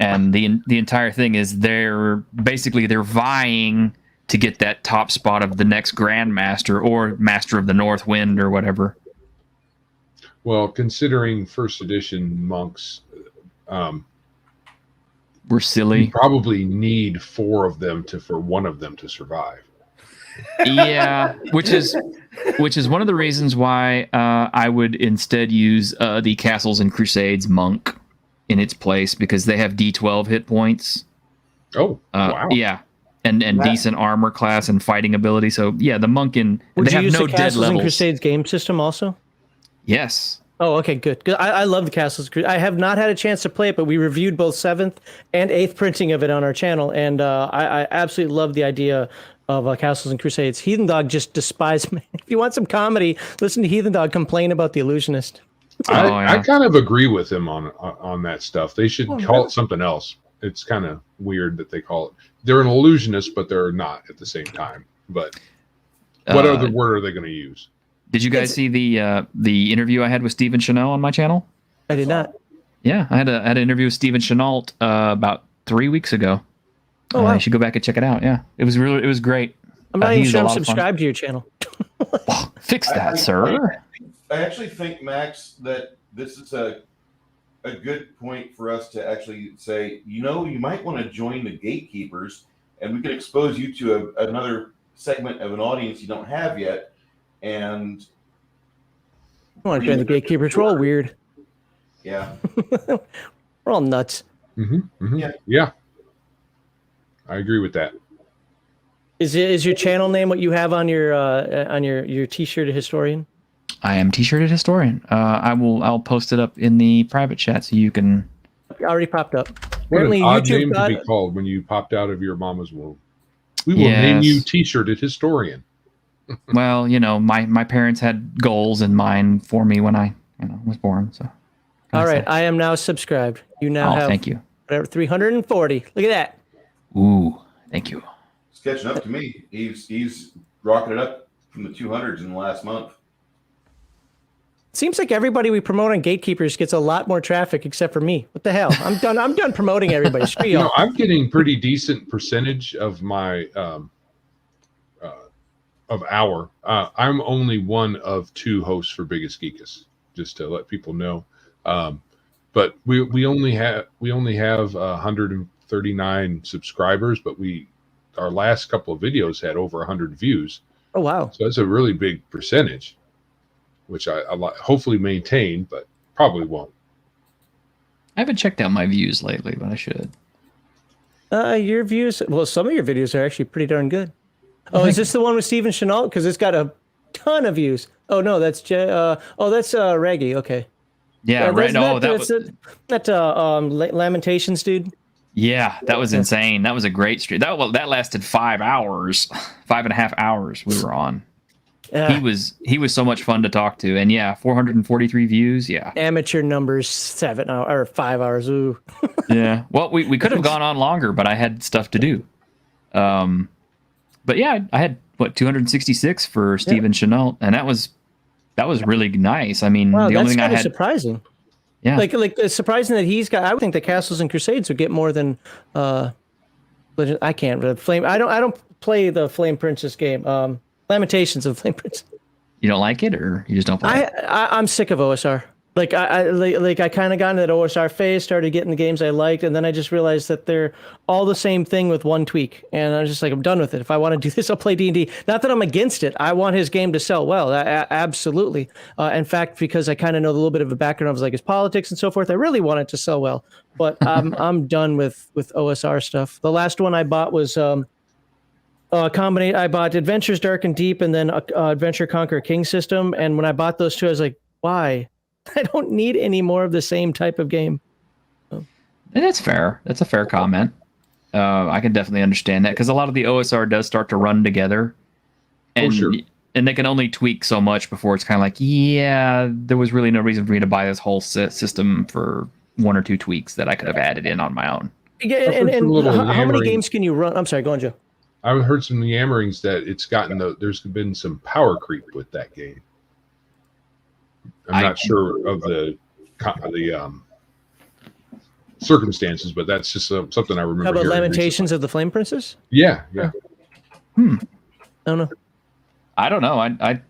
And the entire thing is they're vying to get that top spot of the next Grandmaster or Master of the North Wind or whatever. Well, considering first edition monks, we're silly. You probably need 4 of them for one of them to survive. Yeah, which is one of the reasons why I would instead use the Castles and Crusades monk in its place, because they have D12 hit points. Oh, wow. Yeah, and decent armor class and fighting ability. So yeah, the monk they have no dead Castles and levels. Crusades game system also? Yes. Oh, okay, good. I love the Castles. I have not had a chance to play it, but we reviewed both 7th and 8th printing of it on our channel, and I absolutely love the idea of Castles and Crusades. Heathen Dog just despised me. If you want some comedy, listen to Heathen Dog complain about the Illusionist. I kind of agree with him on that stuff. They should call it something else. It's kind of weird that they call it. They're an illusionist, but they're not at the same time. But what other word are they going to use? Did you guys see the interview I had with Stephen Chenault on my channel? I did not. Yeah, I had an interview with Stephen Chenault about 3 weeks ago. Oh, wow. You should go back and check it out. Yeah, it was great. I'm not even sure I'm subscribed to your channel. Fix that, sir. I actually think, Max, that this is a good point for us to actually say, you might want to join the Gatekeepers, and we can expose you to another segment of an audience you don't have yet. And I want to join the Gatekeepers. We're all weird. Yeah. We're all nuts. Mm-hmm, mm-hmm. Yeah. I agree with that. Is your channel name what you have on your T-shirted historian? I am T-shirted historian. I'll post it up in the private chat so you can. It already popped up. What an odd name to be called when you popped out of your mama's womb. We will name you T-shirted historian. Well, my parents had goals in mind for me when I was born. So. All right, I am now subscribed. You now have thank you. whatever 340. Look at that. Ooh, thank you. It's catching up to me. He's rocketed up from the 200s in the last month. Seems like everybody we promote on Gatekeepers gets a lot more traffic except for me. What the hell? I'm done promoting everybody. Screw y'all. I'm getting pretty decent percentage of my I'm only one of 2 hosts for Biggest Geekus, just to let people know. But we only have 139 subscribers, but our last couple of videos had over 100 views. Oh wow! So that's a really big percentage, which I hopefully maintain, but probably won't. I haven't checked out my views lately, but I should. Your views. Well, some of your videos are actually pretty darn good. Oh, is this the one with Steven Chenault? Because it's got a ton of views. Oh no, that's Reggie. Okay. Yeah, right. No, Lamentations, dude. Yeah, that was insane. That was a great stream. That lasted 5 hours, 5.5 hours. We were on. He was so much fun to talk to, and 443 views. Yeah, amateur numbers 7 hours or 5 hours. Ooh. Yeah. Well, we could have gone on longer, but I had stuff to do. But yeah, I had 266 for Steven Chenault, and that was really nice. I mean, wow, the only thing I had surprising. Yeah, like it's surprising that he's got. I would think the Castles and Crusades would get more than. But I can't. The Flame. I don't play the Flame Princess game. Lamentations of Flame Princess. You don't like it, or you just don't play it? I'm sick of OSR. Like I kind of got into that OSR phase, started getting the games I liked, and then I just realized that they're all the same thing with one tweak, and I was just like, I'm done with it. If I want to do this, I'll play D&D. Not that I'm against it. I want his game to sell well, absolutely. In fact, because I kind of know a little bit of a background of like his politics and so forth, I really want it to sell well. But I'm done with OSR stuff. The last one I bought was I bought Adventures Dark and Deep, and then Adventure Conquer King system. And when I bought those two, I was like, why? I don't need any more of the same type of game. And that's fair. That's a fair comment. I can definitely understand that, because a lot of the OSR does start to run together, and and they can only tweak so much before it's kind of like, there was really no reason for me to buy this whole system for 1 or 2 tweaks that I could have added in on my own. Yeah, and how many games can you run? I'm sorry, go on, Joe. I heard some yammerings that it's gotten there's been some power creep with that game. I'm not sure of the circumstances, but that's just something I remember. How about Lamentations of the Flame Princess? Yeah. I don't know. I don't know. I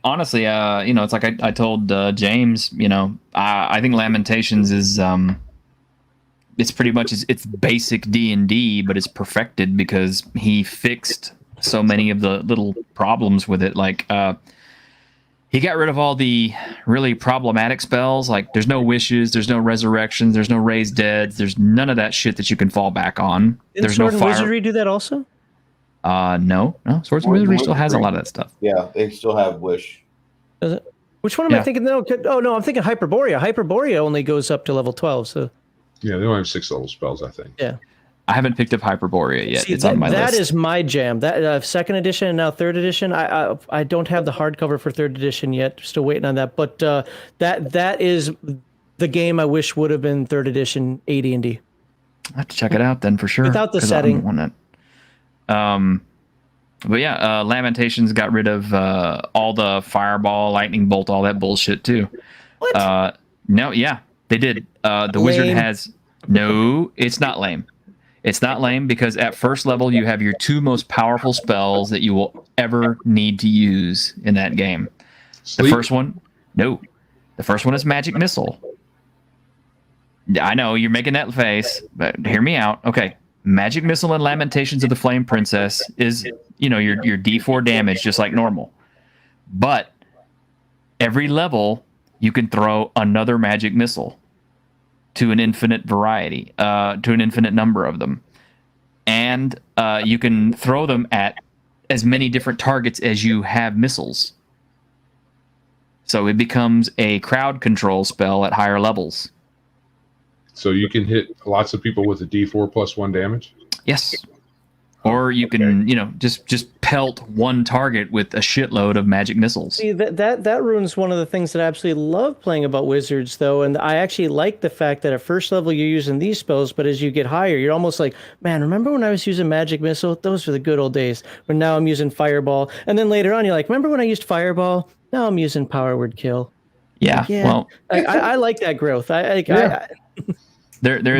honestly, it's like I told James, I think Lamentations is it's pretty much it's basic D&D, but it's perfected because he fixed so many of the little problems with it. Like he got rid of all the really problematic spells. Like there's no wishes, there's no resurrections, there's no raised deads, there's none of that shit that you can fall back on. Didn't Sword and Wizardry do that also? No. Swords and Wizardry still has a lot of that stuff. Yeah, they still have wish. Does it? Which one am I thinking? No, I'm thinking Hyperborea. Hyperborea only goes up to level 12. So yeah, they only have 6 level spells, I think. Yeah. I haven't picked up Hyperborea yet. It's on my list. That is my jam. That 2nd edition and now 3rd edition. I don't have the hardcover for 3rd edition yet. Still waiting on that. But that is the game I wish would have been 3rd edition AD&D. I have to check it out then for sure. Without the setting. But yeah, Lamentations got rid of all the fireball, lightning bolt, all that bullshit too. What? No, yeah, they did. The wizard has no. It's not lame. It's not lame because at first level you have your 2 most powerful spells that you will ever need to use in that game. Sleep? The first one, no. The first one is Magic Missile. I know you're making that face, but hear me out. Okay, Magic Missile and Lamentations of the Flame Princess is your D4 damage just like normal, but every level you can throw another Magic Missile to an infinite variety, to an infinite number of them. And you can throw them at as many different targets as you have missiles. So it becomes a crowd control spell at higher levels. So you can hit lots of people with a D4 +1 damage? Yes. Or you can, just pelt one target with a shitload of magic missiles. See, that ruins one of the things that I absolutely love playing about wizards, though, and I actually like the fact that at first level you're using these spells, but as you get higher, you're almost like, man, remember when I was using magic missile? Those were the good old days. But now I'm using fireball, and then later on you're like, remember when I used fireball? Now I'm using power word kill. Yeah, well, I like that growth. there is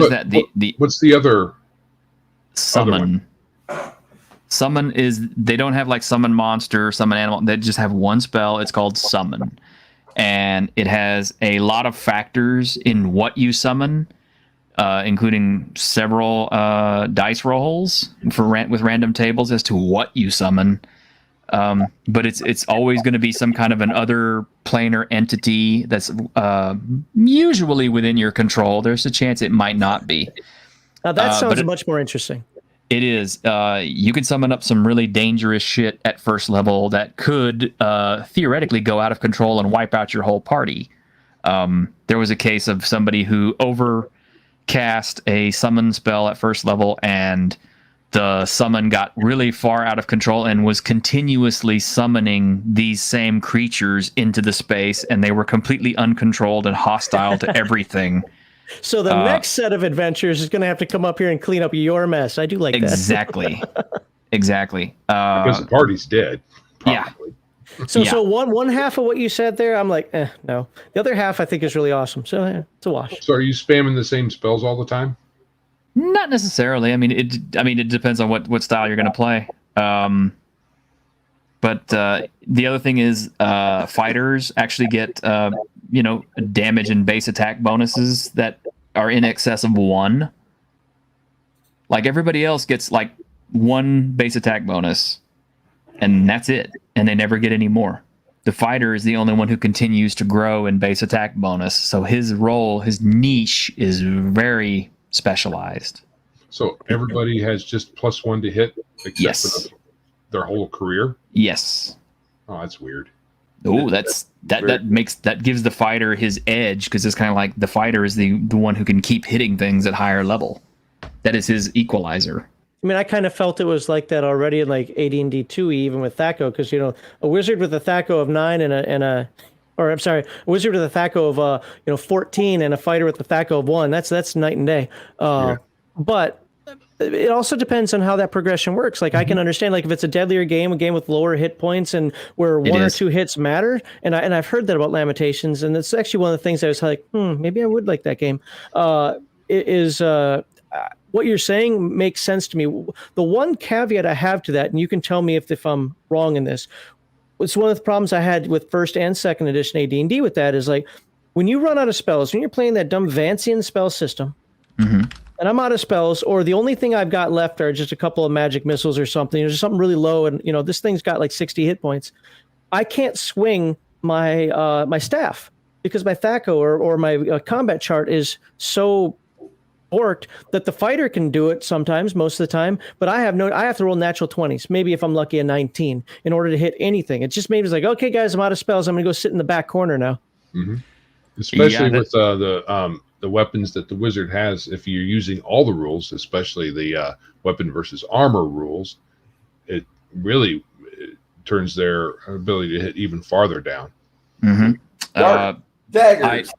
that what's the other summon. Summon is, they don't have like summon monster, summon animal. They just have one spell. It's called summon. And it has a lot of factors in what you summon, including several dice rolls with random tables as to what you summon. But it's always going to be some kind of an other planar entity that's usually within your control. There's a chance it might not be. Now that sounds much more interesting. It is. You can summon up some really dangerous shit at first level that could theoretically go out of control and wipe out your whole party. There was a case of somebody who overcast a summon spell at first level, and the summon got really far out of control and was continuously summoning these same creatures into the space, and they were completely uncontrolled and hostile to everything. So the next set of adventures is going to have to come up here and clean up your mess. I do like that. Exactly. Because the party's dead. Probably. Yeah. So one half of what you said there, I'm like, no. The other half I think is really awesome. So it's a wash. So are you spamming the same spells all the time? Not necessarily. I mean, it depends on what style you're going to play. But the other thing is, fighters actually get damage and base attack bonuses that are in excess of 1. Like everybody else gets like 1 base attack bonus, and that's it. And they never get any more. The fighter is the only one who continues to grow in base attack bonus. So his role, his niche, is very specialized. So everybody has just +1 to hit, except for their whole career. Yes. Oh, that's weird. Oh, that gives the fighter his edge, because it's kind of like the fighter is the one who can keep hitting things at higher level. That is his equalizer. I mean, I kind of felt it was like that already in like AD&D 2E, even with THAC0, because a wizard with a THAC0 of 9 a wizard with a THAC0 of 14 and a fighter with a THAC0 of 1. That's night and day. But it also depends on how that progression works. Like I can understand, like if it's a deadlier game, a game with lower hit points, and where one or two hits matter. And I've heard that about Lamentations, and it's actually one of the things I was like, maybe I would like that game. What you're saying makes sense to me. The one caveat I have to that, and you can tell me if I'm wrong in this, it's one of the problems I had with first and second edition AD&D with that is like when you run out of spells, when you're playing that dumb Vancian spell system, and I'm out of spells, or the only thing I've got left are just a couple of magic missiles or something, or just something really low, and this thing's got like 60 hit points. I can't swing my my staff because my THAC0 or my combat chart is so orked that the fighter can do it sometimes, most of the time, but I have to roll natural 20s, maybe if I'm lucky a 19, in order to hit anything. It just maybe it's like, okay, guys, I'm out of spells. I'm going to go sit in the back corner now. Especially with the weapons that the wizard has, if you're using all the rules, especially the weapon versus armor rules, it really turns their ability to hit even farther down. Daggers.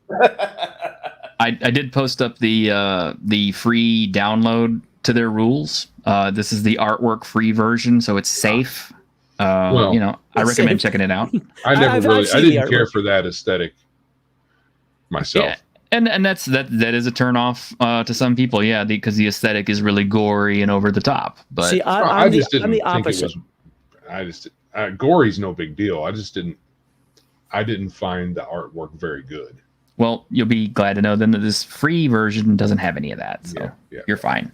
I did post up the free download to their rules. This is the artwork free version, so it's safe. I recommend checking it out. I didn't care for that aesthetic myself. Yeah. And that is a turn off to some people, because the aesthetic is really gory and over the top. But see, I'm the opposite. Gory's no big deal. I didn't find the artwork very good. Well, you'll be glad to know then that this free version doesn't have any of that, so you're fine.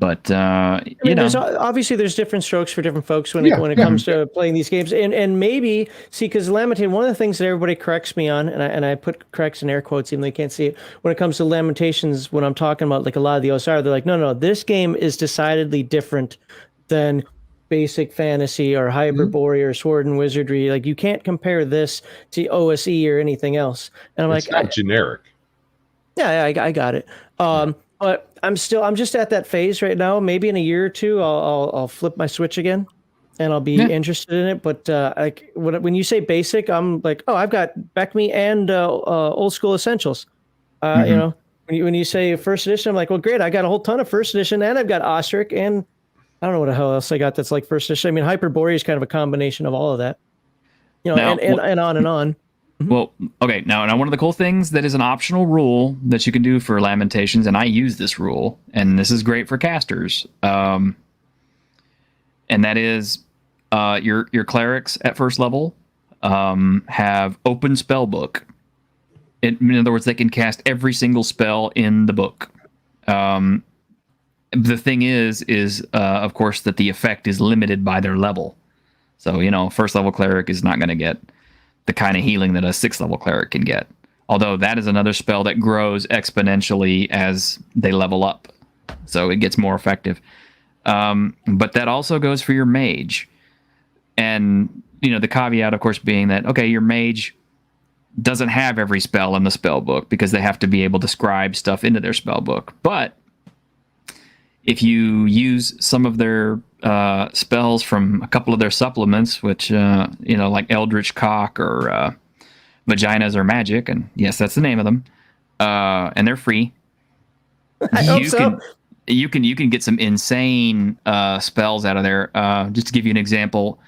Obviously there's different strokes for different folks when it comes to playing these games, and maybe because Lamentation, one of the things that everybody corrects me on, and I put corrects in air quotes even though you can't see it, when it comes to Lamentations, when I'm talking about like a lot of the OSR, they're like, no, this game is decidedly different than basic fantasy or hyperborea or sword and wizardry. Like you can't compare this to OSE or anything else. And I'm it's not generic. Yeah, I got it. But I'm just at that phase right now. Maybe in a year or two, I'll flip my switch again, and I'll be interested in it. But like when you say basic, I'm like, oh, I've got Back Me and Old School Essentials. You know, when you say first edition, I'm like, well, great, I got a whole ton of first edition, and I've got Ostrich, and I don't know what the hell else I got that's like first edition. I mean, Hyperborea is kind of a combination of all of that. You know, Now, and on and on. Well, okay. Now, one of the cool things that is an optional rule that you can do for Lamentations, and I use this rule, and this is great for casters, and that is your clerics at first level have open spell book. In other words, they can cast every single spell in the book. The thing is of course, that the effect is limited by their level. So, you know, first level cleric is not going to get the kind of healing that a 6th level cleric can get. Although that is another spell that grows exponentially as they level up. So it gets more effective. But that also goes for your mage. And, you know, the caveat, of course, being that, okay, your mage doesn't have every spell in the spell book because they have to be able to scribe stuff into their spell book. But if you use some of their spells from a couple of their supplements, which, you know, like Eldritch Cock or Vaginas Are Magic, and yes, that's the name of them, and they're free. I hope so. You can get some insane spells out of there. Just to give you an example,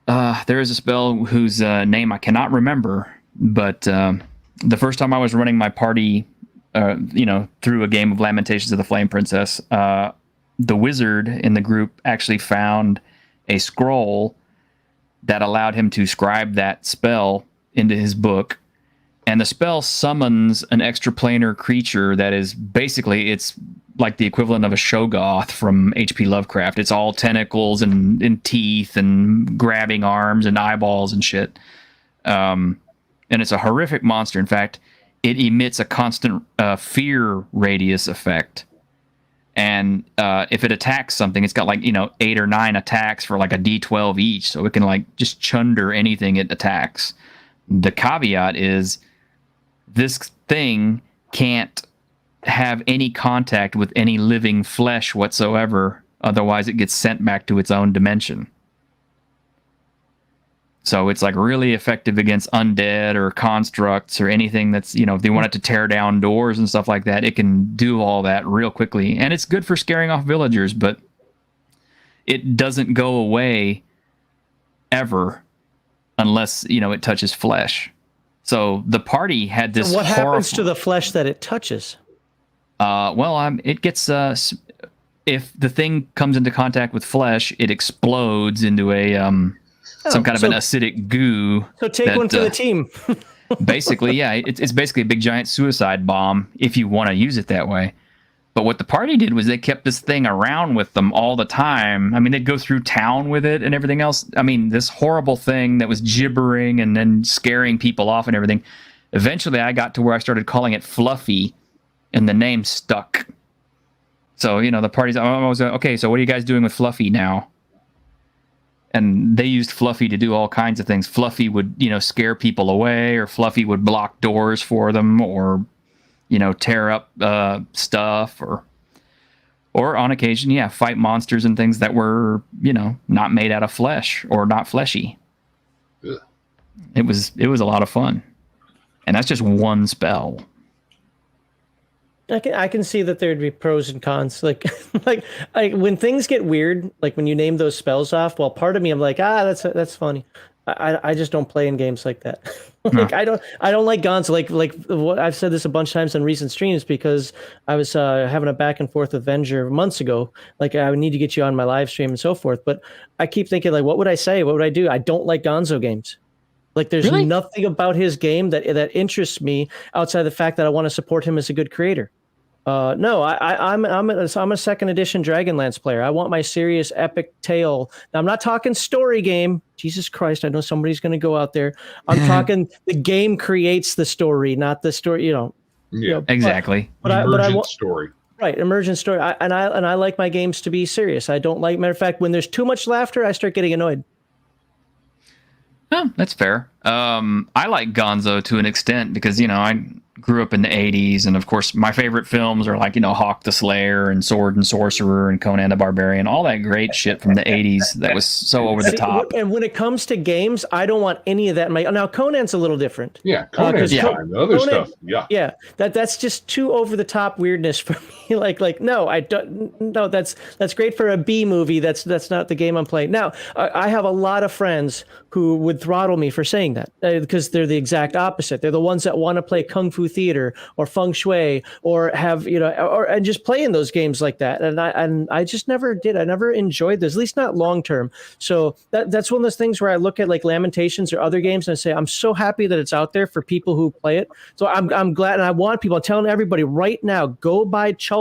there is a spell whose name I cannot remember, but the first time I was running my party, you know, through a game of Lamentations of the Flame Princess, the wizard in the group actually found a scroll that allowed him to scribe that spell into his book. And the spell summons an extraplanar creature that is basically, it's like the equivalent of a Shoggoth from H.P. Lovecraft. It's all tentacles and teeth and grabbing arms and eyeballs and shit. And it's a horrific monster. In fact, it emits a constant fear radius effect. And if it attacks something, it's got like, you know, 8 or 9 attacks for like a D12 each. So it can like just chunder anything it attacks. The caveat is this thing can't have any contact with any living flesh whatsoever. Otherwise, it gets sent back to its own dimension. So it's like really effective against undead or constructs or anything that's, you know, if they want it to tear down doors and stuff like that, it can do all that real quickly. And it's good for scaring off villagers, but it doesn't go away ever unless, you know, it touches flesh. So the party had this. So what happens to the flesh that it touches? It gets if the thing comes into contact with flesh, it explodes into a some kind of an acidic goo. So take one for the team. Basically, yeah, it's basically a big giant suicide bomb if you want to use it that way. But what the party did was they kept this thing around with them all the time. I mean, they'd go through town with it and everything else. I mean, this horrible thing that was gibbering and then scaring people off and everything. Eventually, I got to where I started calling it Fluffy, and the name stuck. So, you know, the party's, I was like, okay, so what are you guys doing with Fluffy now? And they used Fluffy to do all kinds of things. Fluffy would, you know, scare people away, or Fluffy would block doors for them, or, you know, tear up stuff, or on occasion, yeah, fight monsters and things that were, you know, not made out of flesh or not fleshy. Ugh. It was a lot of fun. And that's just one spell. I can see that there'd be pros and cons. Like when things get weird, like when you name those spells off, well, part of me, I'm like, that's funny. I just don't play in games like that. Like I don't like Gonzo. Like what I've said this a bunch of times on recent streams, because I was having a back and forth with Venger months ago. Like, I would need to get you on my live stream and so forth. But I keep thinking, like, what would I say? What would I do? I don't like Gonzo games. Like, there's Really? nothing about his game that interests me outside the fact that I want to support him as a good creator. No, I'm a second edition Dragonlance player. I want my serious epic tale. Now, I'm not talking story game. Jesus Christ, I know somebody's going to go out there. I'm talking the game creates the story, not the story. You know. Yeah, exactly. But I want story. Right, emergent story. I like my games to be serious. I don't like. Matter of fact, when there's too much laughter, I start getting annoyed. Oh, that's fair. I like Gonzo to an extent because, you know, grew up in the 80s, and of course my favorite films are like, Hawk the Slayer and Sword and Sorcerer and Conan the Barbarian, all that great shit from the 80s that was so over the top. And when it comes to games, I don't want any of that in my... Now, Conan's a little different. Yeah, Conan's fine. The other stuff, yeah. Yeah, that's just too over the top weirdness for me. Like no, I don't. No, that's great for a B movie. That's not the game I'm playing. Now, I have a lot of friends who would throttle me for saying that because they're the exact opposite. They're the ones that want to play Kung Fu Theater or Feng Shui or have and just play in those games like that. And I just never did. I never enjoyed those, at least not long term. So that's one of those things where I look at like Lamentations or other games and I say I'm so happy that it's out there for people who play it. So I'm glad, and I want people. I'm telling everybody right now, go buy Chult.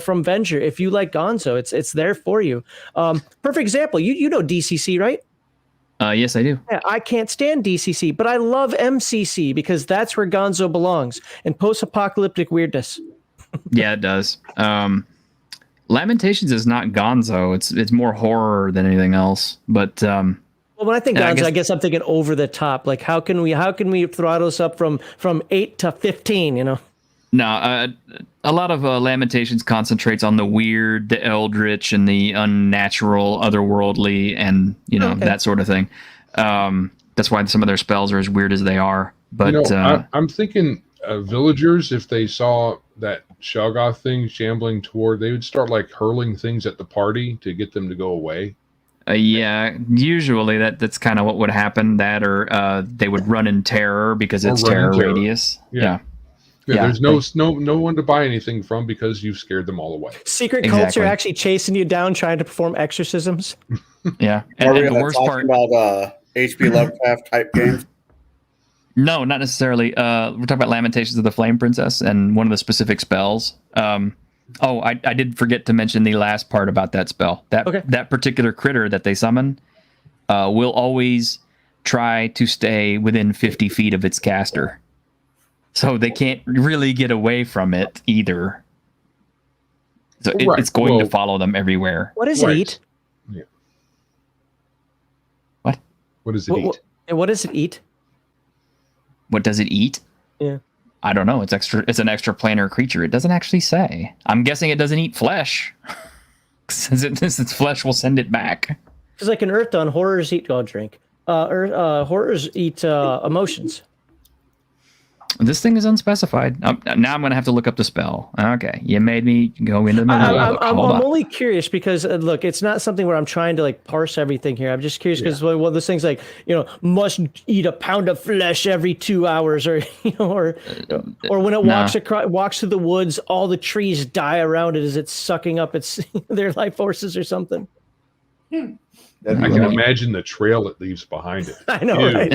From Venture. If you like Gonzo, it's there for you. Perfect example. You know DCC, right? Yes, I do. Yeah, I can't stand DCC, but I love MCC because that's where Gonzo belongs in post-apocalyptic weirdness. Yeah, it does. Lamentations is not Gonzo. It's more horror than anything else. But well, when I think Gonzo, I guess I'm thinking over the top. Like how can we throttle us up from 8 to 15? No, a lot of Lamentations concentrates on the weird, the eldritch, and the unnatural, otherworldly, and that sort of thing. That's why some of their spells are as weird as they are. But I'm thinking villagers, if they saw that Shoggoth thing shambling toward, they would start like hurling things at the party to get them to go away. Yeah, usually that's kind of what would happen. That or they would run in terror because it's terror radius. Yeah. Yeah, there's no one to buy anything from because you've scared them all away. Secret cults are actually chasing you down, trying to perform exorcisms. Yeah, and the worst part about H.P. Lovecraft type games. No, not necessarily. We're talking about Lamentations of the Flame Princess and one of the specific spells. I did forget to mention the last part about that spell. That particular critter that they summon will always try to stay within 50 feet of its caster. So they can't really get away from it either. So it's going to follow them everywhere. What does it eat? Yeah. What? What does it eat? What does it eat? What does it eat? Yeah. I don't know. It's an extraplanar creature. It doesn't actually say. I'm guessing it doesn't eat flesh. Since its flesh will send it back. Because like in Earth Dawn, horrors eat horrors eat emotions. This thing is unspecified. Now I'm going to have to look up the spell. Okay, you made me go into the I'm only curious because look, it's not something where I'm trying to like parse everything here. I'm just curious because one of those things like must eat a pound of flesh every 2 hours, or or when it walks through the woods, all the trees die around it as it's sucking up their life forces or something. I can imagine the trail it leaves behind it. I know, right?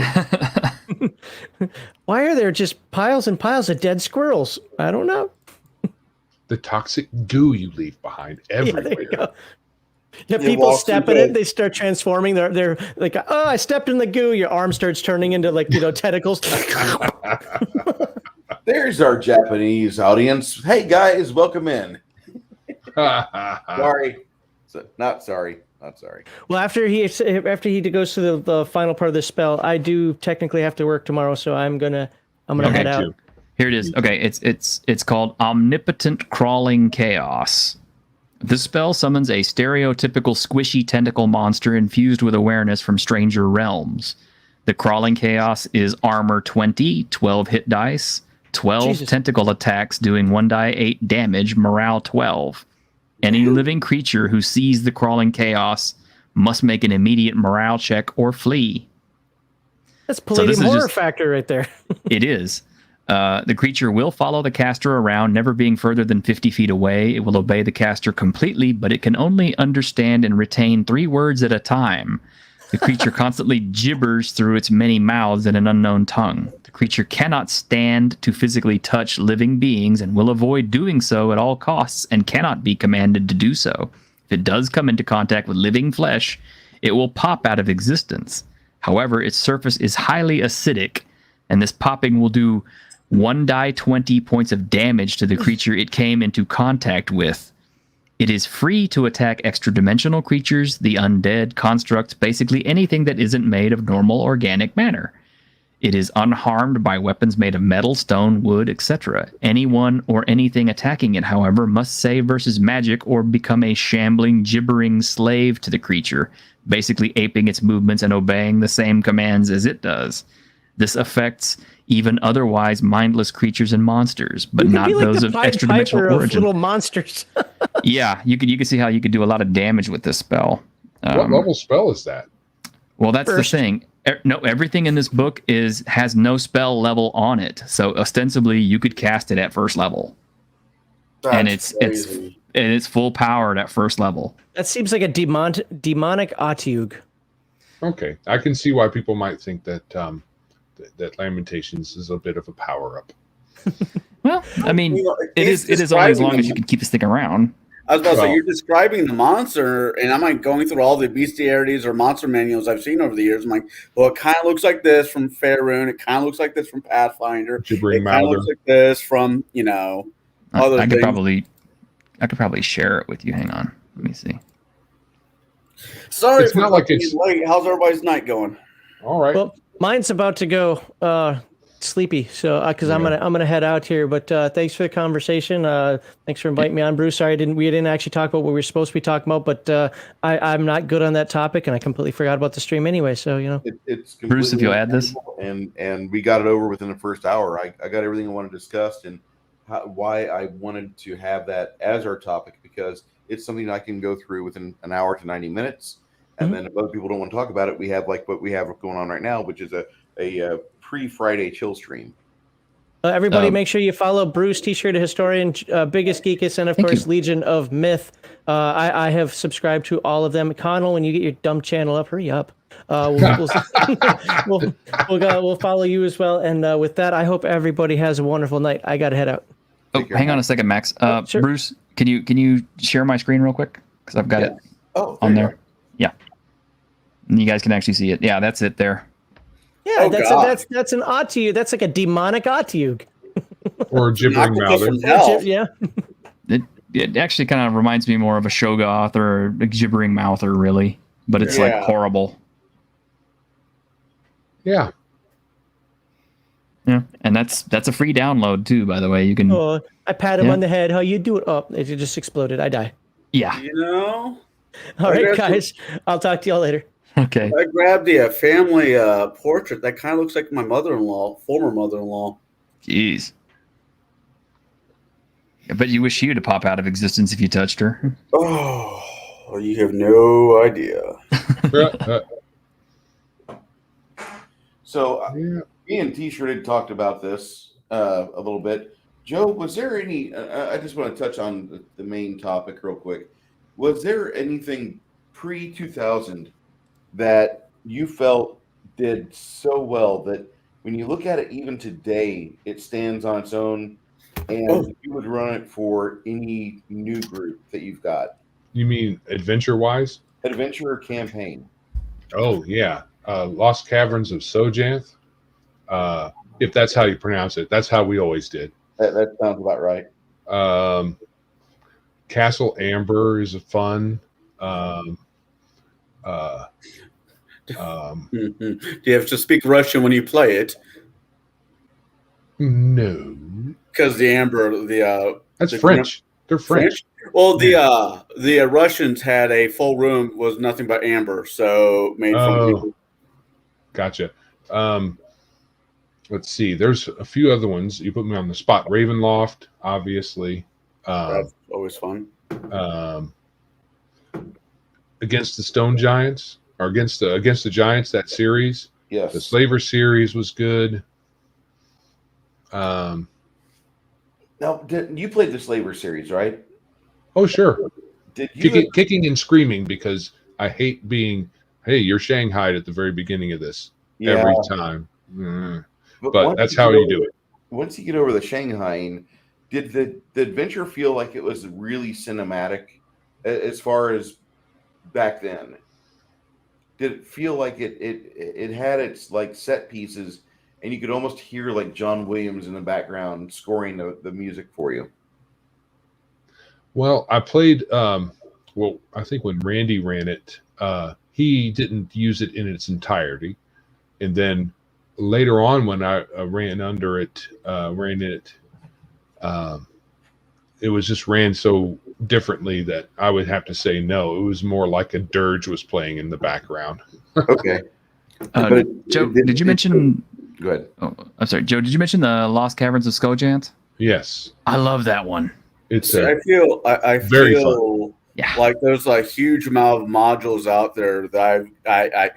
Why are there just piles and piles of dead squirrels? I don't know. The toxic goo you leave behind everywhere. Yeah, there you go. Yeah, people step in it, they start transforming. They're like, oh, I stepped in the goo. Your arm starts turning into tentacles. There's our Japanese audience. Hey guys, welcome in. Sorry. Not sorry. Well, after he goes to the final part of the spell, I do technically have to work tomorrow, so I'm gonna head out. Too. Here it is. Okay, it's called Omnipotent Crawling Chaos. This spell summons a stereotypical squishy tentacle monster infused with awareness from stranger realms. The Crawling Chaos is armor 20, 12 hit dice, 12 tentacle attacks doing 1d8 damage, morale 12. Any living creature who sees the Crawling Chaos must make an immediate morale check or flee. That's Palladium horror factor right there. It is. The creature will follow the caster around, never being further than 50 feet away. It will obey the caster completely, but it can only understand and retain 3 words at a time. The creature constantly gibbers through its many mouths in an unknown tongue. The creature cannot stand to physically touch living beings and will avoid doing so at all costs and cannot be commanded to do so. If it does come into contact with living flesh, it will pop out of existence. However, its surface is highly acidic, and this popping will do 1d20 points of damage to the creature it came into contact with. It is free to attack extra-dimensional creatures, the undead, constructs, basically anything that isn't made of normal organic matter. It is unharmed by weapons made of metal, stone, wood, etc. Anyone or anything attacking it, however, must save versus magic or become a shambling, gibbering slave to the creature, basically aping its movements and obeying the same commands as it does. This affects even otherwise mindless creatures and monsters, but You could not be like those the of Pied extra-dimensional Piper of origin. little monsters. Yeah, you could see how you could do a lot of damage with this spell. What level spell is that? Well, that's First. the thing. No, everything in this book has no spell level on it. So ostensibly, you could cast it at first level, and it's full powered at first level. That seems like a demonic Otyugh. Okay, I can see why people might think that that Lamentations is a bit of a power up. Well, I mean, You know, it he's is only as describing long as them. you can keep this thing around. I was about to say, Well- you're describing the monster, and I'm like going through all the bestiarities or monster manuals I've seen over the years. I'm like, well, it kind of looks like this from Faerun. It kind of looks like this from Pathfinder. Gibbering It kind of Mouther. looks like this from, other I could things. probably share it with you. Hang on, let me see. Sorry It's for not like being it's- late. How's everybody's night going? All right. Well, mine's about to go sleepy, so because I'm gonna head out here. But thanks for the conversation. Thanks for inviting me on, Bruce. Sorry, we didn't actually talk about what we were supposed to be talking about, but I'm not good on that topic, and I completely forgot about the stream anyway. So It's Bruce, if you'll add this. and we got it over within the first hour. I got everything I wanted to discuss and why I wanted to have that as our topic, because it's something I can go through within an hour to 90 minutes. And then if other people don't want to talk about it, we have like what we have going on right now, which is a pre-Friday chill stream. everybody, make sure you follow Bruce, T-shirt Historian, Biggest Geekus, and of Thank course you. Legion of Myth. I have subscribed to all of them. Connell, when you get your dumb channel up, hurry up. We'll follow you as well. And with that, I hope everybody has a wonderful night. I gotta head out. Oh, Take care, hang on Matt. a second, Max. Sure. Bruce, can you share my screen real quick? Because I've got it Oh, on you there. Yeah, and you guys can actually see it. Yeah, that's it there. Yeah, Oh, that's God. an Otyugh. That's like a demonic Otyugh. Or Gibbering Octopus Mouther. from hell. Yeah. It actually kind of reminds me more of a Shogoth or a Gibbering Mouther, really, but it's like Yeah. horrible. Yeah. Yeah, and that's a free download too, by the way. You can. Oh, I pat him Yeah. on the head. How you doing? Oh, it just exploded. I die. Yeah. All I right, got you. guys. I'll talk to y'all later. Okay. I grabbed the family portrait that kind of looks like my mother-in-law, former mother-in-law. Jeez. I bet you wish she would pop out of existence if you touched her. Oh, you have no idea. So Yeah. me and T-shirt had talked about this a little bit. Joe, was there any? I just want to touch on the main topic real quick. Was there anything pre-2000 that you felt did so well that when you look at it even today, it stands on its own, and you would run it for any new group that you've got, You mean adventure wise? adventure or campaign? Oh yeah. Lost Caverns of Sojanth. If that's how you pronounce it, that's how we always did. That sounds about right. Castle Amber is a fun. Do you have to speak Russian when you play it? No, Because the amber, that's The French. They're French. Well, the Russians had a full room was nothing but amber, so made Oh. from. Gotcha. Let's see. There's a few other ones. You put me on the spot. Ravenloft, obviously. That's always fun. Against the Stone Giants, or against the Giants. That series, Yes. the Slaver series was good. Now, you played the Slaver series, right? Oh sure, Did you? kicking and screaming because I hate being. Hey, you're Shanghaied at the very beginning of this every time. But once that's you how get you over- do it. Once you get over the Shanghaiing, did the adventure feel like it was really cinematic as far as back then? Did it feel like it had its like set pieces, and you could almost hear like John Williams in the background scoring the music for you? Well, I played. I think when Randy ran it, he didn't use it in its entirety, and then later on when I ran under it, ran it, it was just ran so differently that I would have to say no. It was more like a dirge was playing in the background. Okay. But Joe, did you mention? Go ahead. Oh, I'm sorry, Joe. Did you mention the Lost Caverns of Scourge? Yes, I love that one. it's I very feel Yeah. like there's a huge amount of modules out there that I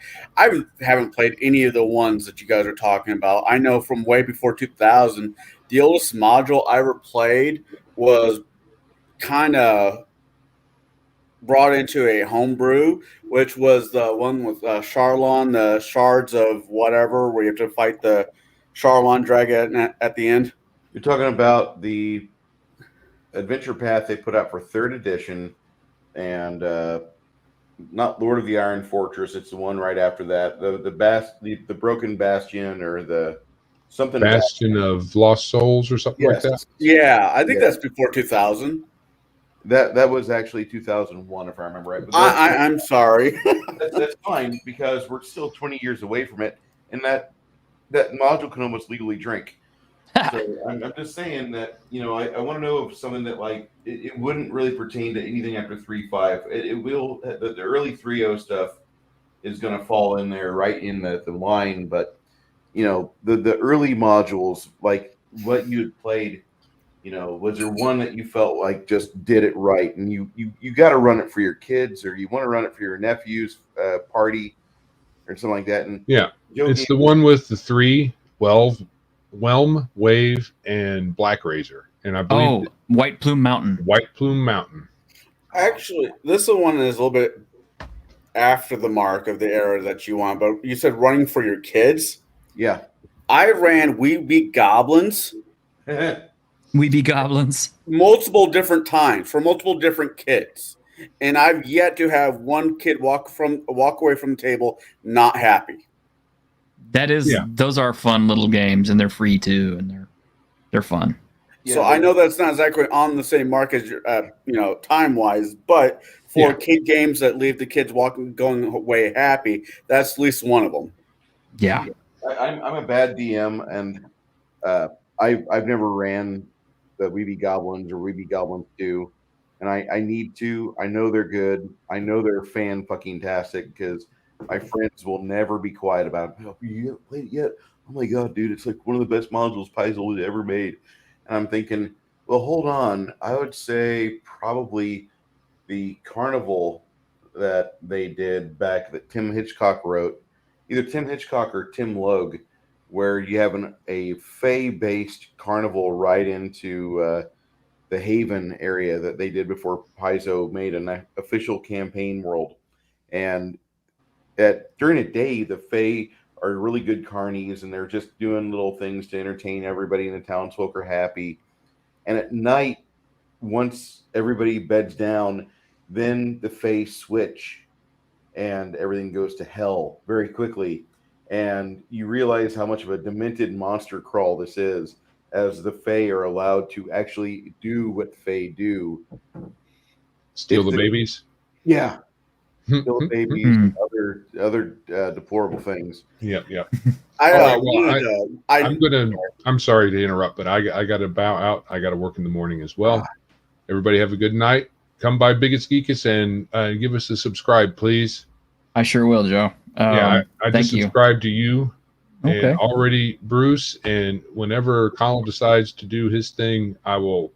haven't played any of the ones that you guys are talking about. I know from way before 2000, the oldest module I ever played was kind of brought into a homebrew, which was the one with Charlon, the shards of whatever, where you have to fight the Charlon dragon at the end. You're talking about the adventure path they put out for 3rd edition, and not Lord of the Iron Fortress. It's the one right after that. The Broken Bastion, or the something Bastion of Lost Souls or something like that. Yeah, I think that's before 2000. That was actually 2001, if I remember right. But I'm sorry. that's fine, because we're still 20 years away from it, and that module can almost legally drink. So I'm just saying that, I want to know of something that, like, it wouldn't really pertain to anything after 3.5. It will, the early 3.0 stuff is going to fall in there right in the line, but the early modules, like what you had played, was there one that you felt like just did it right, and you got to run it for your kids, or you want to run it for your nephew's party or something like that? And Yeah, it's the one with the 3 Whelm, Wave, and Black Razor, and I believe White Plume Mountain. White Plume Mountain. Actually, this one is a little bit after the mark of the era that you want, but you said running for your kids. Yeah. I ran We Beat Goblins. We Be Goblins. Multiple different times for multiple different kids. And I've yet to have one kid walk away from the table not happy. That is, those are fun little games, and they're free too, and they're fun. Yeah, so I know that's not exactly on the same mark as time wise, but for kid games that leave the kids going away happy, that's at least one of them. Yeah, I'm a bad DM, and I've never ran the We Be Goblins or We Be Goblins 2, and I need to. I know they're good. I know they're fan-fucking-tastic, because my friends will never be quiet about it. Oh, you haven't played it yet? Oh my god, dude, it's like one of the best modules Paizo has ever made. And I'm thinking, well, hold on. I would say probably the Carnival that they did back that Tim Hitchcock wrote, either Tim Hitchcock or Tim Logue, where you have a Fey-based carnival right into the Haven area that they did before Paizo made an official campaign world. And during the day, the Fae are really good carnies, and they're just doing little things to entertain everybody, and the townsfolk are happy. And at night, once everybody beds down, then the Fae switch, and everything goes to hell very quickly. And you realize how much of a demented monster crawl this is, as the Fae are allowed to actually do what Fae do. Steal the babies? Yeah. Steal the babies and other deplorable things. Yep. I'm sorry to interrupt, but I got to bow out. I got to work in the morning as well. Everybody have a good night. Come by Biggest Geekus and give us a subscribe, please. I sure will, Joe. I just subscribed to you. Okay. And already Bruce, and whenever Colin decides to do his thing, I will.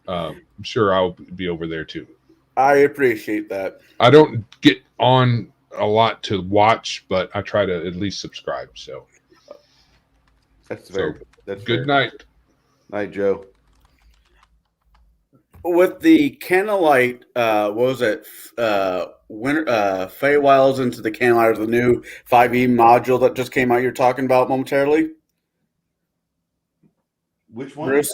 I'm sure I'll be over there too. I appreciate that. I don't get on a lot to watch, but I try to at least subscribe. So that's fair. That's good night. Night, Joe. With the Candlelight, what was it? Winter Feywilds into the Candlelight, the new 5e module that just came out. You're talking about momentarily. Which one? Bruce?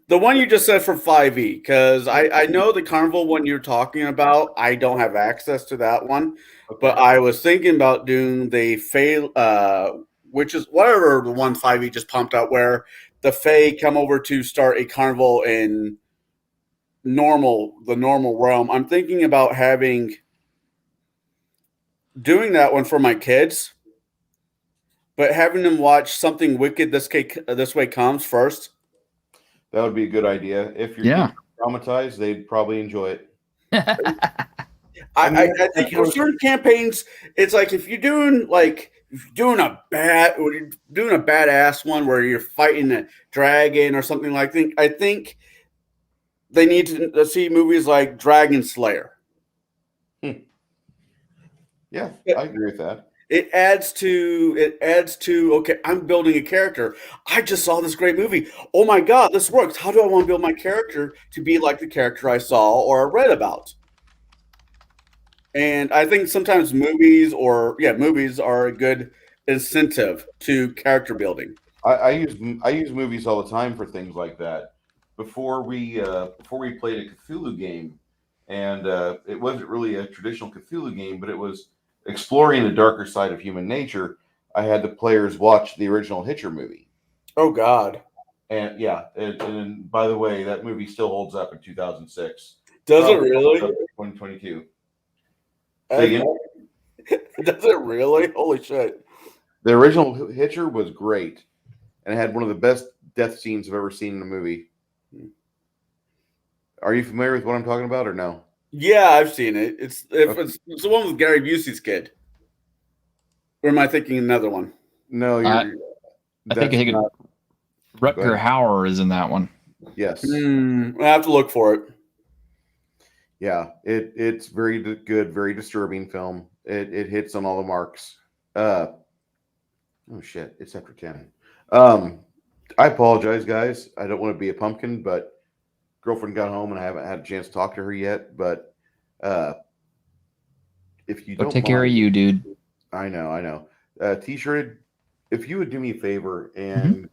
The one you just said for 5e, because I know the Carnival one you're talking about. I don't have access to that one, but I was thinking about doing the which is whatever the one 5e just pumped out, where the Fae come over to start a carnival in the normal realm. I'm thinking about doing that one for my kids, But having them watch Something Wicked This Way Comes first. That would be a good idea. If your kids are traumatized, they'd probably enjoy it. I think for certain campaigns, it's like if you're doing a badass one where you're fighting a dragon or something like that, I think they need to see movies like Dragon Slayer. Yeah, I agree with that. It adds to okay, I'm building a character. I just saw this great movie. Oh my god, this works. How do I want to build my character to be like the character I saw or read about? And I think sometimes movies are a good incentive to character building. I use movies all the time for things like that. Before we played a Cthulhu game, and it wasn't really a traditional Cthulhu game, but it was exploring the darker side of human nature. I had the players watch the original Hitcher movie. Oh God! And yeah, and by the way, that movie still holds up in 2006. Does it really? 2022. Does it really? Holy shit! The original Hitcher was great, and it had one of the best death scenes I've ever seen in a movie. Are you familiar with what I'm talking about, or no? Yeah, I've seen it. It's the one with Gary Busey's kid. Or am I thinking another one? No, I think Rutger Hauer is in that one. Yes. I have to look for it. Yeah, it's very good, very disturbing film. It hits on all the marks. Oh shit, it's after 10. I apologize, guys. I don't want to be a pumpkin, but girlfriend got home and I haven't had a chance to talk to her yet. But if you don't take care of you, dude. I know. T-shirted, if you would do me a favor and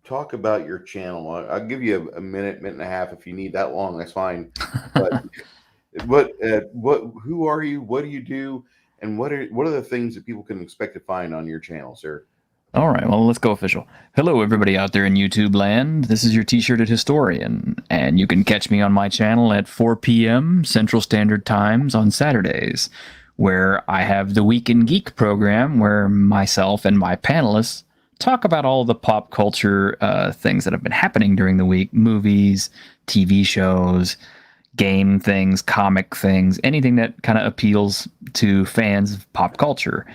talk about your channel, I'll give you a minute and a half if you need that long. That's fine. But who are you? What do you do? And what are the things that people can expect to find on your channel, sir? All right, well, let's go official. Hello, everybody out there in YouTube land. This is your T-shirted historian, and you can catch me on my channel at 4 p.m. Central Standard Times on Saturdays, where I have the Week in Geek program, where myself and my panelists talk about all the pop culture things that have been happening during the week: movies, TV shows, game things, comic things, anything that kind of appeals to fans of pop culture.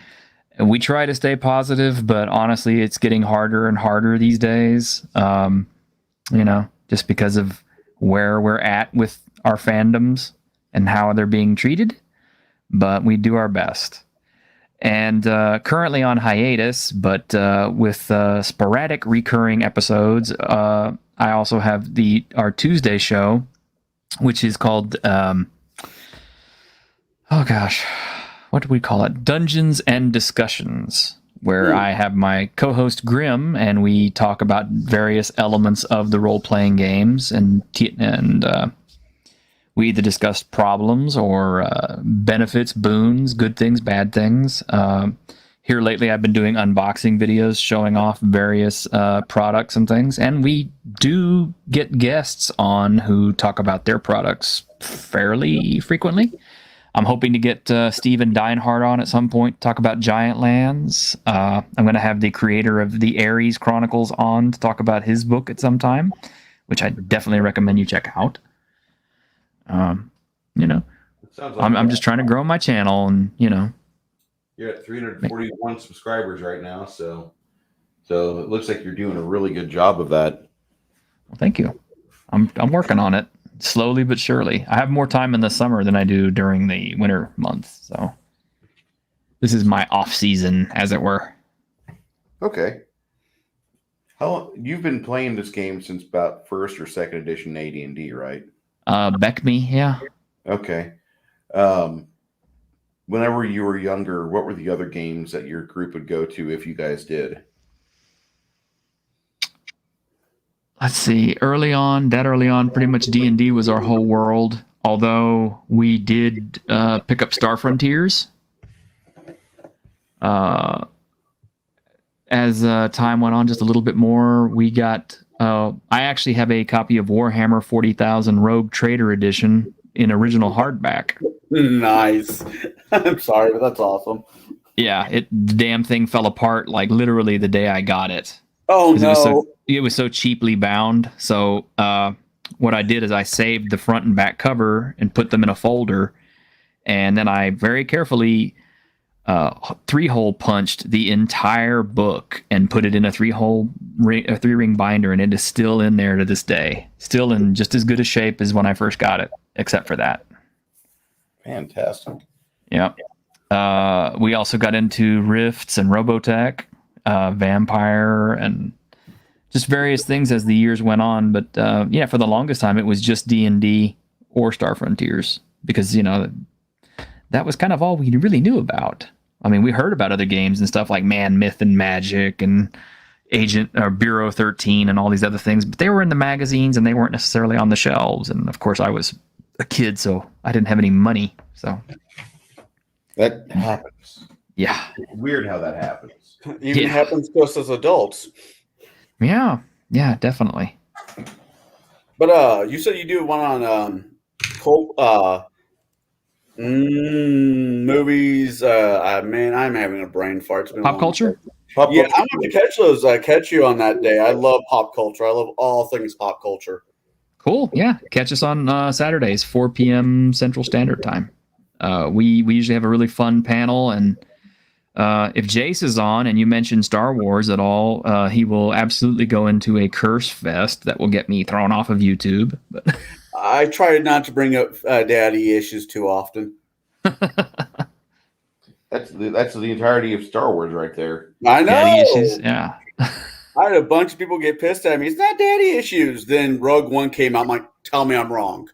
And we try to stay positive, but honestly, it's getting harder and harder these days. Just because of where we're at with our fandoms and how they're being treated. But we do our best. And currently on hiatus, but with sporadic recurring episodes, I also have our Tuesday show, which is called, what do we call it? Dungeons and Discussions, where I have my co-host Grim, and we talk about various elements of the role-playing games, and we either discuss problems or benefits, boons, good things, bad things. Here lately, I've been doing unboxing videos showing off various products and things, and we do get guests on who talk about their products fairly frequently. I'm hoping to get Steven Deinhardt on at some point to talk about Giant Lands. I'm going to have the creator of the Ares Chronicles on to talk about his book at some time, which I definitely recommend you check out. I'm just trying to grow my channel, and You're at 341 subscribers right now, so it looks like you're doing a really good job of that. Well, thank you. I'm working on it. Slowly but surely. I have more time in the summer than I do during the winter months, so this is my off season, as it were. Okay. How long, you've been playing this game since about first or second edition AD&D, right? BECME, yeah. Okay. Whenever you were younger, what were the other games that your group would go to if you guys did? Let's see. Early on, pretty much D&D was our whole world. Although we did pick up Star Frontiers. As time went on just a little bit more, we got... I actually have a copy of Warhammer 40,000 Rogue Trader Edition in original hardback. Nice. I'm sorry, but that's awesome. Yeah, the damn thing fell apart like literally the day I got it. Oh 'Cause no! it was so cheaply bound. So what I did is I saved the front and back cover and put them in a folder, and then I very carefully 3-hole punched the entire book and put it in a 3-ring binder, and it is still in there to this day. Still in just as good a shape as when I first got it, except for that. Fantastic. Yeah. We also got into Rifts and Robotech, Vampire, and just various things as the years went on. But yeah, for the longest time, it was just D&D or Star Frontiers because, that was kind of all we really knew about. I mean, we heard about other games and stuff like Man, Myth, and Magic and Agent or Bureau 13 and all these other things, but they were in the magazines and they weren't necessarily on the shelves. And of course, I was a kid, so I didn't have any money. So that happens. Yeah. It's weird how that happens. Even happens to us as adults. Yeah. Yeah, definitely. But you said you do one on movies. Man, I'm having a brain fart. It's been Pop culture? Yeah, I'm going to catch those. Catch you on that day. I love pop culture. I love all things pop culture. Cool. Yeah. Catch us on Saturdays, 4 p.m. Central Standard Time. We usually have a really fun panel, and if Jace is on and you mention Star Wars at all, he will absolutely go into a curse fest that will get me thrown off of YouTube. But I try not to bring up daddy issues too often. That's the entirety of Star Wars right there. I know. Daddy issues, yeah. I had a bunch of people get pissed at me. It's not daddy issues. Then Rogue One came out. I'm like, tell me I'm wrong.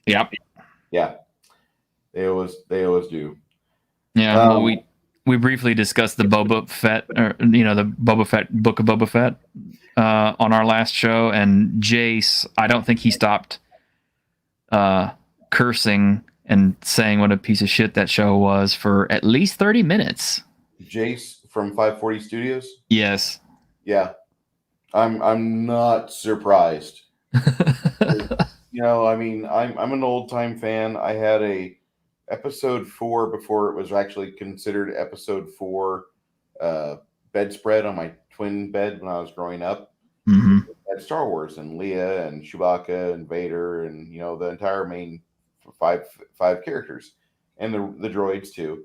Yep. Yeah. They always do. Yeah. Well, we briefly discussed the Boba Fett, or the Boba Fett book of Boba Fett on our last show, and Jace, I don't think he stopped cursing and saying what a piece of shit that show was for at least 30 minutes. Jace from 540 Studios? Yes. Yeah. I'm not surprised. I mean, I'm an old time fan. I had a episode 4 before it was actually considered episode 4 bedspread on my twin bed when I was growing up. Mm-hmm. At Star Wars and Leia and Chewbacca and Vader and the entire main five characters and the droids too.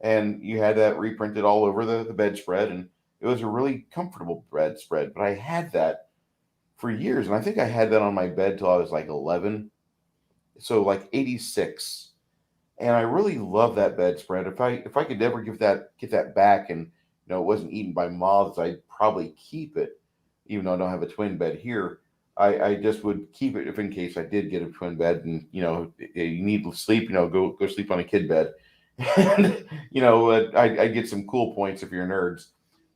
And you had that reprinted all over the bedspread, and it was a really comfortable bedspread. But I had that for years, and I think I had that on my bed till I was like 11, so like 86. And I really love that bedspread. If I could ever get that back, and it wasn't eaten by moths, I'd probably keep it, even though I don't have a twin bed here. I just would keep it if in case I did get a twin bed, and you need to sleep, go sleep on a kid bed. And I get some cool points if you're nerds.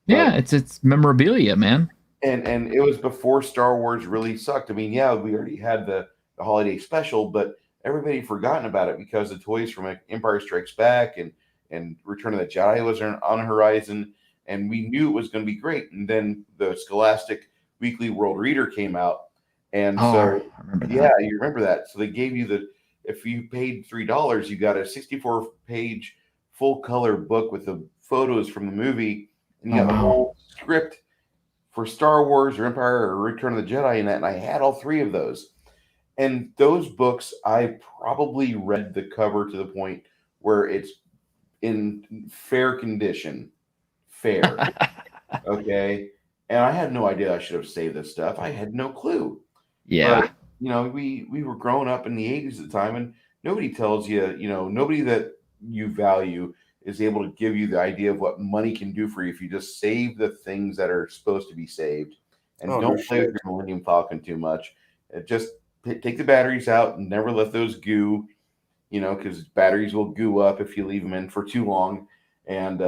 Yeah, it's memorabilia, man. And it was before Star Wars really sucked. I mean, yeah, we already had the holiday special, but everybody had forgotten about it because the toys from Empire Strikes Back and Return of the Jedi was on the horizon, and we knew it was going to be great. And then the Scholastic Weekly World Reader came out, and so I remember that. yeah, you remember that. So they gave you if you paid $3, you got a 64-page full color book with the photos from the movie, and you got the whole script for Star Wars or Empire or Return of the Jedi in that. And I had all 3 of those. And those books, I probably read the cover to the point where it's in fair condition. Fair. Okay. And I had no idea I should have saved this stuff. I had no clue. Yeah. But, we were growing up in the 80s at the time, and nobody tells you, nobody that you value is able to give you the idea of what money can do for you if you just save the things that are supposed to be saved, and don't play with your Millennium Falcon too much. Just take the batteries out and never let those goo, because batteries will goo up if you leave them in for too long. And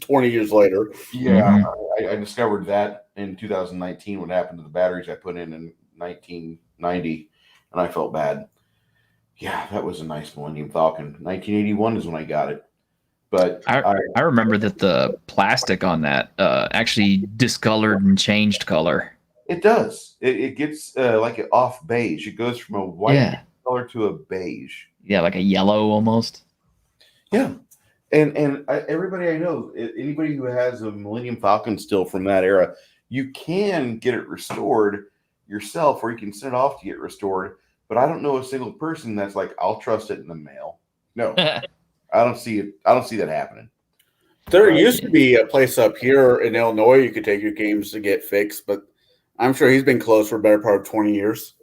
20 years later. Yeah, I discovered that in 2019, what happened to the batteries I put in 1990, and I felt bad. Yeah, that was a nice Millennium Falcon. 1981 is when I got it. But I remember that the plastic on that actually discolored and changed color. It does. It gets like an off beige. It goes from a white color to a beige. Yeah, like a yellow almost. Yeah. Everybody I know, anybody who has a Millennium Falcon still from that era, you can get it restored yourself, or you can send it off to get restored. But I don't know a single person that's like, I'll trust it in the mail. No, I don't see it. I don't see that happening. There used to be a place up here in Illinois you could take your games to get fixed, but I'm sure he's been closed for a better part of 20 years.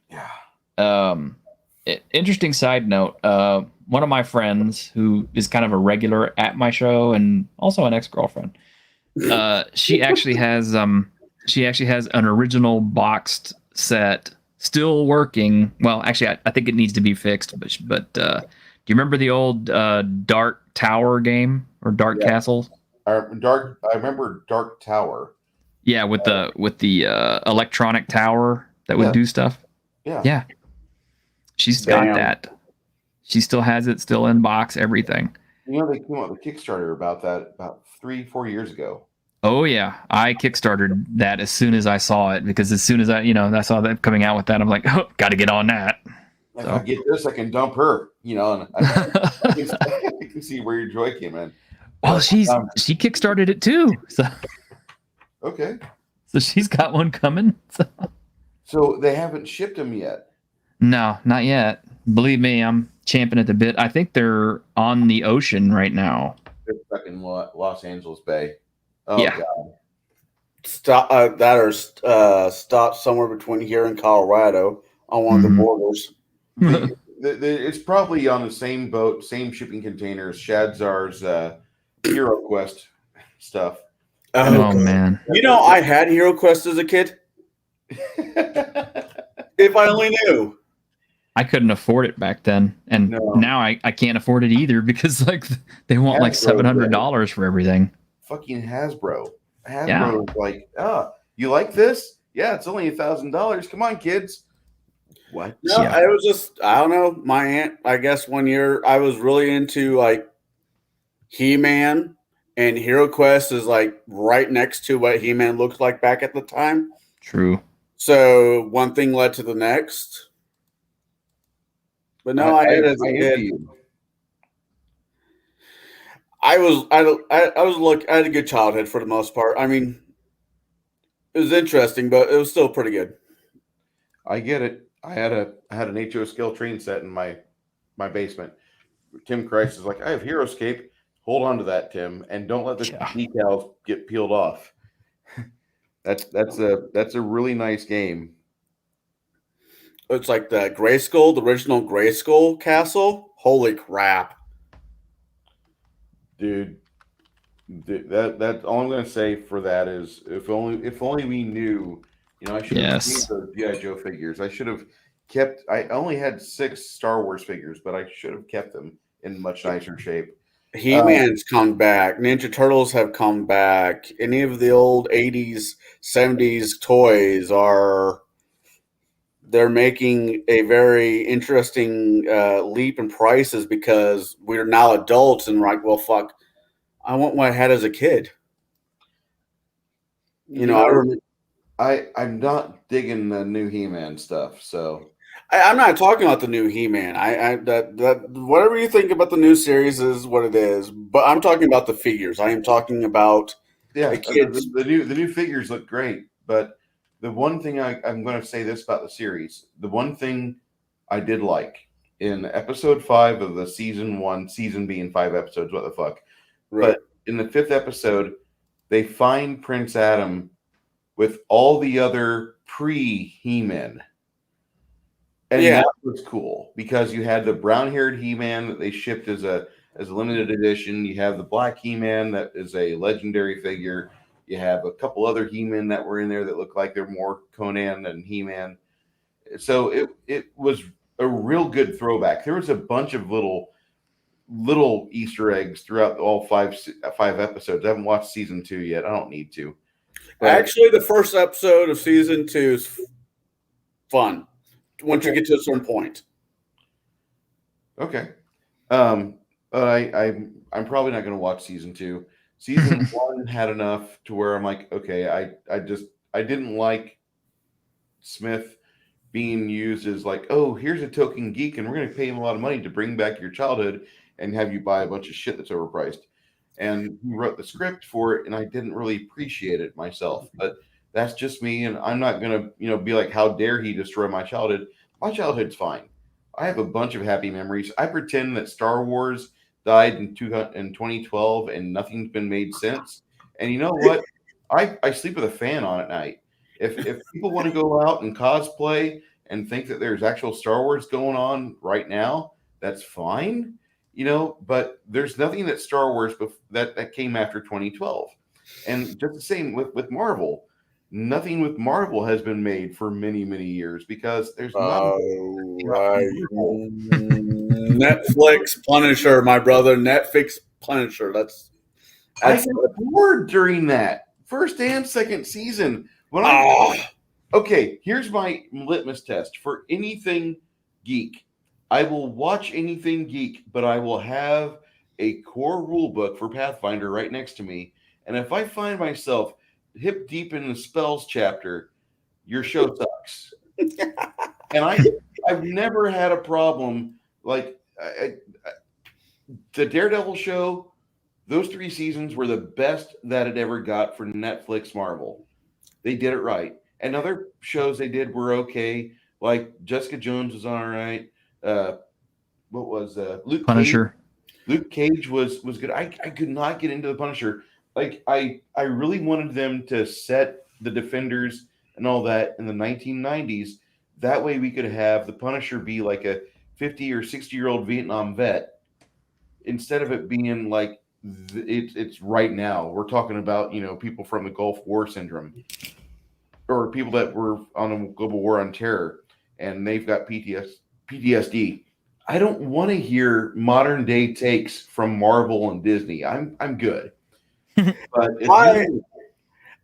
Yeah. Interesting side note. One of my friends who is kind of a regular at my show and also an ex-girlfriend, she actually has an original boxed set still working. Well, actually, I think it needs to be fixed. But do you remember the old Dark Tower game or Dark Castle? I remember Dark Tower. Yeah, with the electronic tower that would do stuff. Yeah. She's got that. She still has it, still in box, everything. You know, they came out with a Kickstarter about that about 3-4 years ago. Oh yeah, I kickstarted that as soon as I saw it, because as soon as I saw that coming out with that, I'm like, oh, got to get on that. If I get this, I can dump her. And I can see where your joy came in. Well, she kickstarted it too. So okay. So she's got one coming. So they haven't shipped them yet. No, not yet. Believe me, I'm champing at the bit. I think they're on the ocean right now. They're stuck in Los Angeles Bay. Oh, yeah. God. Stopped somewhere between here and Colorado on one of the borders. It's probably on the same boat, same shipping containers, Shadzar's Hero Quest stuff. Oh man. I had Hero Quest as a kid. If I only knew. I couldn't afford it back then, and now I can't afford it either, because they want $700 for everything. Fucking Hasbro. Hasbro is like, you like this? Yeah, it's only $1,000. Come on, kids. What? No, I was just, I don't know. My aunt, I guess one year I was really into like He-Man, and Hero Quest is like right next to what He-Man looked like back at the time. True. So one thing led to the next. But no, I had as a kid. I had a good childhood for the most part. I mean, it was interesting, but it was still pretty good. I get it. I had an HO skill train set in my basement. Tim Christ is like, I have HeroScape. Hold on to that, Tim, and don't let the decals get peeled off. That's a really nice game. It's like the Grayskull, the original Grayskull castle. Holy crap. Dude, that all I'm gonna say for that is if only we knew, I should have kept those G.I. Joe figures. I should have kept. I only had 6 Star Wars figures, but I should have kept them in much nicer shape. He-Man's come back. Ninja Turtles have come back. Any of the old 80s, 70s toys they're making a very interesting leap in prices, because we're now adults and like, well, fuck, I want what I had as a kid. I'm not digging the new He-Man stuff, so I'm not talking about the new He-Man. That whatever you think about the new series is what it is, but I'm talking about the figures. I am talking about the kids. The new figures look great, but the one thing I'm going to say this about the series, the one thing I did like in episode 5 of the season 1, season being 5 episodes, what the fuck? Right. But in the 5th episode, they find Prince Adam with all the other pre-He-Men. And that was cool, because you had the brown-haired He-Man that they shipped as a limited edition. You have the black He-Man that is a legendary figure. You have a couple other He-Men that were in there that look like they're more Conan than He-Man. So it was a real good throwback. There was a bunch of little Easter eggs throughout all five episodes. I haven't watched season 2 yet. I don't need to. But actually, the first episode of season 2 is fun once you get to a certain point. Okay. I'm probably not going to watch season 2. Season 1 had enough to where I'm like, okay, I didn't like Smith being used as like, oh, here's a token geek and we're going to pay him a lot of money to bring back your childhood and have you buy a bunch of shit that's overpriced. And he wrote the script for it, and I didn't really appreciate it myself. But that's just me, and I'm not gonna, be like, how dare he destroy my childhood? My childhood's fine. I have a bunch of happy memories. I pretend that Star Wars died in 2012 and nothing's been made since. And you know what? I sleep with a fan on at night. If people want to go out and cosplay and think that there's actual Star Wars going on right now, that's fine. But there's nothing that Star Wars that came after 2012. And just the same with Marvel. Nothing with Marvel has been made for many, many years because there's Netflix Punisher, my brother. Netflix Punisher. I got bored during that first and second season. Okay, here's my litmus test for anything geek. I will watch anything geek, but I will have a core rule book for Pathfinder right next to me. And if I find myself hip deep in the spells chapter, your show sucks. And I've never had a problem like the Daredevil show. Those 3 seasons were the best that it ever got for Netflix Marvel. They did it right. And other shows they did were okay. Like Jessica Jones was all right. What was Luke Punisher? Cage? Luke Cage was good. I could not get into the Punisher. Like I really wanted them to set the Defenders and all that in the 1990s. That way we could have the Punisher be like a 50 or 60-year-old Vietnam vet instead of it being like it's right now. We're talking about people from the Gulf War syndrome or people that were on a global war on terror and they've got PTSD. I don't want to hear modern day takes from Marvel and Disney. I'm good. But I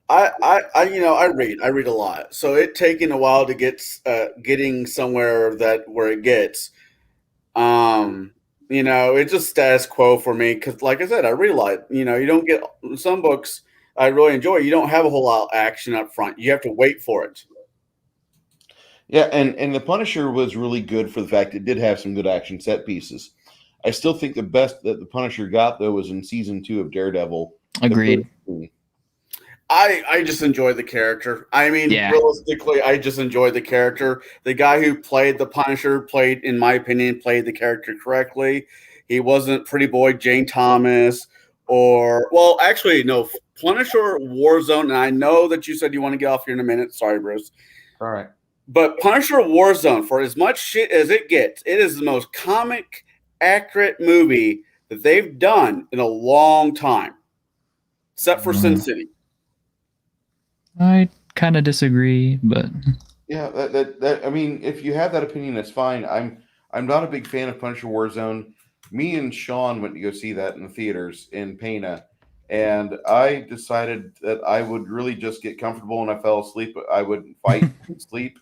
read a lot, so it taking a while to getting somewhere where it gets. It's just status quo for me because, like I said, I read a lot. You don't get some books I really enjoy. You don't have a whole lot of action up front. You have to wait for it. Yeah, and the Punisher was really good for the fact it did have some good action set pieces. I still think the best that the Punisher got though was in season 2 of Daredevil. Agreed. I just enjoy the character. I mean, realistically, I just enjoy the character. The guy who played the Punisher in my opinion, played the character correctly. He wasn't Pretty Boy Jane Thomas actually, no, Punisher Warzone. And I know that you said you want to get off here in a minute. Sorry, Bruce. All right. But Punisher Warzone, for as much shit as it gets, it is the most comic accurate movie that they've done in a long time, except for Sin City. I kind of disagree, but yeah, that I mean, if you have that opinion, that's fine. I'm not a big fan of Punisher Warzone. Me and Sean went to go see that in the theaters in Pana, and I decided that I would really just get comfortable, and I fell asleep. I would fight and sleep,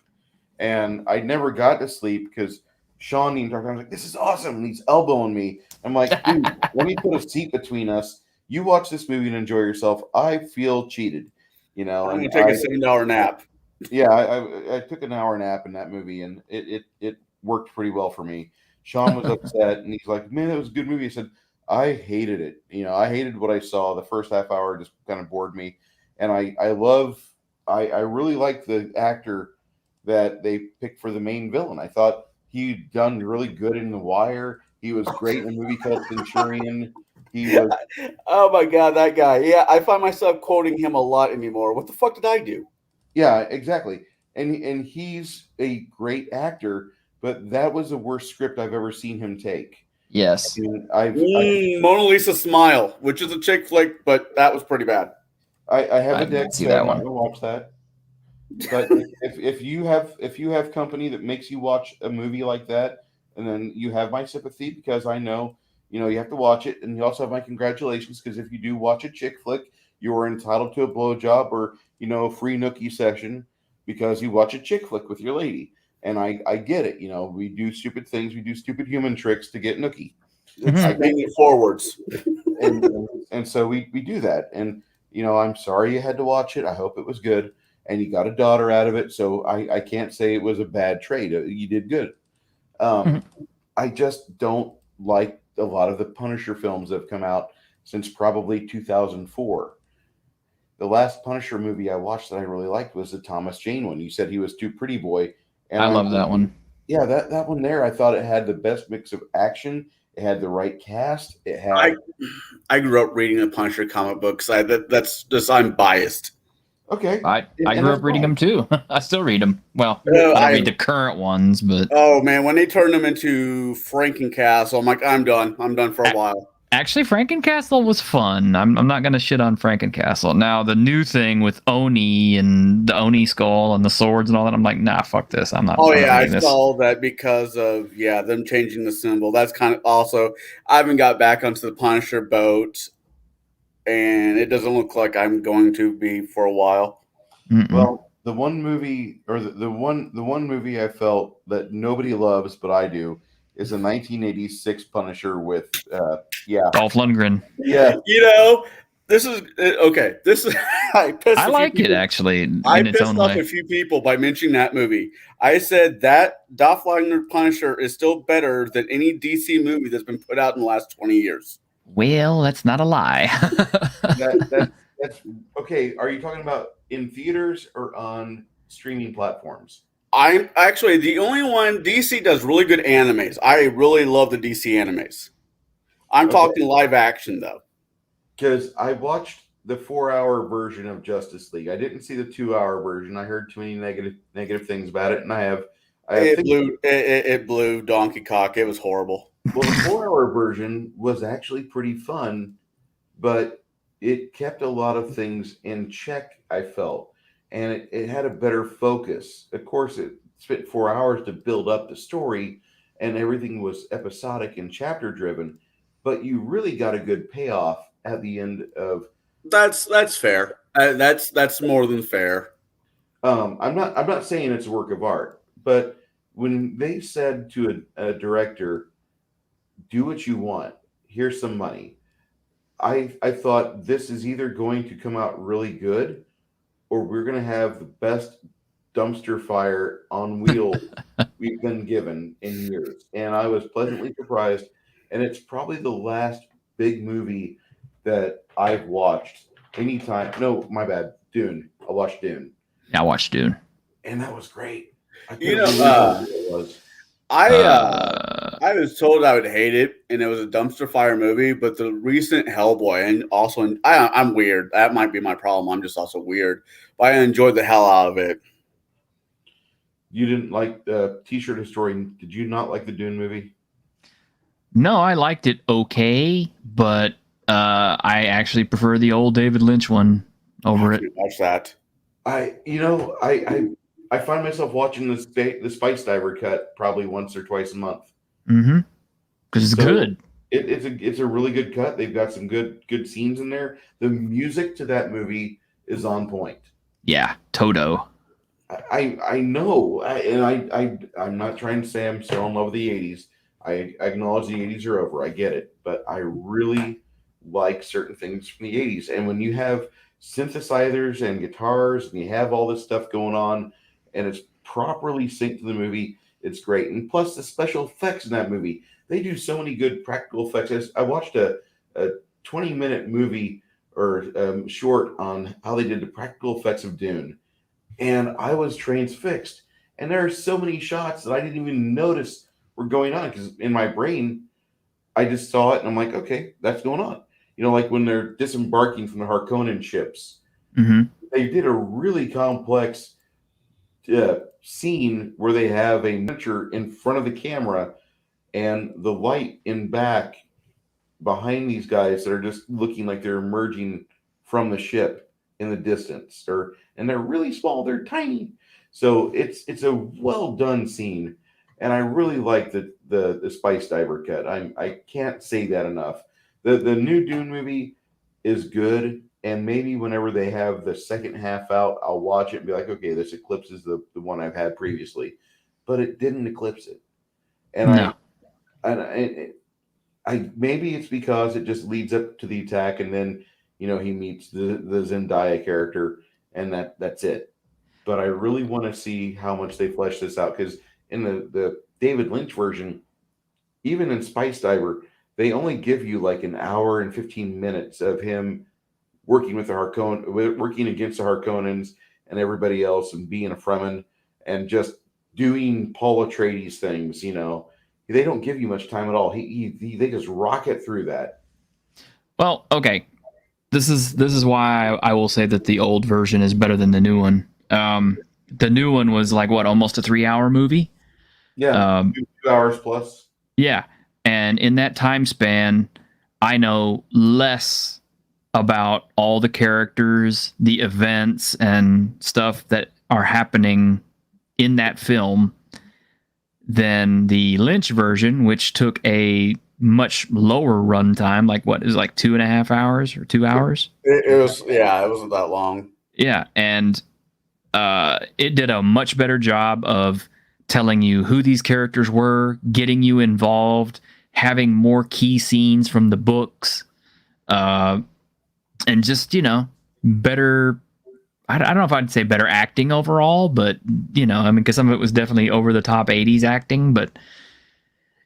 and I never got to sleep because Sean even talked. I was like, "This is awesome," and he's elbowing me. I'm like, "Dude, let me put a seat between us. You watch this movie and enjoy yourself. I feel cheated." I'm gonna take a $7 nap. Yeah, I took an hour nap in that movie, and it worked pretty well for me. Sean was upset, and he's like, "Man, it was a good movie." I said, "I hated it. I hated what I saw. The first half hour just kind of bored me." And I really liked the actor that they picked for the main villain. I thought he'd done really good in The Wire. He was great in a movie called Centurion. He was. Oh my God, that guy. Yeah, I find myself quoting him a lot anymore. What the fuck did I do? Yeah, exactly. And he's a great actor, but that was the worst script I've ever seen him take. Yes. Mona Lisa Smile, which is a chick flick, but that was pretty bad. I have a deck, see so that I'm not one. gonna watch that. But if you have company that makes you watch a movie like that, and then you have my sympathy because I know you have to watch it, and you also have my congratulations because if you do watch a chick flick, you are entitled to a blowjob or a free nookie session because you watch a chick flick with your lady. And I get it. We do stupid things, we do stupid human tricks to get nookie. I bring it forwards, and so we do that. And I'm sorry you had to watch it. I hope it was good. And you got a daughter out of it, so I can't say it was a bad trade. You did good. I just don't like a lot of the Punisher films have come out since probably 2004. The last Punisher movie I watched that I really liked was the Thomas Jane one. You said he was too pretty boy, and I love that one. Yeah, that one there, I thought it had the best mix of action. It had the right cast. It had I grew up reading the Punisher comic books. That's just I'm biased. okay. I And grew that's up reading fine. them too. I still read them. Well, No, I don't I- read the current ones, but Oh man, when they turned them into Frankencastle, I'm like, I'm done. I'm done for a while. actually, Frankencastle was fun. I'm not going to shit on Frankencastle. Now, the new thing with Oni and the Oni skull and the swords and all that, I'm like, nah, fuck this. I'm not. Oh I'm not yeah, I reading this. saw that because of them changing the symbol. That's kind of also. I haven't got back onto the Punisher boat, and it doesn't look like I'm going to be for a while. Mm-mm. Well, the one movie, or the one movie I felt that nobody loves but I do, is the 1986 Punisher with Dolph Lundgren. yeah. This is okay. This is I pissed. I like it actually in I its pissed own off way. a few people by mentioning that movie. I said that Dolph Lundgren Punisher is still better than any DC movie that's been put out in the last 20 years. Well, that's not a lie. That's okay. Are you talking about in theaters or on streaming platforms? I'm actually the only one. DC does really good animes. I really love the DC animes. I'm Okay. talking live action though. Because I watched the 4-hour version of Justice League. I didn't see the 2-hour version. I heard too many negative things about it, and I have It blew Donkey Cock. It was horrible. Well, the 4-hour version was actually pretty fun, but it kept a lot of things in check, I felt, and it had a better focus. Of course, it spent 4 hours to build up the story, and everything was episodic and chapter driven, but you really got a good payoff at the end of. That's fair. That's more than fair. I'm not saying it's a work of art, but when they said to a director, "Do what you want. Here's some money," I thought this is either going to come out really good, or we're going to have the best dumpster fire on wheels we've been given in years. And I was pleasantly surprised. And it's probably the last big movie that I've watched anytime. No, my bad. Dune. I watched Dune. Yeah, I watched Dune. And that was great. I You couldn't know, believe how good it was. I was told I would hate it, and it was a dumpster fire movie. But the recent Hellboy, and also I'm weird. That might be my problem. I'm just also weird, but I enjoyed the hell out of it. You didn't like the T-shirt historian. Did you not like the Dune movie? No, I liked it okay, but I actually prefer the old David Lynch one over it. Watch that. I find myself watching the Spice Diver cut probably once or twice a month. Mm-hmm. Because it's So, good. It's a really good cut. They've got some good scenes in there. The music to that movie is on point. Yeah, Toto. I know, I'm not trying to say I'm still in love with the '80s. I acknowledge the '80s are over. I get it, but I really like certain things from the '80s. And when you have synthesizers and guitars, and you have all this stuff going on, and it's properly synced to the movie, it's great. And plus, the special effects in that movie, they do so many good practical effects. I watched a 20-minute movie or short on how they did the practical effects of Dune, and I was transfixed. And there are so many shots that I didn't even notice were going on, because in my brain, I just saw it and I'm like, okay, that's going on. Like when they're disembarking from the Harkonnen ships, Mm-hmm. they did a really complex scene where they have a miniature in front of the camera and the light in back behind these guys that are just looking like they're emerging from the ship in the distance, and they're really small, they're tiny. So it's a well done scene, and I really like the Spice Diver cut. I can't say that enough. The new Dune movie is good, and maybe whenever they have the second half out, I'll watch it and be like, okay, this eclipses the one I've had previously, but it didn't eclipse it. And No. I maybe it's because it just leads up to the attack, and then he meets the Zendaya character, and that's it. But I really want to see how much they flesh this out, because in the David Lynch version, even in Spice Diver, they only give you like an hour and 15 minutes of him working with working against the Harkonnens and everybody else, and being a Fremen and just doing Paul Atreides things. They don't give you much time at all. They just rocket through that. Well, okay. This is why I will say that the old version is better than the new one. The new one was like almost a 3-hour movie. Yeah, 2 hours plus. Yeah, and in that time span, I know less about all the characters, the events, and stuff that are happening in that film than the Lynch version, which took a much lower runtime. Like what is like 2.5 hours or 2 hours? It was, yeah, it wasn't that long. Yeah, and it did a much better job of telling you who these characters were, getting you involved, having more key scenes from the books, and just better. I don't know if I'd say better acting overall, but because some of it was definitely over the top 80s acting, but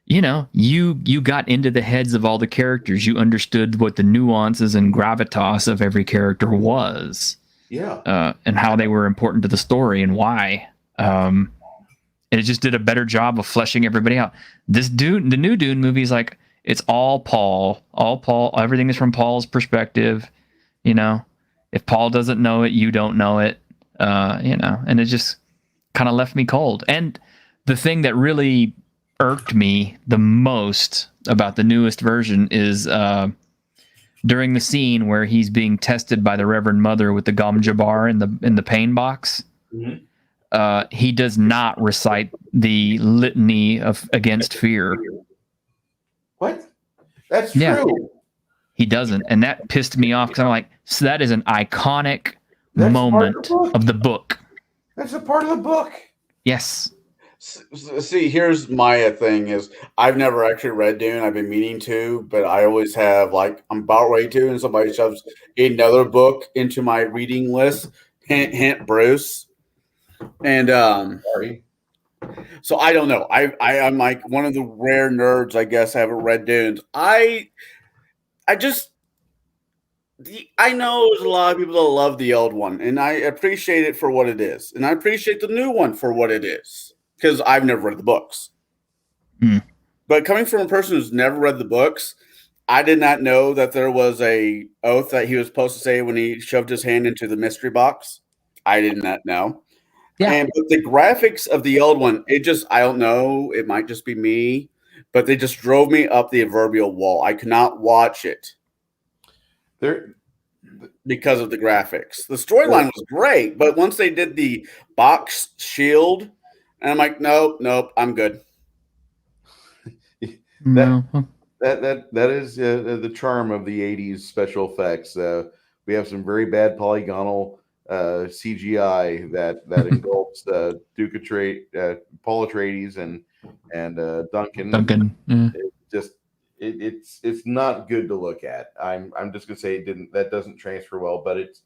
you got into the heads of all the characters. You understood what the nuances and gravitas of every character was. Yeah. And how they were important to the story and why. And it just did a better job of fleshing everybody out. The new Dune movie is like, it's all Paul. Everything is from Paul's perspective. If Paul doesn't know it, you don't know it. And it just kind of left me cold. And the thing that really irked me the most about the newest version is during the scene where he's being tested by the Reverend Mother with the Gom Jabbar in the pain box. Mm-hmm. He does not recite the litany against fear. What? That's true. Yeah. He doesn't, and that pissed me off because I'm like, so that is an iconic moment of the book. That's a part of the book. Yes. See, here's my thing is I've never actually read Dune. I've been meaning to, but I always have I'm about ready to, and somebody shoves another book into my reading list. Hint, hint, Bruce. And Sorry. So I don't know. I'm like one of the rare nerds, I guess. I haven't read Dune. I know there's a lot of people that love the old one, and I appreciate it for what it is, and I appreciate the new one for what it is, because I've never read the books. But coming from a person who's never read the books, I did not know that there was a oath that he was supposed to say when he shoved his hand into the mystery box. I did not know. Yeah. But the graphics of the old one, I don't know, it might just be me, but they just drove me up the proverbial wall. I could not watch it because of the graphics. The storyline was great, but once they did the box shield, and I'm like, nope, I'm good. That is the charm of the 80s special effects. We have some very bad polygonal CGI that engulfs Paul Atreides and Duncan. It's not good to look at. I'm just gonna say that doesn't transfer well, but it's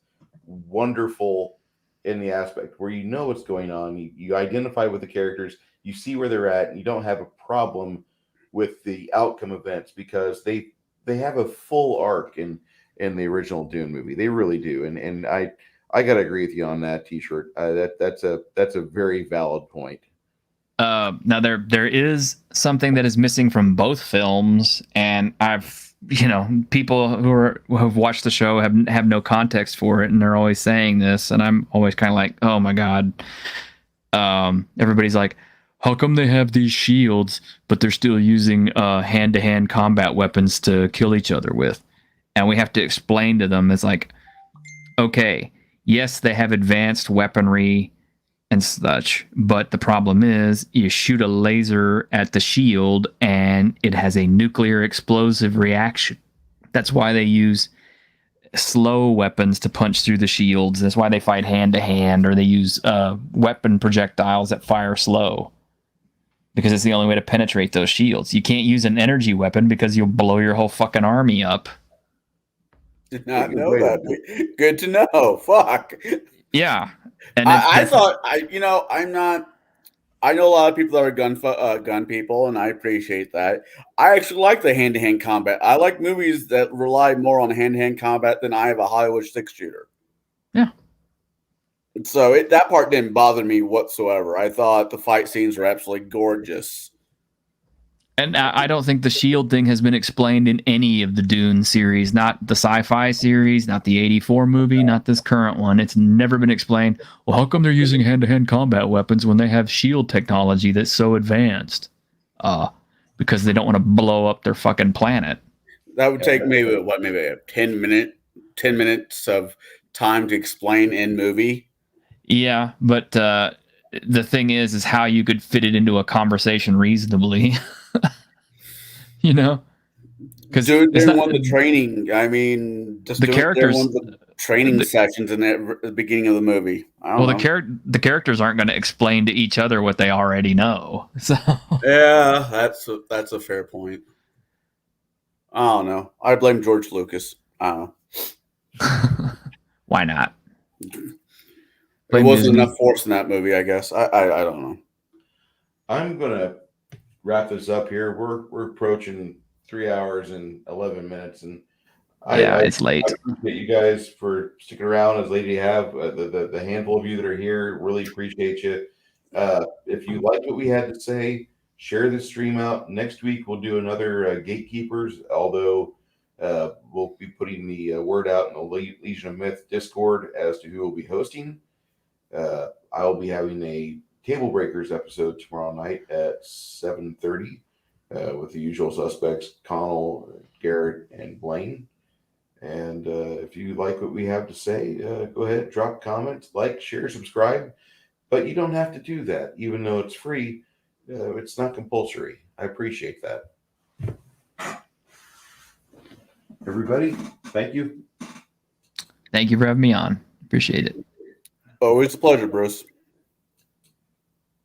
wonderful in the aspect where what's going on. You identify with the characters, you see where they're at, and you don't have a problem with the outcome events because they have a full arc in the original Dune movie. They really do, and I gotta agree with you on that, T-shirt. That's a very valid point. Now there is something that is missing from both films, and I've people who have watched the show have no context for it, and they're always saying this, and I'm always kind of like, oh my god. Everybody's like, how come they have these shields, but they're still using hand-to-hand combat weapons to kill each other with? And we have to explain to them, it's like, okay, yes, they have advanced weaponry and such, but the problem is you shoot a laser at the shield and it has a nuclear explosive reaction. That's why they use slow weapons to punch through the shields. That's why they fight hand-to-hand, or they use weapon projectiles that fire slow, because it's the only way to penetrate those shields. You can't use an energy weapon because you'll blow your whole fucking army up. Did not know that. Good to know. Fuck. Yeah. And I thought, I'm not, I know a lot of people that are gun people, and I appreciate that. I actually like the hand-to-hand combat. I like movies that rely more on hand-to-hand combat than I have a Hollywood 6-shooter. Yeah. So that part didn't bother me whatsoever. I thought the fight scenes were absolutely gorgeous. And I don't think the shield thing has been explained in any of the Dune series, not the sci-fi series, not the 84 movie, not this current one. It's never been explained. Well, how come they're using hand-to-hand combat weapons when they have shield technology that's so advanced? Because they don't want to blow up their fucking planet. That would take maybe a 10 minutes of time to explain in movie. Yeah, but the thing is how you could fit it into a conversation reasonably. You know, because during one of the training, I mean, just the characters, one of the training sessions in the beginning of the movie. The characters aren't going to explain to each other what they already know. So yeah, that's a fair point. I don't know. I blame George Lucas. I don't know. Why not? There wasn't enough force in that movie, I guess. I don't know. I'm gonna wrap this up here. We're approaching 3 hours and 11 minutes, and it's late. I appreciate you guys for sticking around as late as you have. The handful of you that are here, really appreciate you. If you like what we had to say, share this stream out. Next week we'll do another Gatekeepers, although we'll be putting the word out in the Legion of Myth Discord as to who will be hosting. I'll be having a Table Breakers episode tomorrow night at 7:30 with the usual suspects, Connell, Garrett, and Blaine. And if you like what we have to say, go ahead, drop comments, like, share, subscribe. But you don't have to do that, even though it's free. It's not compulsory. I appreciate that. Everybody, thank you. Thank you for having me on. Appreciate it. Always a pleasure, Bruce.